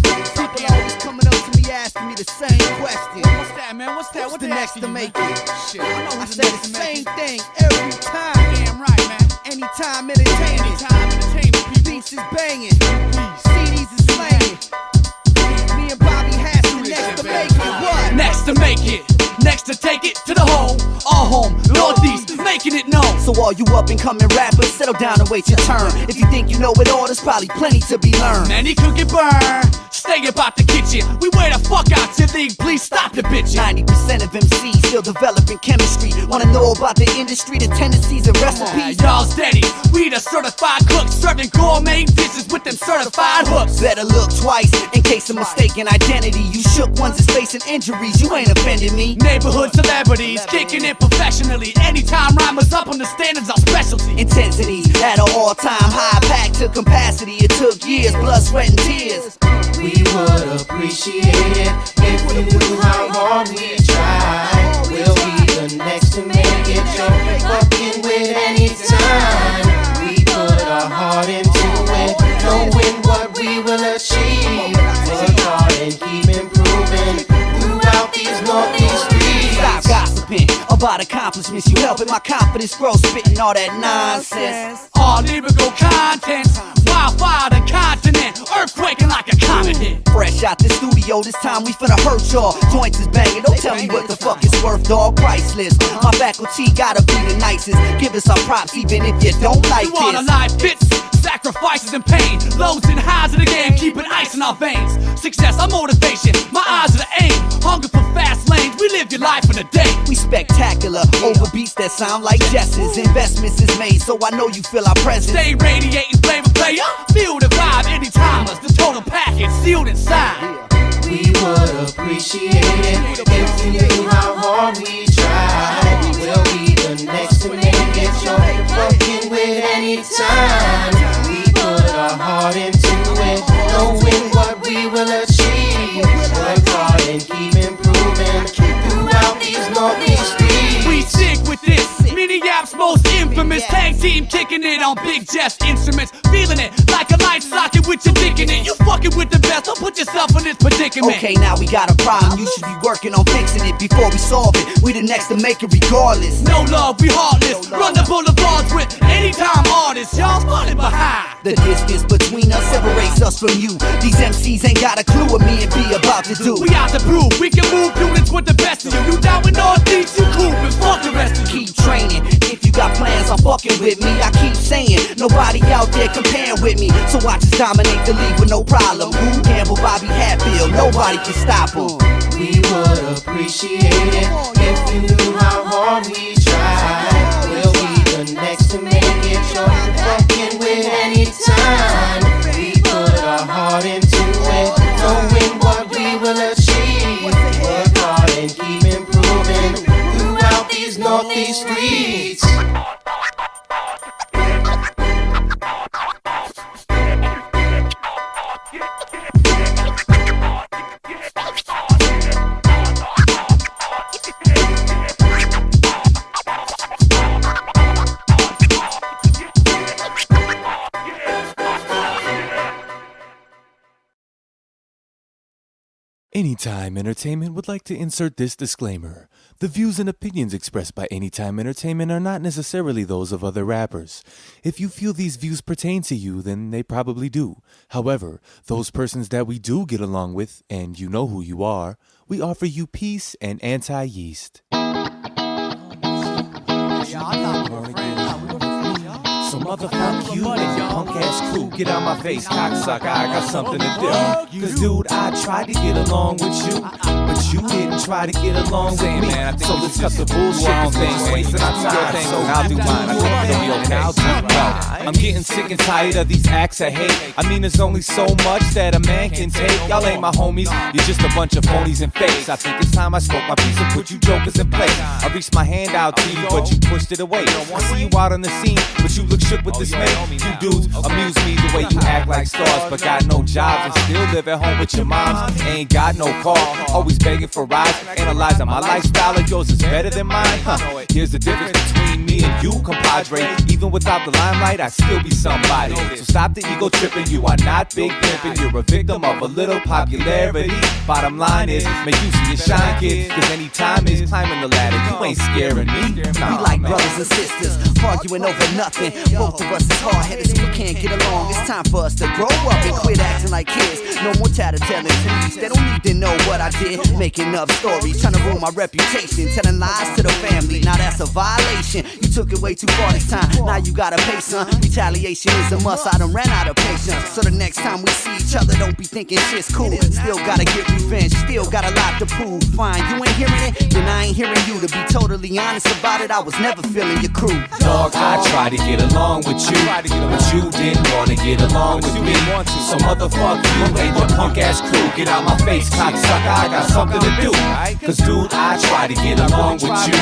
people always coming up to me asking me the same question. What's that, man? What's that? What's the next to make it? Shit, I know I who's said next the to make same it. thing every time. Damn right, man. Anytime entertainment. Anytime entertainment, people. Beats is banging. CDs is slanging. Me and Bobby has the next to make it. What? Next to make it. Next to take it to the home. Our home, Northeast, making it known. So all you up and coming rappers, settle down and wait your turn. If you think you know it all, there's probably plenty to be learned. Many cook and burn. Stay about the kitchen. We wear the fuck out your league. Please stop the bitching. 90% of MCs still developing chemistry. Wanna know about the industry, the tendencies and recipes? Y'all steady. We the certified cooks serving gourmet dishes with them certified hooks. Better look twice in case of mistaken identity. You shook ones that's facing injuries. You ain't offending me. Neighborhood celebrities kicking it professionally. Anytime rhymers up on the standards, our specialty. Intensity at an all-time high, packed to capacity. It took years, blood, sweat, and tears. We would appreciate it if you knew how hard we tried. We'll be the next to make it. You're fucking with any time. We put our heart into it, knowing what we will achieve. Work hard and keep improving throughout these Northeast streets. Stop gossiping about accomplishments. You helping my confidence grow, spitting all that nonsense. All lyrical content, wildfire the continent, earthquaking like a comet hit. Fresh out the studio, this time we finna hurt y'all. Joints is banging, don't tell me what the fuck it's worth, dog. Priceless. My faculty gotta be the nicest. Give us our props even if you don't like we want this. a life bits, sacrifices and pain, lows and highs of the game, keeping ice in our veins. Success, our motivation, my eyes are the aim. Hunger for fast lanes, we live your life in a day. We spectacular, over beats that sound like Jess's. Investments is made, so I know you feel our presence. Stay radiating, flavor player, feel the vibe anytime. Us the total package sealed inside. We would appreciate it if you knew how hard we tried. We'll be the next to make it. You're fucking with any time. We put our heart into it, knowing what we will achieve. Work hard and keep improving throughout these Northeast streets. We sick with this. Minneapolis' most infamous tag team kicking it on Big Jess instruments. Feeling it like a light socket with your dick in it. You fucking with the best, don't put yourself in this predicament. Okay, now we got a problem. You should be working on fixing it before we solve it. We the next to make it regardless. No love, we heartless. Run the boulevards with anytime artists. Y'all falling behind. The distance between us separates us from you. These MCs ain't got a clue what me and B about to do. We out to prove we can move units with the best of you. You down with Northeast, you cool, but fuck the rest of you. Keep training. If you got plans on fucking with me, I keep saying nobody out there comparing with me. So watch us dominate the league with no problem. Who gamble Bobby Hatfield? Nobody can stop him. We would appreciate it if you knew how hard we tried. We'll be the next to make it. You're fucking with any time. We put our heart into it, knowing what we will achieve. Work hard and keep improving throughout these Northeast streets. Anytime Entertainment would like to insert this disclaimer. The views and opinions expressed by Anytime Entertainment are not necessarily those of other rappers. If you feel these views pertain to you, then they probably do. However, those persons that we do get along with, and you know who you are, we offer you peace and anti-yeast. So motherfuck you and your punk ass crew. Get out my face, cocksucker, I got something to do. Cause dude, I tried to get along with you, but you didn't try to get along with me. So let's cut the bullshit, cause things wasting our time. So I'll do mine, I think it'll be okay. I'll do mine. I'm getting sick and tired of these acts of hate. I mean, there's only so much that a man can take. Y'all ain't my homies, you're just a bunch of phonies and fakes. I think it's time I spoke my piece and put you jokers in place. I reached my hand out to you, but you pushed it away. I see you out on the scene, but you look shook with dismay. You dudes amuse me the way you act like stars, but got no jobs and still live at home with your moms. Ain't got no car, always begging for rides. Analyzing my lifestyle like yours is better than mine. Here's the difference between me and you, compadre. Even without the limelight, I'd still be somebody. So stop the ego tripping, you are not big pimping. You're a victim of a little popularity. Bottom line is, make use of your shine, kid. Cause any time is climbing the ladder, you ain't scaring me. We like brothers and sisters, arguing over nothing. Both of us is hard-headed, so we can't get along. It's time for us to grow up and quit acting like kids. No more tattletale please. They don't need to know what I did. Making up stories, trying to ruin my reputation, telling lies to the family. Now that's a violation. You took it way too far this time. Now you gotta pay, son. Retaliation is a must. I done ran out of patience. So the next time we see each other, don't be thinking shit's cool. Still gotta get revenge. Still got a lot to prove. Fine, you ain't hearing it, then I ain't hearing you. To be totally honest about it, I was never feeling your crew. Dog, I tried to get along with you, but you didn't wanna get along with me. So motherfuck you and your punk ass crew. Get out my face, cocksucker, I got something to do. Cause dude, I tried to get along with you,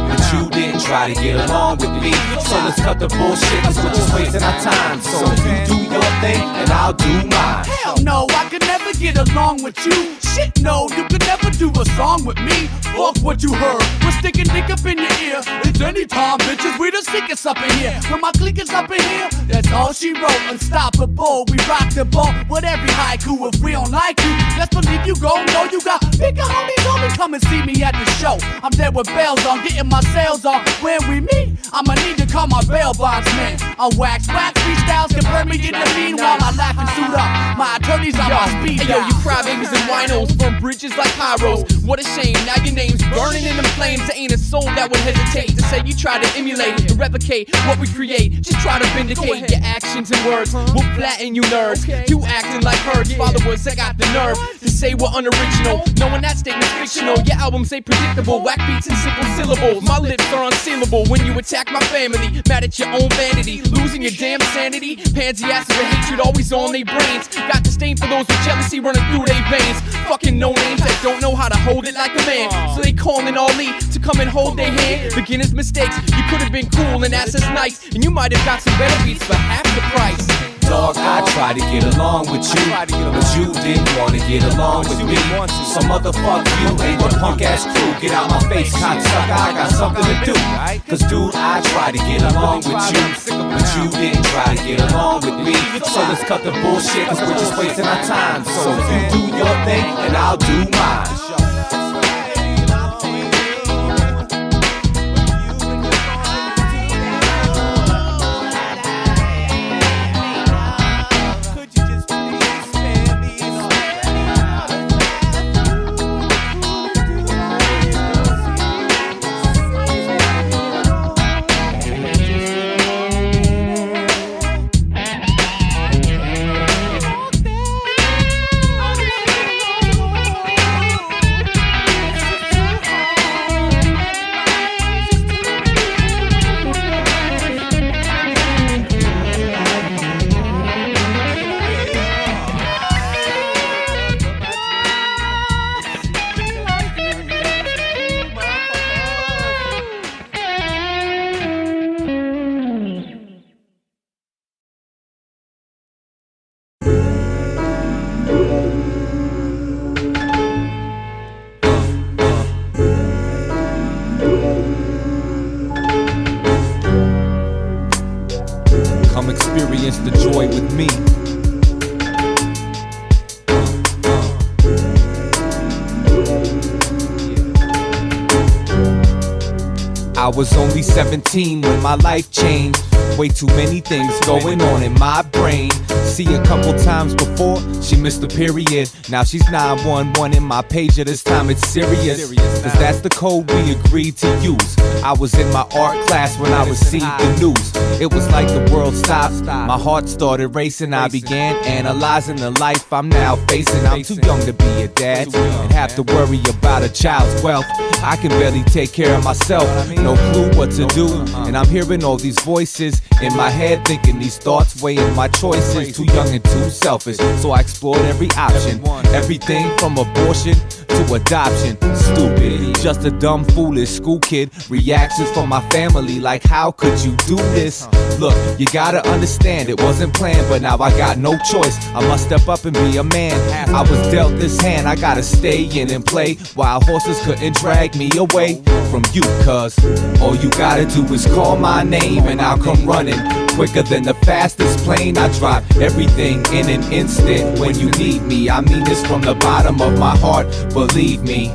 but you didn't try to get along with me. So let's cut the bullshit, cause we're just wasting our time. So you do your thing and I'll do mine. Hell no, I could never get along with you. Shit no, you could never do a song with me. Fuck what you heard, we're sticking dick up in your ear. It's anytime, bitches, we the sickest up in here. When my clique is up in here, that's all she wrote. Unstoppable, we rock the boat with every haiku. If we don't like you, just believe you gon' know you got bigger homies on me. Come and see me at the show. I'm there with bells on, getting my sales on. When we meet, I'ma need to call my bail bondsman. I'm wax freestyles can burn me in the meanwhile. I laugh and suit up. My attorneys on my speed. Hey, yo, you crybabies and winos from bridges like Hyros. What a shame, now your name's burning in them flames. There ain't a soul that would hesitate to say you try to emulate and replicate what we create. Just try to vindicate your actions and words. We'll flatten you nerds. You acting like herds, followers that got the nerve to say we're unoriginal, knowing that statement's fictional. Your albums ain't predictable, whack beats and simple syllables. My lips are unsealable when you attack my family. Mad at your own vanity, losing your damn sanity. Pansy asses with hatred always on their brains. Got disdain for those with jealousy running through their veins. Fucking no names that don't know how to hold it like a man. So they calling Ali to come and hold their hand. Beginner's mistakes, you could have been cool and that's just nice. And you might have got some better beats for half the price. Dog, I tried to get along with you, but you didn't wanna get along with me. So motherfuck you and your punk ass crew. Get out my face, cocksucker, I got something to do. Cause dude, I tried to get along with you, but you didn't try to get along with me. So let's cut the bullshit, cause we're just wasting our time. So you do your thing and I'll do mine. Come experience the joy with me. I was only 17 when my life changed. Way too many things going on in my brain. See, a couple times before, she missed a period. Now she's 911 in my pager, this time it's serious. Cause that's the code we agreed to use. I was in my art class when I received the news. It was like the world stopped, my heart started racing. I began analyzing the life I'm now facing. I'm too young to be a dad and have to worry about a child's wealth. I can barely take care of myself, no clue what to do. And I'm hearing all these voices in my head, thinking these thoughts, weighing my choices. Too young and too selfish, so I explored every option. Everything from abortion to adoption. Stupid, just a dumb, foolish school kid. Reactions from my family like, how could you do this? Look, you gotta understand, it wasn't planned, but now I got no choice. I must step up and be a man. I was dealt this hand, I gotta stay in and play. Wild horses couldn't drag me away from you, cuz all you gotta do is call my name and I'll come running. Quicker than the fastest plane, I drop everything in an instant when you need me. I mean this from the bottom of my heart, believe me.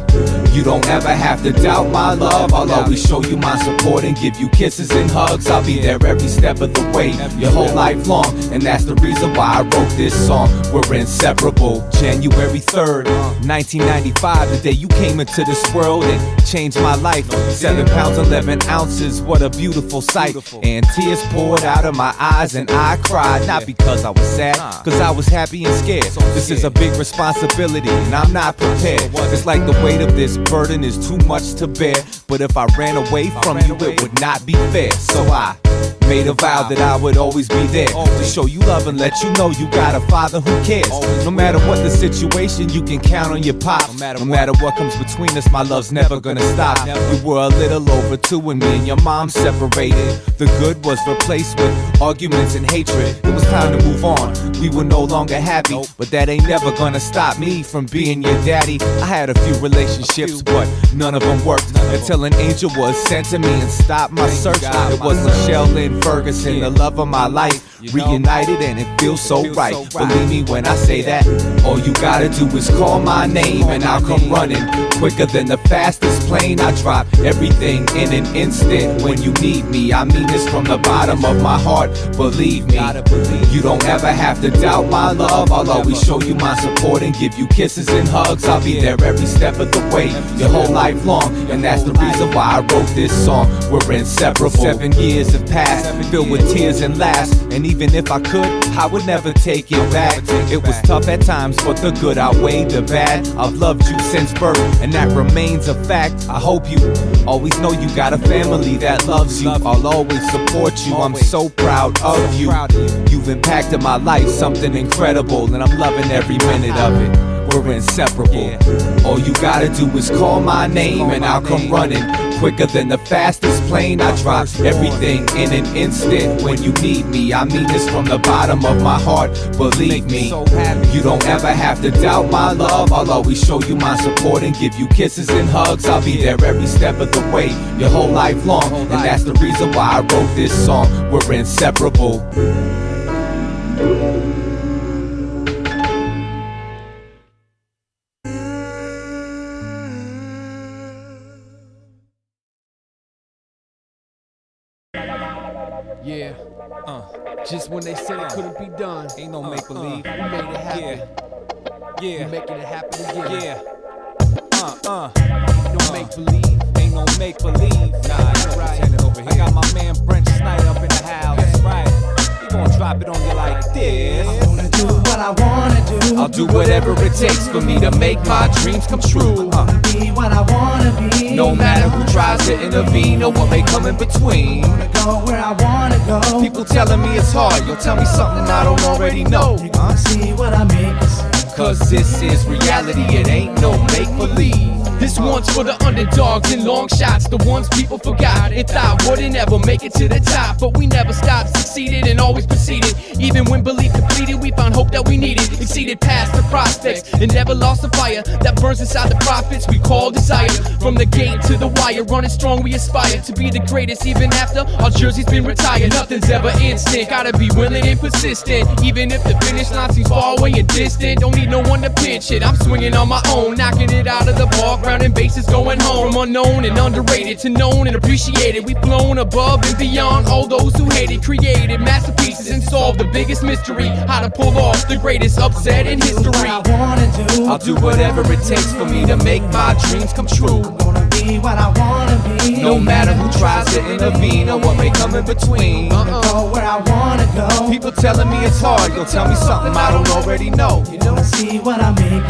You don't ever have to doubt my love. I'll always show you my support and give you kisses and hugs. I'll be there every step of the way, your whole life long. And that's the reason why I wrote this song. We're inseparable. January 3rd, 1995, the day you came into this world and changed my life. 7 pounds, 11 ounces, what a beautiful sight. And tears poured out of my eyes and I cried. Not because I was sad, cause I was happy and scared. This is a big responsibility and I'm not prepared. It's like the weight of this burden is too much to bear. But if I ran away from you, it would not be fair. So I made a vow that I would always be there to show you love and let you know you got a father who cares. No matter what the situation, you can count on your pop. No matter what comes between us, my love's never gonna stop. We were a little over 2 when me and your mom separated. The good was replaced with arguments and hatred. It was time to move on. We were no longer happy, but that ain't never gonna stop me from being your daddy. I had a few relationships, but none of them worked until an angel was sent to me and stopped my search. It was Michelle and Ferguson, the love of my life, reunited and it feels so right. Believe me when I say that, all you gotta do is call my name and I'll come running. Quicker than the fastest plane, I drop everything in an instant when you need me. I mean this from the bottom of my heart, believe me. You don't ever have to doubt my love. I'll always show you my support and give you kisses and hugs. I'll be there every step of the way, your whole life long. And that's the reason why I wrote this song. We're inseparable. 7 years have passed, filled with tears and laughs. And even if I could, I would never take it back. It was tough at times, but the good outweighed the bad. I've loved you since birth, and that remains a fact. I hope you always know you got a family that loves you. I'll always support you, I'm so proud of you. You've impacted my life, something incredible, and I'm loving every minute of it. We're inseparable. All you gotta do is call my name and I'll come running. Quicker than the fastest plane, I drop everything in an instant when you need me. I mean this from the bottom of my heart, believe me. You don't ever have to doubt my love. I'll always show you my support and give you kisses and hugs. I'll be there every step of the way, your whole life long. And that's the reason why I wrote this song. We're inseparable. Yeah, just when they said it couldn't be done, ain't no make believe. We made it happen. Yeah, we making it happen again. Yeah, ain't no make believe. Ain't no make believe. Nah, ain't right. Pretending over here. I got my man Brent Snyder up in the house. That's right. He gon' drop it on you like this. I wanna do what I wanna do. I'll do whatever it takes for me to make my dreams come true. Be what I wanna be. No matter who tries to intervene or what may come in between. I wanna go where I wanna go. People telling me it's hard, you'll tell me something I don't already know. You gonna see what I make you see. Cause this is reality, it ain't no make-believe. This one's for the underdogs and long shots, the ones people forgot and thought wouldn't ever make it to the top. But we never stopped, succeeded and always proceeded. Even when belief depleted, we found hope that we needed. Exceeded past the prospects and never lost the fire that burns inside the prophets we call desire. From the gate to the wire, running strong we aspire to be the greatest even after our jersey's been retired. Nothing's ever instant, gotta be willing and persistent. Even if the finish line seems far away and distant, don't need no one to pinch it. I'm swinging on my own, knocking it out of the ballpark background and bass is going home. From unknown and underrated to known and appreciated, we've flown above and beyond all those who hated. Created masterpieces and solved the biggest mystery, how to pull off the greatest upset in history. I'll do whatever it takes for me to make my dreams come true. I'm gonna be what I wanna be. No matter who tries to intervene or what may come in between. Go where I wanna go. People telling me it's hard, you'll tell me something I don't already know. You don't see what I make.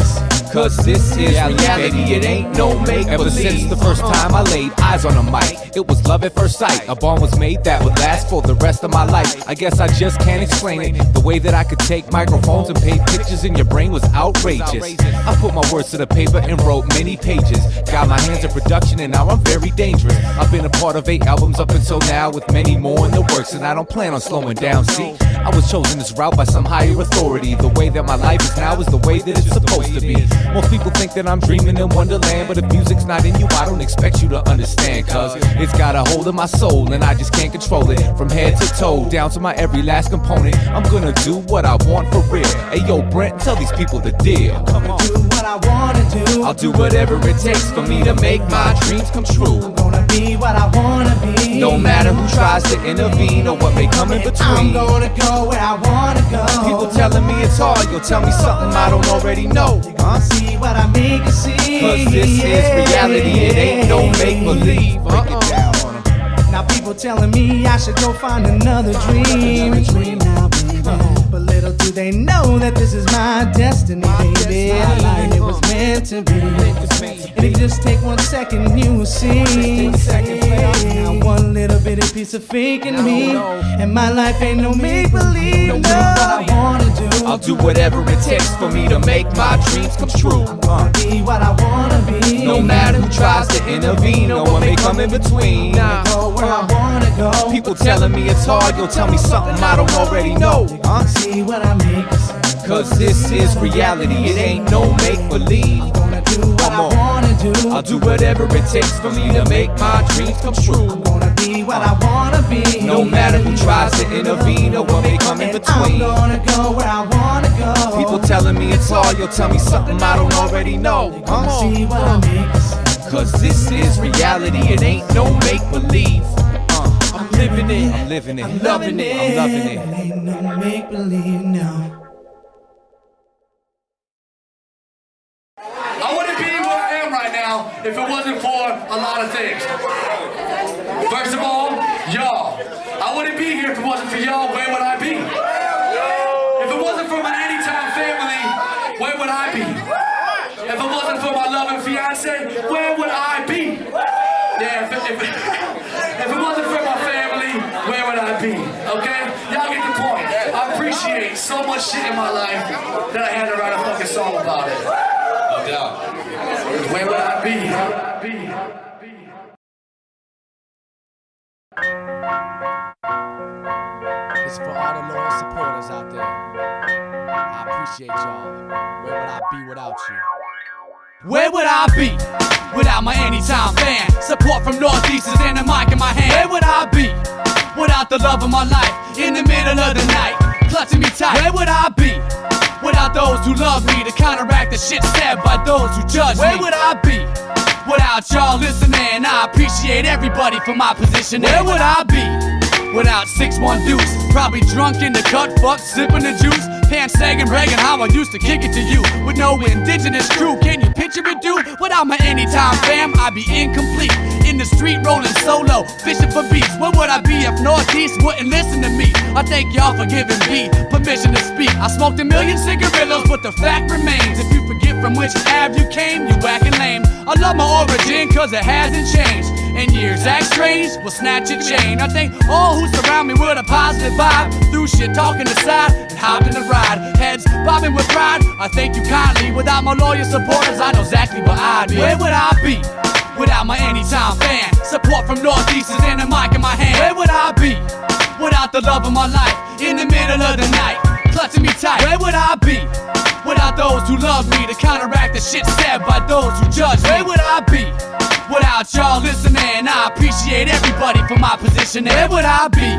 Cause this is reality, it ain't no make-believe. Ever since the first time I laid eyes on a mic, it was love at first sight. A bond was made that would last for the rest of my life. I guess I just can't explain it. The way that I could take microphones and paint pictures in your brain was outrageous. I put my words to the paper and wrote many pages. Got my hands in production and now I'm very dangerous. I've been a part of 8 albums up until now, with many more in the works, and I don't plan on slowing down. See, I was chosen this route by some higher authority. The way that my life is now is the way that it's supposed to be. Most people think that I'm dreaming in Wonderland, but if music's not in you, I don't expect you to understand. Cause it's got a hold of my soul and I just can't control it. From head to toe, down to my every last component, I'm gonna do what I want for real. Hey yo, Brent, tell these people the deal. Come on. Do what I wanna do. I'll do whatever it takes for me to make my dreams come true. I'm gonna be what I wanna be. No matter who tries to intervene or what may come in between. I'm gonna go where I wanna go. People telling me it's hard, you'll tell me something I don't already know. See what I make you see. Cause this is reality, it ain't no make-believe. Break it down on 'em. Now people telling me I should go find another dream. Now, baby. But little do they know that this is my destiny, baby. And it was meant to be. And if you just take 1 second, you will see. Now one little bitty piece of fake in me, and my life ain't no make-believe. No, what I wanna do. I'll do whatever it takes for me to make my dreams come true. Be what I wanna be. No matter who tries to intervene or what may come in between. Go where I wanna go. People telling me it's hard, you'll tell me something I don't already know. See what I make. Cause this is reality, it ain't no make-believe. Come on. I'll do whatever it takes for me to make my dreams come true. I'm gonna be what I wanna be. No matter who tries to intervene or what may come in between. I'm gonna go where I wanna go. People telling me it's hard, you'll tell me something I don't already know. See what I make. Cause this is reality, it ain't no make-believe. I'm living it. I'm living it. I'm loving it. I'm loving it. It ain't no make-believe, no. I wouldn't be where I am right now if it wasn't for a lot of things. First of all, y'all. I wouldn't be here if it wasn't for y'all. Where would I be? If it wasn't for my anytime family, where would I be? If it wasn't for my loving fiance, where would I be? Yeah, if it wasn't for my family, where would I be? Okay? Y'all get the point. I appreciate so much shit in my life that I had to write a fucking song about it. No doubt. Where would I be? It's for all the loyal supporters out there. I appreciate y'all. Where would I be without you? Where would I be without my anytime fan? Support from Northeasters and a mic in my hand. Where would I be without the love of my life? In the middle of the night, clutching me tight. Where would I be without those who love me to counteract the shit said by those who judge me? Where would I be without y'all listening? I appreciate everybody for my position. Where would I be without 6'1" Deuce? Probably drunk in the cut, fucked, sipping the juice. Pants sagging, bragging how I used to kick it to you. With no indigenous crew, can you picture it, dude? Without my anytime fam, I'd be incomplete. In the street rolling solo, fishing for beats. Where would I be if Northeast wouldn't listen to me? I thank y'all for giving me permission to speak. I smoked a million cigarillos, but the fact remains, if you forget from which Ave you came, you whacking lame. I love my origin, cause it hasn't changed. And years act strange, will snatch a chain. I thank all who surround me with a positive vibe. Through shit talking aside and hopping the ride. Heads bobbing with pride, I thank you kindly. Without my loyal supporters, I know exactly where I'd be. Where would I be without my anytime fan? Support from Northeasters and a mic in my hand. Where would I be without the love of my life? In the middle of the night, clutching me tight. Where would I be without those who love me to counteract the shit said by those who judge me? Where would I be without y'all listening? I appreciate everybody for my position. Where would I be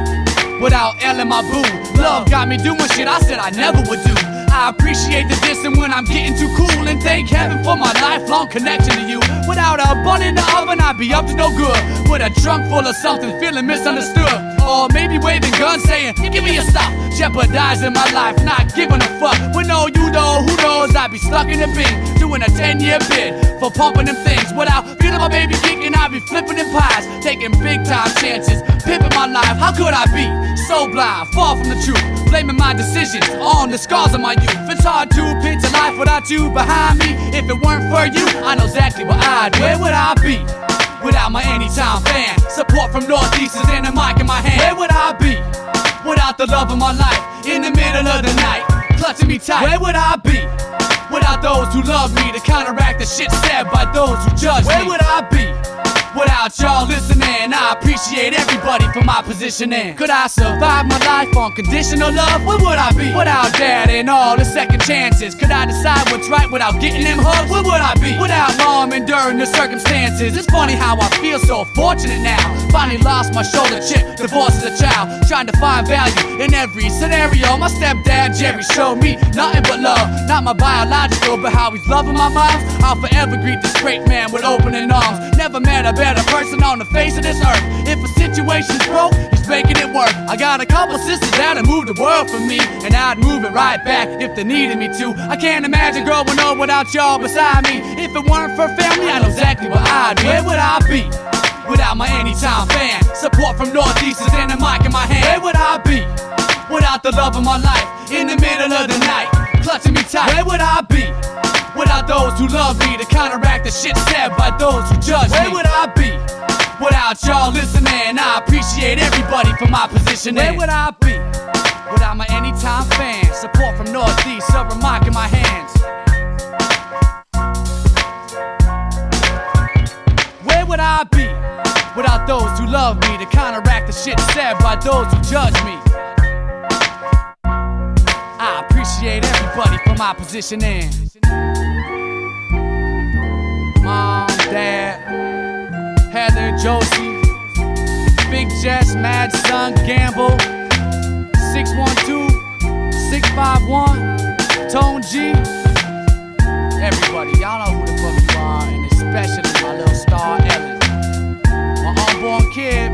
without Elle and my boo? Love got me doing shit I said I never would do. I appreciate the distance when I'm getting too cool, and thank heaven for my lifelong connection to you. Without a bun in the oven, I'd be up to no good. With a trunk full of something, feeling misunderstood. Or maybe waving guns saying, give me a stop. Jeopardizing my life, not giving a fuck. With no you know, who knows, I'd be stuck in the bin, doing a 10-year bid for pumping them things. Without feeling my baby kicking, I'd be flipping them pies, taking big time chances, pimping my life. How could I be so blind, far from the truth, blaming my decisions on the scars of my youth? It's hard to picture life without you behind me. If it weren't for you, I know exactly what I'd do. Where would I be without my anytime fan? Support from Northeasters and a mic in my hand. Where would I be without the love of my life? In the middle of the night, clutching me tight. Where would I be without those who love me to counteract the shit said by those who judge me? Where would I be without y'all listening? I appreciate everybody for my positioning. Could I survive my life on conditional love? Where would I be without dad and all the second chances? Could I decide what's right without getting them hugs? Where would I be without mom enduring the circumstances? It's funny how I feel so fortunate now. Finally lost my shoulder chip, divorced as a child, trying to find value in every scenario. My stepdad Jerry showed me nothing but love, not my biological, but how he's loving my moms. I'll forever greet this great man with opening arms. Never met a better person on the face of this earth. If a situation's broke, he's making it work. I got a couple sisters that'll move the world for me, and I'd move it right back if they needed me to. I can't imagine growing up without y'all beside me. If it weren't for family, I know exactly what I'd do. Where would I be without my anytime fan? Support from Northeasters and a mic in my hand. Where would I be without the love of my life? In the middle of the night, clutching me tight. Where would I be without those who love me to counteract the shit said by those who judge me? Where would I be without y'all listening? I appreciate everybody for my position. Where would I be without my anytime fans? Support from Northeast, a mic in my hands. Where would I be without those who love me to counteract the shit said by those who judge me? I appreciate everybody for my positioning. Mom, Dad, Heather, Josie, Big Jess, Mad Son, Gamble, 612, 651, Tone G. Everybody, y'all know who the fuck you are, and especially my little star Ellen. My unborn kid,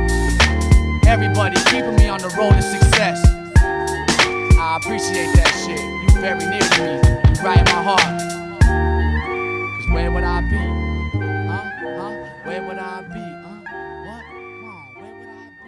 everybody keeping me on the road to success. I appreciate that shit. You very near to me, you right in my heart. Cause where would I be? Where would I be? What? Come on, where would I be?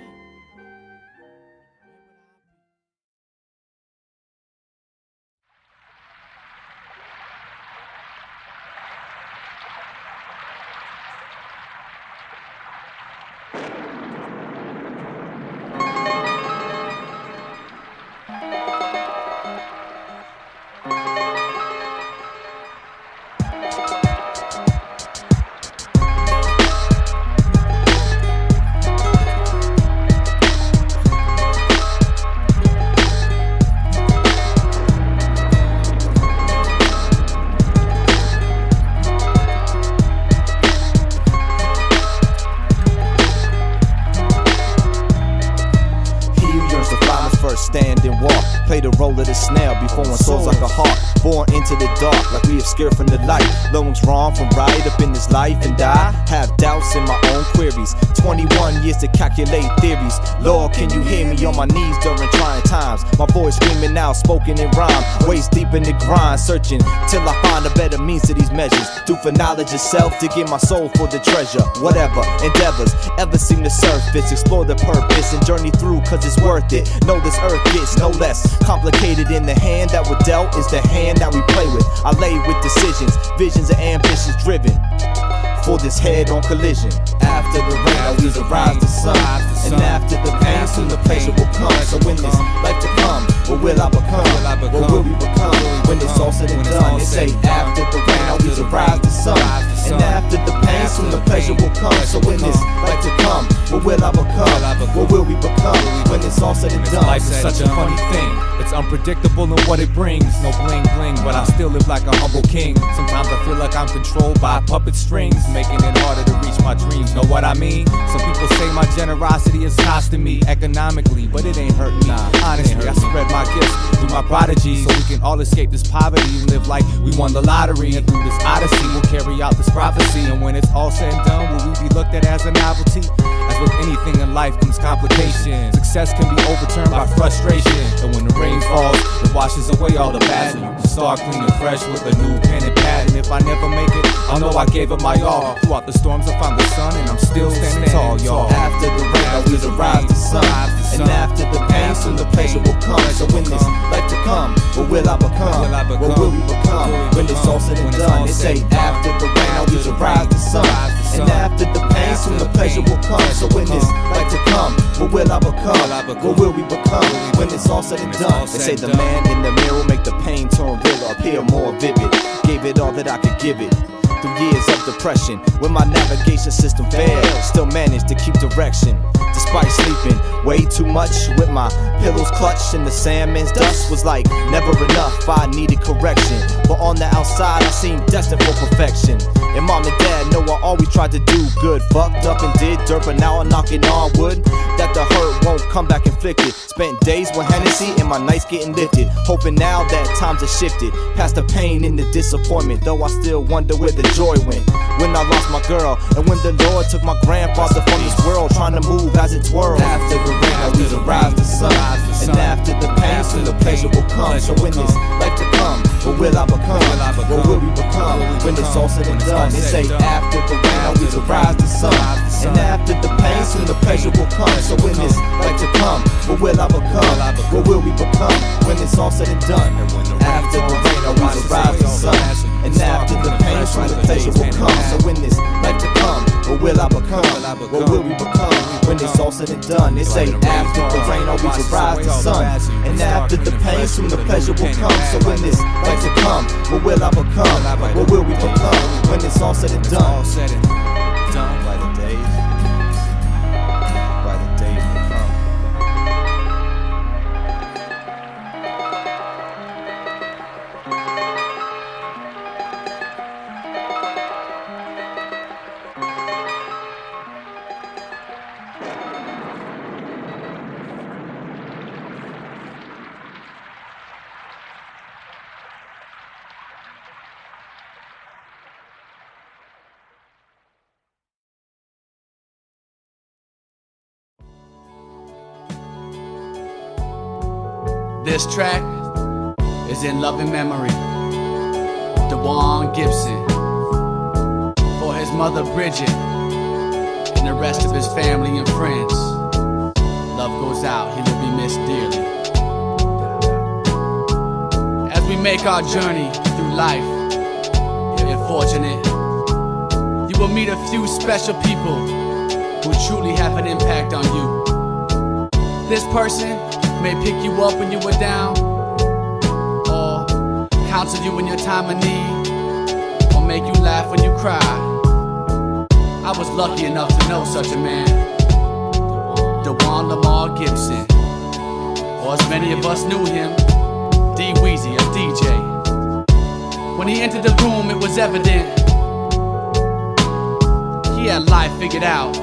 Role of the snail before one soars like a hawk, born into the dark like we obscured from the light. Knowing's wrong from right up in this life, and I have doubts in my own queries. 21 years to calculate theories. Lord, can you hear me on my knees during trying times? My voice screaming out, spoken in rhyme, waist deep in the grind, searching till I find a better means to these measures. Do for knowledge itself to get my soul for the treasure. Whatever endeavors ever seem to surface, explore the purpose and journey through, cause it's worth it. Know this earth gets no less complicated in the hand that we're dealt is the hand that we play with. I lay with decisions, visions and ambitions driven for this head-on collision. After the rain, always arise the sun, and after the pain, soon the pleasure will come. So when this life to come, what will I become? What will we become when it's all said and done? They say after the rain, always arise the sun, And after the pain, soon the pleasure will come. So when this life to come, what will I become? What will we become when it's all said and done? Life is such a funny thing. It's unpredictable in what it brings. No bling bling, but I still live like a humble king. Sometimes I feel like I'm controlled by puppet strings, making it harder to reach my dreams. Know what I mean? Some people say my generosity is costing me economically, but it ain't hurting me. Honestly, I spread my gifts through my prodigy, so we can all escape this poverty and live like we won the lottery. And through this odyssey, we'll carry out this prophecy. And when it's all said and done, will we be looked at as a novelty? As with anything in life comes complications. Success can be overturned by frustration. And when the rain falls, it washes away all the bad. So you can start clean and fresh with a new pen and pad. And if I never make it, I'll know I gave it my all. Throughout the storms I found the sun, and I'm still standing tall, y'all. After the rain, always arrives the sun. And after the pain, soon the pleasure will come. So when this life to come, what will I become? What will we become when it's all said and done? They say after the rain, always arrives the sun. And after the pain, soon the pleasure will come. So when this life to come, what will I become? What will we become when it's all said and done? They say the man in the mirror make the pain turn real, appear more vivid. Gave it all that I could give it. Through years of depression, when my navigation system failed, still managed to keep direction. Despite sleeping way too much with my pillows clutched in the Sandman's dust, was like never enough, I needed correction. But on the outside I seemed destined for perfection. And mom and dad know I always tried to do good. Fucked up and did dirt, but now I'm knocking on wood that the hurt won't come back inflicted. Spent days with Hennessy and my nights getting lifted, hoping now that times have shifted past the pain and the disappointment. Though I still wonder where the joy went when I lost my girl, and when the Lord took my grandfather from this world, trying to move as it twirled. After the rain, always arrives the sun. And after the pain, soon the pleasure will come. So when this life to come, what will I become? What will we become when it's all said and done? They say after the rain, always arrives the sun. And after the pain, soon the pleasure will come. So when this life to come, what will I become? What will we become when it's all said and done? After the rain, always arrives the sun. And after the pain, soon the pleasure will come. So when this life to come, what will I become? What will we become when it's all said and done? They say after the rain, always arrives the sun. And after the pain, soon the pleasure will come. So when this life to come, what will I become? What will we become when it's all said and done? By the days, by the days will come. This track is in loving memory of Dajuan Gibson, for his mother Bridget and the rest of his family and friends. Love goes out, he will be missed dearly. As we make our journey through life, if you're fortunate, you will meet a few special people who truly have an impact on you. This person may pick you up when you were down, or counsel you in your time of need, or make you laugh when you cry. I was lucky enough to know such a man, Dajuan Lamar Gibson, or as many of us knew him, D-Weezy, a DJ. When he entered the room, it was evident he had life figured out,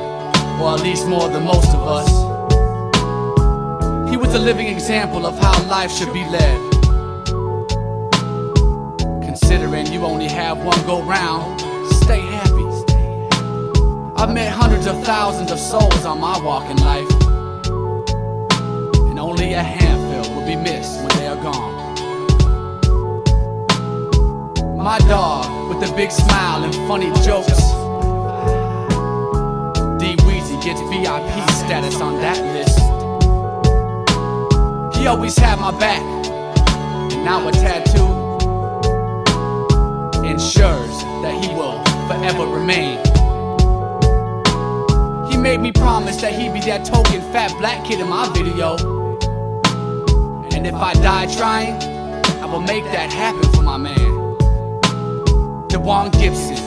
or at least more than most of us. He was a living example of how life should be led. Considering you only have one go round, stay happy. I've met hundreds of thousands of souls on my walk in life, and only a handful will be missed when they are gone. My dog with the big smile and funny jokes, D-Weezy gets VIP status on that list. He always had my back, and now a tattoo ensures that he will forever remain. He made me promise that he'd be that token fat black kid in my video, and if I die trying, I will make that happen for my man, Dajuan Gibson.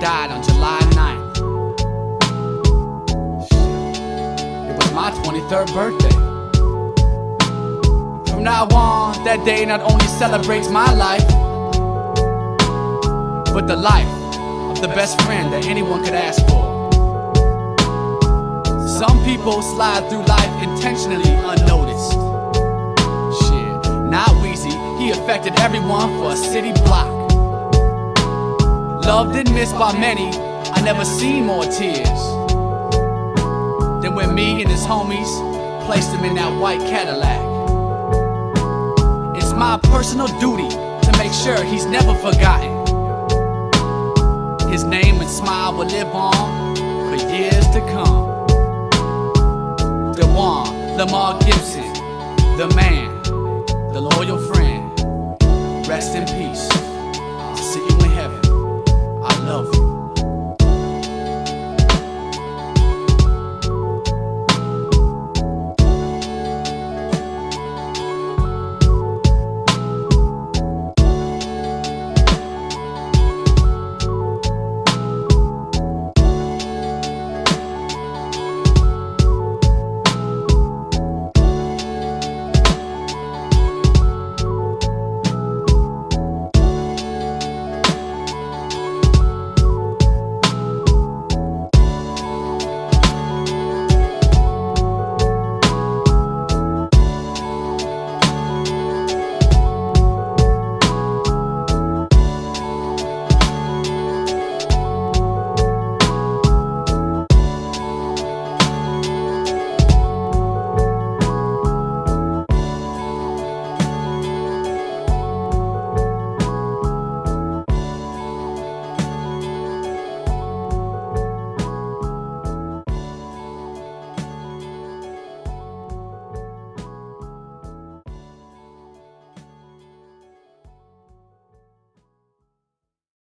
died on July 9th. It was my 23rd birthday. From now on, that day not only celebrates my life, but the life of the best friend that anyone could ask for. Some people slide through life intentionally unnoticed. Shit, not Weezy, he affected everyone for a city block. Loved and missed by many, I never seen more tears than when me and his homies placed him in that white Cadillac. It's my personal duty to make sure he's never forgotten. His name and smile will live on for years to come. Dajuan, Lamar Gibson, the man, the loyal friend. Rest in peace. I'll see you in heaven. I love you.